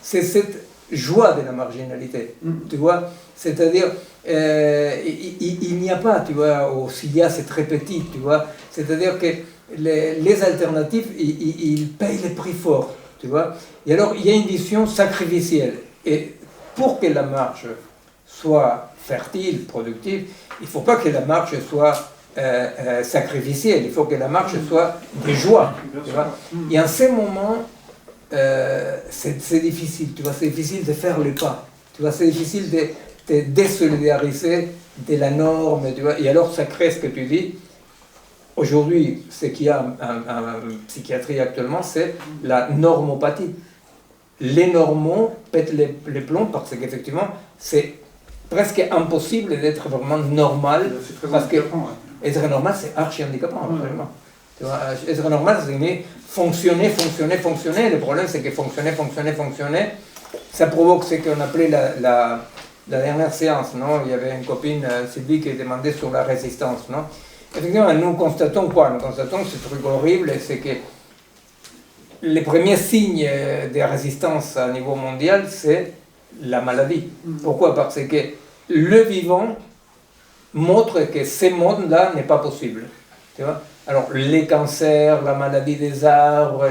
c'est cette joie de la marginalité, tu vois, c'est-à-dire, il n'y a pas, tu vois, ou s'il y a, c'est très petit, tu vois, c'est-à-dire que les alternatives, ils payent les prix forts, tu vois, et alors il y a une vision sacrificielle, et pour que la marche soit fertile, productive, il ne faut pas que la marche soit sacrificielle, il faut que la marche soit de joie. Tu vois. Et en ce moment, c'est difficile, tu vois, c'est difficile de faire le pas. Tu vois, c'est difficile de désolidariser de la norme, tu vois. Et alors, ça crée ce que tu dis. Aujourd'hui, ce qu'il y a en psychiatrie actuellement, c'est la normopathie. Les normaux pètent les plombs parce qu'effectivement, c'est presque impossible d'être vraiment normal. Parce que être normal, c'est archi handicapant, absolument. Tu vois, être normal, c'est fonctionner. Le problème, c'est que fonctionner, ça provoque ce qu'on appelait la dernière séance, non? Il y avait une copine, Sylvie, qui demandait sur la résistance, non? Effectivement, nous constatons quoi? Nous constatons ce truc horrible, c'est que les premiers signes de résistance à niveau mondial, c'est la maladie. Pourquoi? Parce que le vivant montre que ce monde-là n'est pas possible. Tu vois? Alors, les cancers, la maladie des arbres,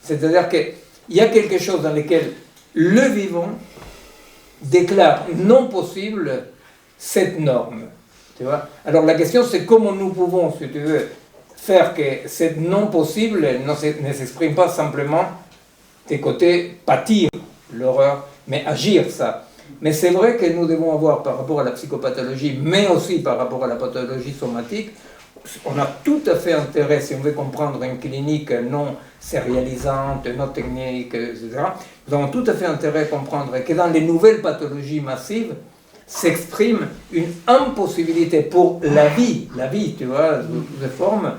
c'est-à-dire qu'il y a quelque chose dans lequel le vivant déclare non possible cette norme. Tu vois? Alors, la question, c'est comment nous pouvons, si tu veux, faire que cette non possible ne s'exprime pas simplement des côtés pâtir l'horreur, mais agir ça. Mais c'est vrai que nous devons avoir, par rapport à la psychopathologie, mais aussi par rapport à la pathologie somatique, on a tout à fait intérêt, si on veut comprendre une clinique non sérialisante, non technique, etc., nous avons tout à fait intérêt à comprendre que dans les nouvelles pathologies massives s'exprime une impossibilité pour la vie, tu vois, de forme,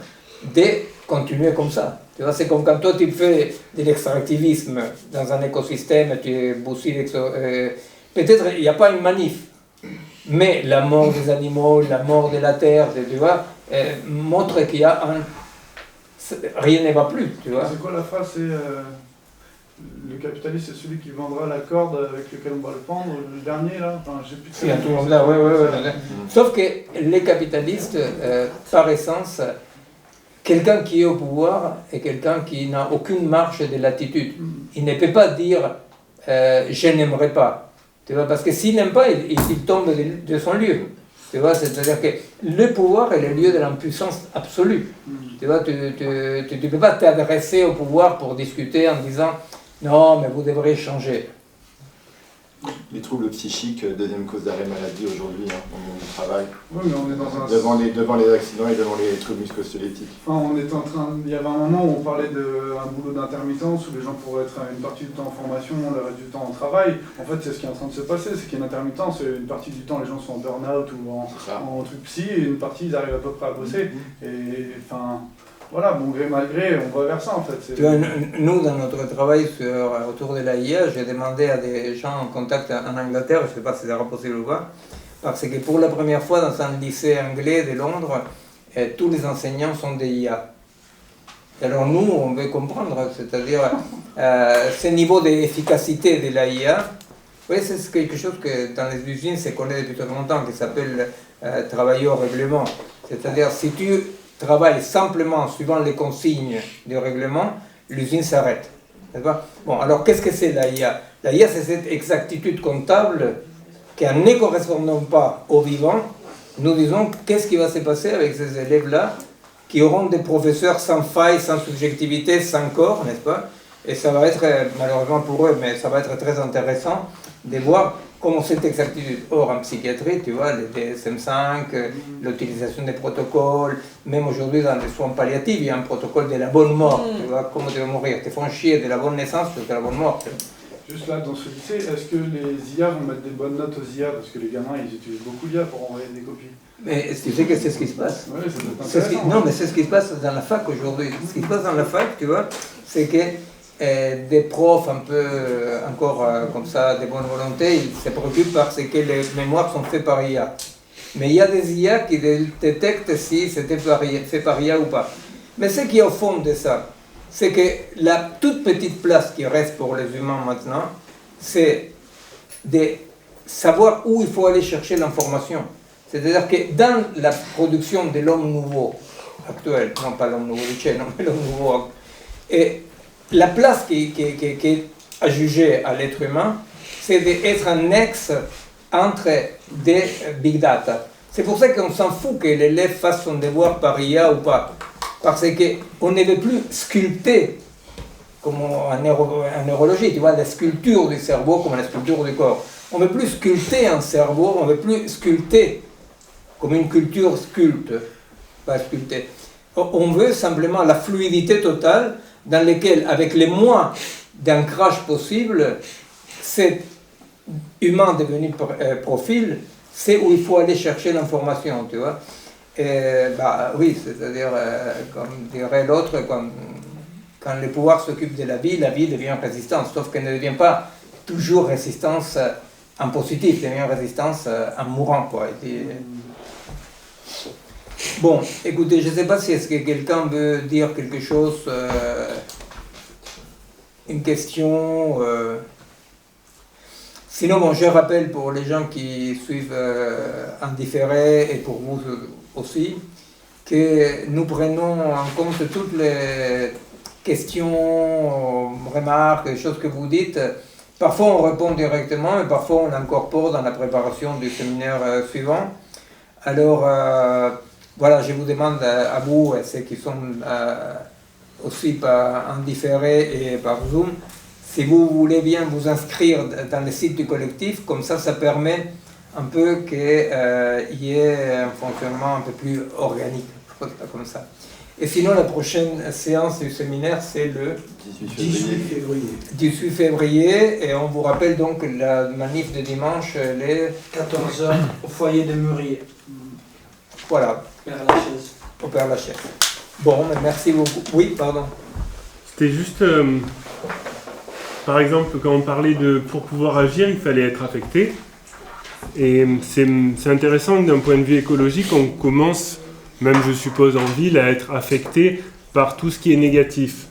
de continuer comme ça. Tu vois, c'est comme quand toi tu fais de l'extractivisme dans un écosystème, tu boussilles, peut-être il n'y a pas une manif, mais la mort des animaux, la mort de la terre, tu vois, montre qu'il y a rien ne va plus, tu vois. C'est quoi la phrase? C'est le capitaliste, c'est celui qui vendra la corde avec laquelle on va le pendre, le dernier là, enfin, j'ai plus de... Il y a tout le monde là, ouais. Sauf que les capitalistes, par essence, quelqu'un qui est au pouvoir est quelqu'un qui n'a aucune marge de latitude. Il ne peut pas dire je n'aimerais pas. Tu vois, parce que s'il n'aime pas, il tombe de son lieu. Tu vois, c'est-à-dire que le pouvoir est le lieu de l'impuissance absolue. Tu vois, tu ne peux pas t'adresser au pouvoir pour discuter en disant non, mais vous devrez changer. Les troubles psychiques, deuxième cause d'arrêt maladie aujourd'hui, hein, dans le monde du travail. Oui, mais on est dans un... Devant les accidents et devant les troubles musculo-squelettiques. Enfin, on est en train... Il y avait un moment où on parlait d'un boulot d'intermittence, où les gens pourraient être une partie du temps en formation, le reste du temps en travail. En fait, c'est ce qui est en train de se passer, c'est qu'il y a une intermittence, une partie du temps, les gens sont en burn-out ou en truc psy, et une partie, ils arrivent à peu près à bosser. Et enfin... Voilà, bon gré mal gré, on va vers ça en fait. Tu vois, nous, dans notre travail autour de l'AIA, j'ai demandé à des gens en contact en Angleterre, je ne sais pas si ça sera possible ou pas, parce que pour la première fois dans un lycée anglais de Londres, tous les enseignants sont des IA. Alors nous, on veut comprendre, c'est-à-dire ce niveau d'efficacité de l'AIA, oui, c'est quelque chose que dans les usines, se connaît depuis très longtemps, qui s'appelle travailler au règlement. C'est-à-dire, si tu travaille simplement suivant les consignes du règlement, l'usine s'arrête. Bon, alors qu'est-ce que c'est l'AIA? L'AIA, c'est cette exactitude comptable qui, en ne correspondant pas au vivant, nous disons qu'est-ce qui va se passer avec ces élèves-là qui auront des professeurs sans faille, sans subjectivité, sans corps, n'est-ce pas? Et ça va être, malheureusement pour eux, mais ça va être très intéressant de voir comment cette exactitude. Or, en psychiatrie, tu vois, les DSM-5, l'utilisation des protocoles, même aujourd'hui dans les soins palliatifs, il y a un protocole de la bonne mort, tu vois, comment tu vas mourir. Te font chier de la bonne naissance jusqu'à la bonne mort. Juste là, dans ce lycée, est-ce que les IA vont mettre des bonnes notes aux IA? Parce que les gamins, ils utilisent beaucoup l'IA pour envoyer des copies. Mais tu sais que c'est ce qui se passe? Oui, c'est intéressant. Non, mais c'est ce qui se passe dans la fac aujourd'hui. Ce qui se passe dans la fac, tu vois, c'est que des profs un peu encore comme ça, de bonne volonté, ils se préoccupent parce que les mémoires sont faites par IA. Mais il y a des IA qui détectent si c'était fait par IA ou pas. Mais ce qui est au fond de ça, c'est que la toute petite place qui reste pour les humains maintenant, c'est de savoir où il faut aller chercher l'information. C'est-à-dire que dans la production de l'homme nouveau actuel, non pas l'homme nouveau du Tché, non, mais l'homme nouveau, et la place qui est à juger à l'être humain, c'est d'être un ex entre des big data. C'est pour ça qu'on s'en fout que l'élève fasse son devoir par IA ou pas. Parce qu'on ne veut plus sculpter, comme en neurologie, tu vois, la sculpture du cerveau comme la sculpture du corps. On ne veut plus sculpter un cerveau, on ne veut plus sculpter comme une culture sculpte, pas sculpter. On veut simplement la fluidité totale dans laquelle, avec les moins d'ancrage possible, cet humain devenu profil, c'est où il faut aller chercher l'information, tu vois. Et, bah, oui, c'est-à-dire, comme dirait l'autre, quand le pouvoir s'occupe de la vie devient résistance, sauf qu'elle ne devient pas toujours résistance en positif, elle devient résistance en mourant, quoi. Bon, écoutez, je ne sais pas si est-ce que quelqu'un veut dire quelque chose, une question. Sinon, bon, je rappelle pour les gens qui suivent en différé et pour vous aussi, que nous prenons en compte toutes les questions, remarques, choses que vous dites. Parfois on répond directement et parfois on incorpore dans la préparation du séminaire suivant. Alors, voilà, je vous demande à vous, ceux qui sont aussi en différé et par Zoom, si vous voulez bien vous inscrire dans le site du collectif, comme ça permet un peu qu'il y ait un fonctionnement un peu plus organique. faut dire comme ça. Et sinon, la prochaine séance du séminaire, c'est le 18 février. Et on vous rappelle donc la manif de dimanche, les 14h au foyer de Murier. Voilà, Père Lachaise. au Père Lachaise. Bon, merci beaucoup. Oui, pardon. C'était juste, par exemple, quand on parlait de pour pouvoir agir, il fallait être affecté. Et c'est intéressant que d'un point de vue écologique, on commence, même je suppose en ville, à être affecté par tout ce qui est négatif.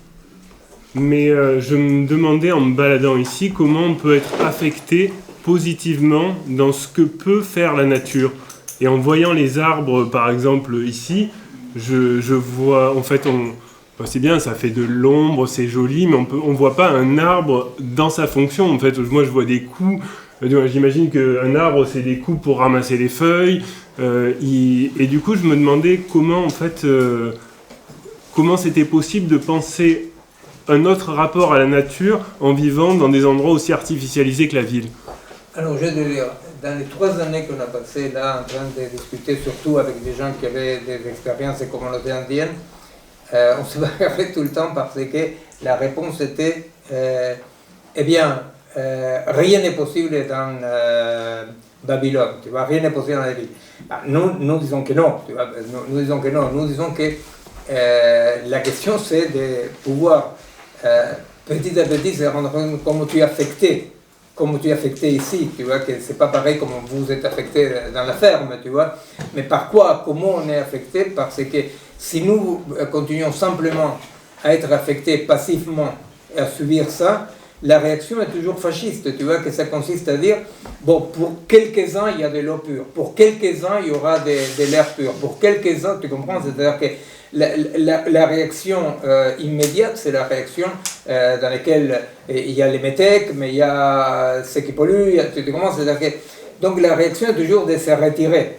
Mais je me demandais en me baladant ici comment on peut être affecté positivement dans ce que peut faire la nature. Et en voyant les arbres, par exemple, ici, je vois, en fait, c'est bien, ça fait de l'ombre, c'est joli, mais on voit pas un arbre dans sa fonction. En fait, moi, je vois des coups. J'imagine qu'un arbre, c'est des coups pour ramasser les feuilles. Et du coup, je me demandais comment, en fait, comment c'était possible de penser un autre rapport à la nature en vivant dans des endroits aussi artificialisés que la ville. Alors, je vais dire, dans les 3 années qu'on a passées là, en train de discuter, surtout avec des gens qui avaient des expériences des communautés indiennes, on se bagarrait tout le temps parce que la réponse était eh bien, rien n'est possible dans Babylone, tu vois, rien n'est possible dans la ville. Nous disons que non, tu vois, nous disons que non, nous disons que la question c'est de pouvoir petit à petit se rendre compte comment tu es affecté. Comme tu es affecté ici, tu vois, que c'est pas pareil comme vous êtes affecté dans la ferme, tu vois. Mais par quoi, comment on est affecté? Parce que si nous continuons simplement à être affectés passivement et à subir ça, la réaction est toujours fasciste, tu vois, que ça consiste à dire, bon, pour quelques-uns, il y a de l'eau pure, pour quelques-uns, il y aura de l'air pur, pour quelques-uns, tu comprends, c'est-à-dire que la réaction immédiate, c'est la réaction dans laquelle il y a les métèques, mais il y a ce qui pollue, tu comprends, c'est-à-dire que, donc la réaction est toujours de se retirer.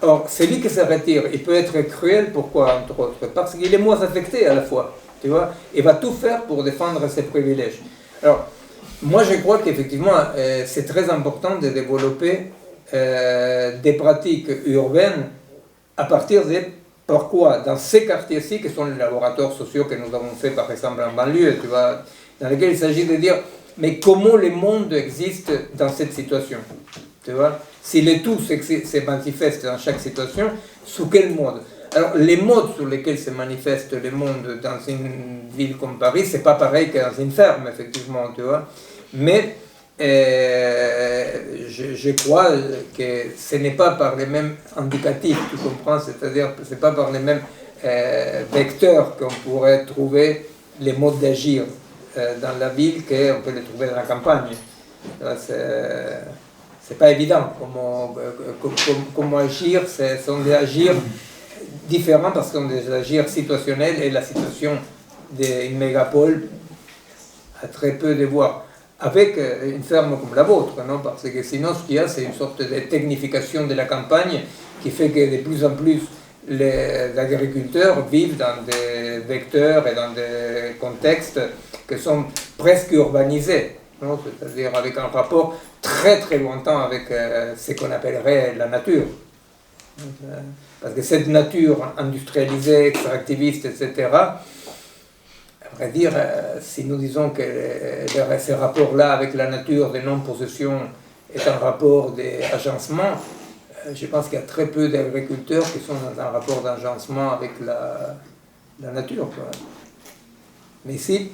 Or, celui qui se retire, il peut être cruel, pourquoi, entre autres? Parce qu'il est moins affecté à la fois, tu vois, et va tout faire pour défendre ses privilèges. Alors, moi je crois qu'effectivement, c'est très important de développer des pratiques urbaines à partir de pourquoi dans ces quartiers-ci, qui sont les laboratoires sociaux que nous avons fait par exemple en banlieue, tu vois, dans lesquels il s'agit de dire, mais comment le monde existe dans cette situation, tu vois, si le tout se manifeste dans chaque situation, sous quel mode? Alors, les modes sur lesquels se manifeste le monde dans une ville comme Paris, c'est pas pareil que dans une ferme, effectivement, tu vois. Mais je crois que ce n'est pas par les mêmes indicatifs, tu comprends, c'est-à-dire que ce n'est pas par les mêmes vecteurs qu'on pourrait trouver les modes d'agir dans la ville qu'on peut les trouver dans la campagne. C'est pas évident comment agir, c'est agir différent parce qu'on est agir situationnel et la situation d'une mégapole a très peu de voix. Avec une ferme comme la vôtre, non? Parce que sinon ce qu'il y a, c'est une sorte de technification de la campagne qui fait que de plus en plus les agriculteurs vivent dans des vecteurs et dans des contextes qui sont presque urbanisés, non? C'est-à-dire avec un rapport très très lointain avec ce qu'on appellerait la nature. Parce que cette nature industrialisée, extractiviste, etc., à vrai dire, si nous disons que ce rapport-là avec la nature de non-possession est un rapport d'agencement, je pense qu'il y a très peu d'agriculteurs qui sont dans un rapport d'agencement avec la nature, quoi. Mais ici,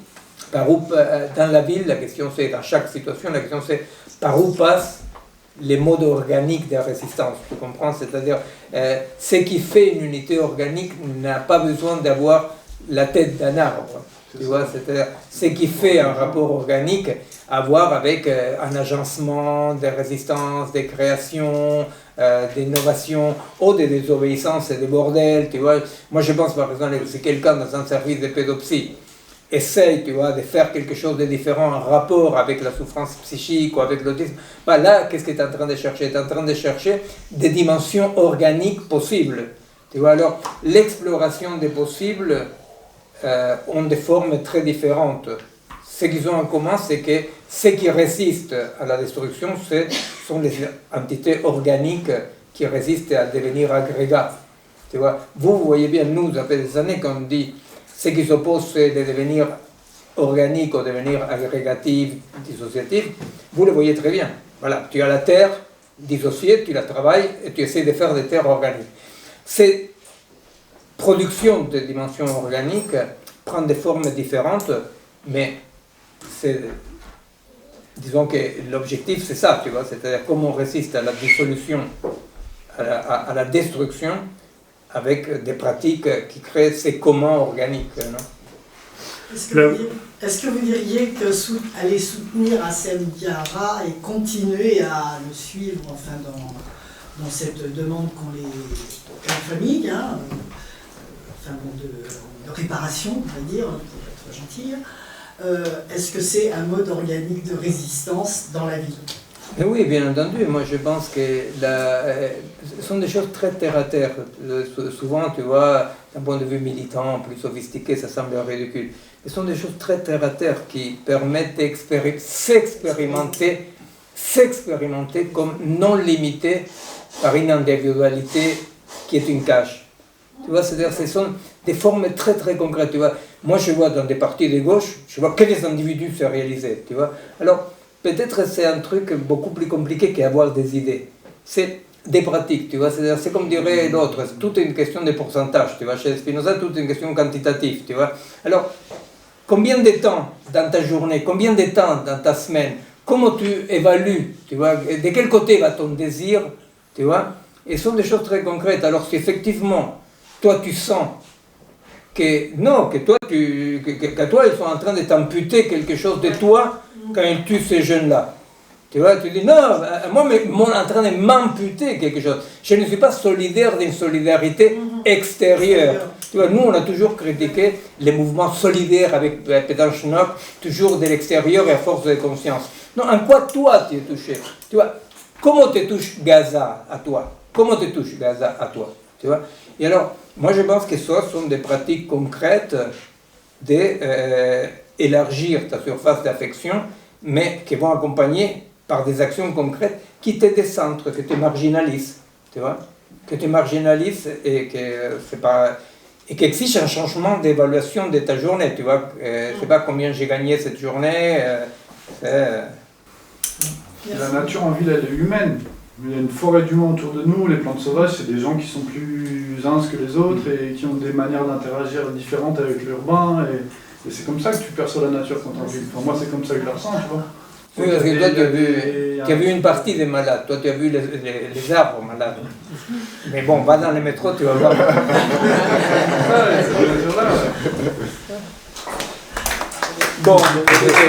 dans la ville, la question c'est, dans chaque situation, la question c'est par où passent les modes organiques de résistance, tu comprends? C'est-à-dire, ce qui fait une unité organique n'a pas besoin d'avoir la tête d'un arbre. Tu vois, c'est-à-dire, ce qui fait un rapport organique à voir avec un agencement des résistances, des créations, d'innovations, ou des désobéissances et des bordels, tu vois. Moi, je pense, par exemple, si quelqu'un dans un service de pédopsie essaye, tu vois, de faire quelque chose de différent en rapport avec la souffrance psychique ou avec l'autisme, bah là, qu'est-ce que tu es en train de chercher? Tu es en train de chercher des dimensions organiques possibles. Tu vois, alors, l'exploration des possibles ont des formes très différentes. Ce qu'ils ont en commun, c'est que ce qui résiste à la destruction, sont les entités organiques qui résistent à devenir agrégats. Tu vois, vous voyez bien, nous, ça fait des années qu'on dit ce qui s'oppose, c'est de devenir organique ou devenir agrégatif, dissociatif. Vous le voyez très bien. Voilà, tu as la terre dissociée, tu la travailles et tu essaies de faire des terres organiques. Cette production de dimensions organiques prend des formes différentes, mais c'est, disons que l'objectif c'est ça, tu vois, c'est-à-dire comment on résiste à la dissolution, à la destruction, avec des pratiques qui créent ces communs organiques, non? Est-ce que vous diriez que aller soutenir Assem Diarra et continuer à le suivre, enfin, dans cette demande qu'ont les familles, hein, enfin, bon, de réparation, on va dire, pour être gentil, est-ce que c'est un mode organique de résistance dans la vie? Mais oui, bien entendu. Moi, je pense que ce sont des choses très terre-à-terre. Souvent, tu vois, d'un point de vue militant, plus sophistiqué, ça semble ridicule. Ce sont des choses très terre-à-terre qui permettent s'expérimenter comme non limité par une individualité qui est une cage. Tu vois, c'est-à-dire ce sont des formes très très concrètes. Tu vois, moi, je vois dans des partis de gauche, je vois que les individus se réaliser. Tu vois, alors peut-être c'est un truc beaucoup plus compliqué qu'avoir des idées. C'est des pratiques, tu vois, c'est comme dirait l'autre, tout est une question de pourcentage, tu vois, chez Spinoza, tout est une question quantitative, tu vois. Alors, combien de temps dans ta journée, combien de temps dans ta semaine, comment tu évalues, tu vois, de quel côté va ton désir, tu vois, et ce sont des choses très concrètes. Alors, si effectivement, toi tu sens que, non, que toi, ils sont en train de t'amputer quelque chose de toi quand ils tuent ces jeunes-là. Tu vois, tu dis, non, moi, ils sont en train de m'amputer quelque chose. Je ne suis pas solidaire d'une solidarité extérieure. Tu vois, nous, on a toujours critiqué les mouvements solidaires avec Pétanchenock, toujours de l'extérieur et à force de conscience. Non, en quoi toi tu es touché? Tu vois, comment te touche Gaza à toi? Comment te touche Gaza à toi? Tu vois? Et alors, moi, je pense que ça sont des pratiques concrètes d'élargir ta surface d'affection, mais qui vont accompagner par des actions concrètes qui te décentrent, que te marginalisent, tu vois, que te marginalisent et qui exigent un changement d'évaluation de ta journée, tu vois. Je ne sais pas combien j'ai gagné cette journée. La nature en ville, elle est humaine. Il y a une forêt d'humains autour de nous, les plantes sauvages, c'est des gens qui sont plus uns que les autres et qui ont des manières d'interagir différentes avec l'urbain. Et c'est comme ça que tu perçois la nature quand tu es en ville. Enfin, moi, c'est comme ça que je la ressens, tu vois. Oui, parce que toi, tu as vu une partie des malades. Toi, tu as vu les arbres malades. Mais bon, va dans les métros, tu vas voir. Bon, écoutez.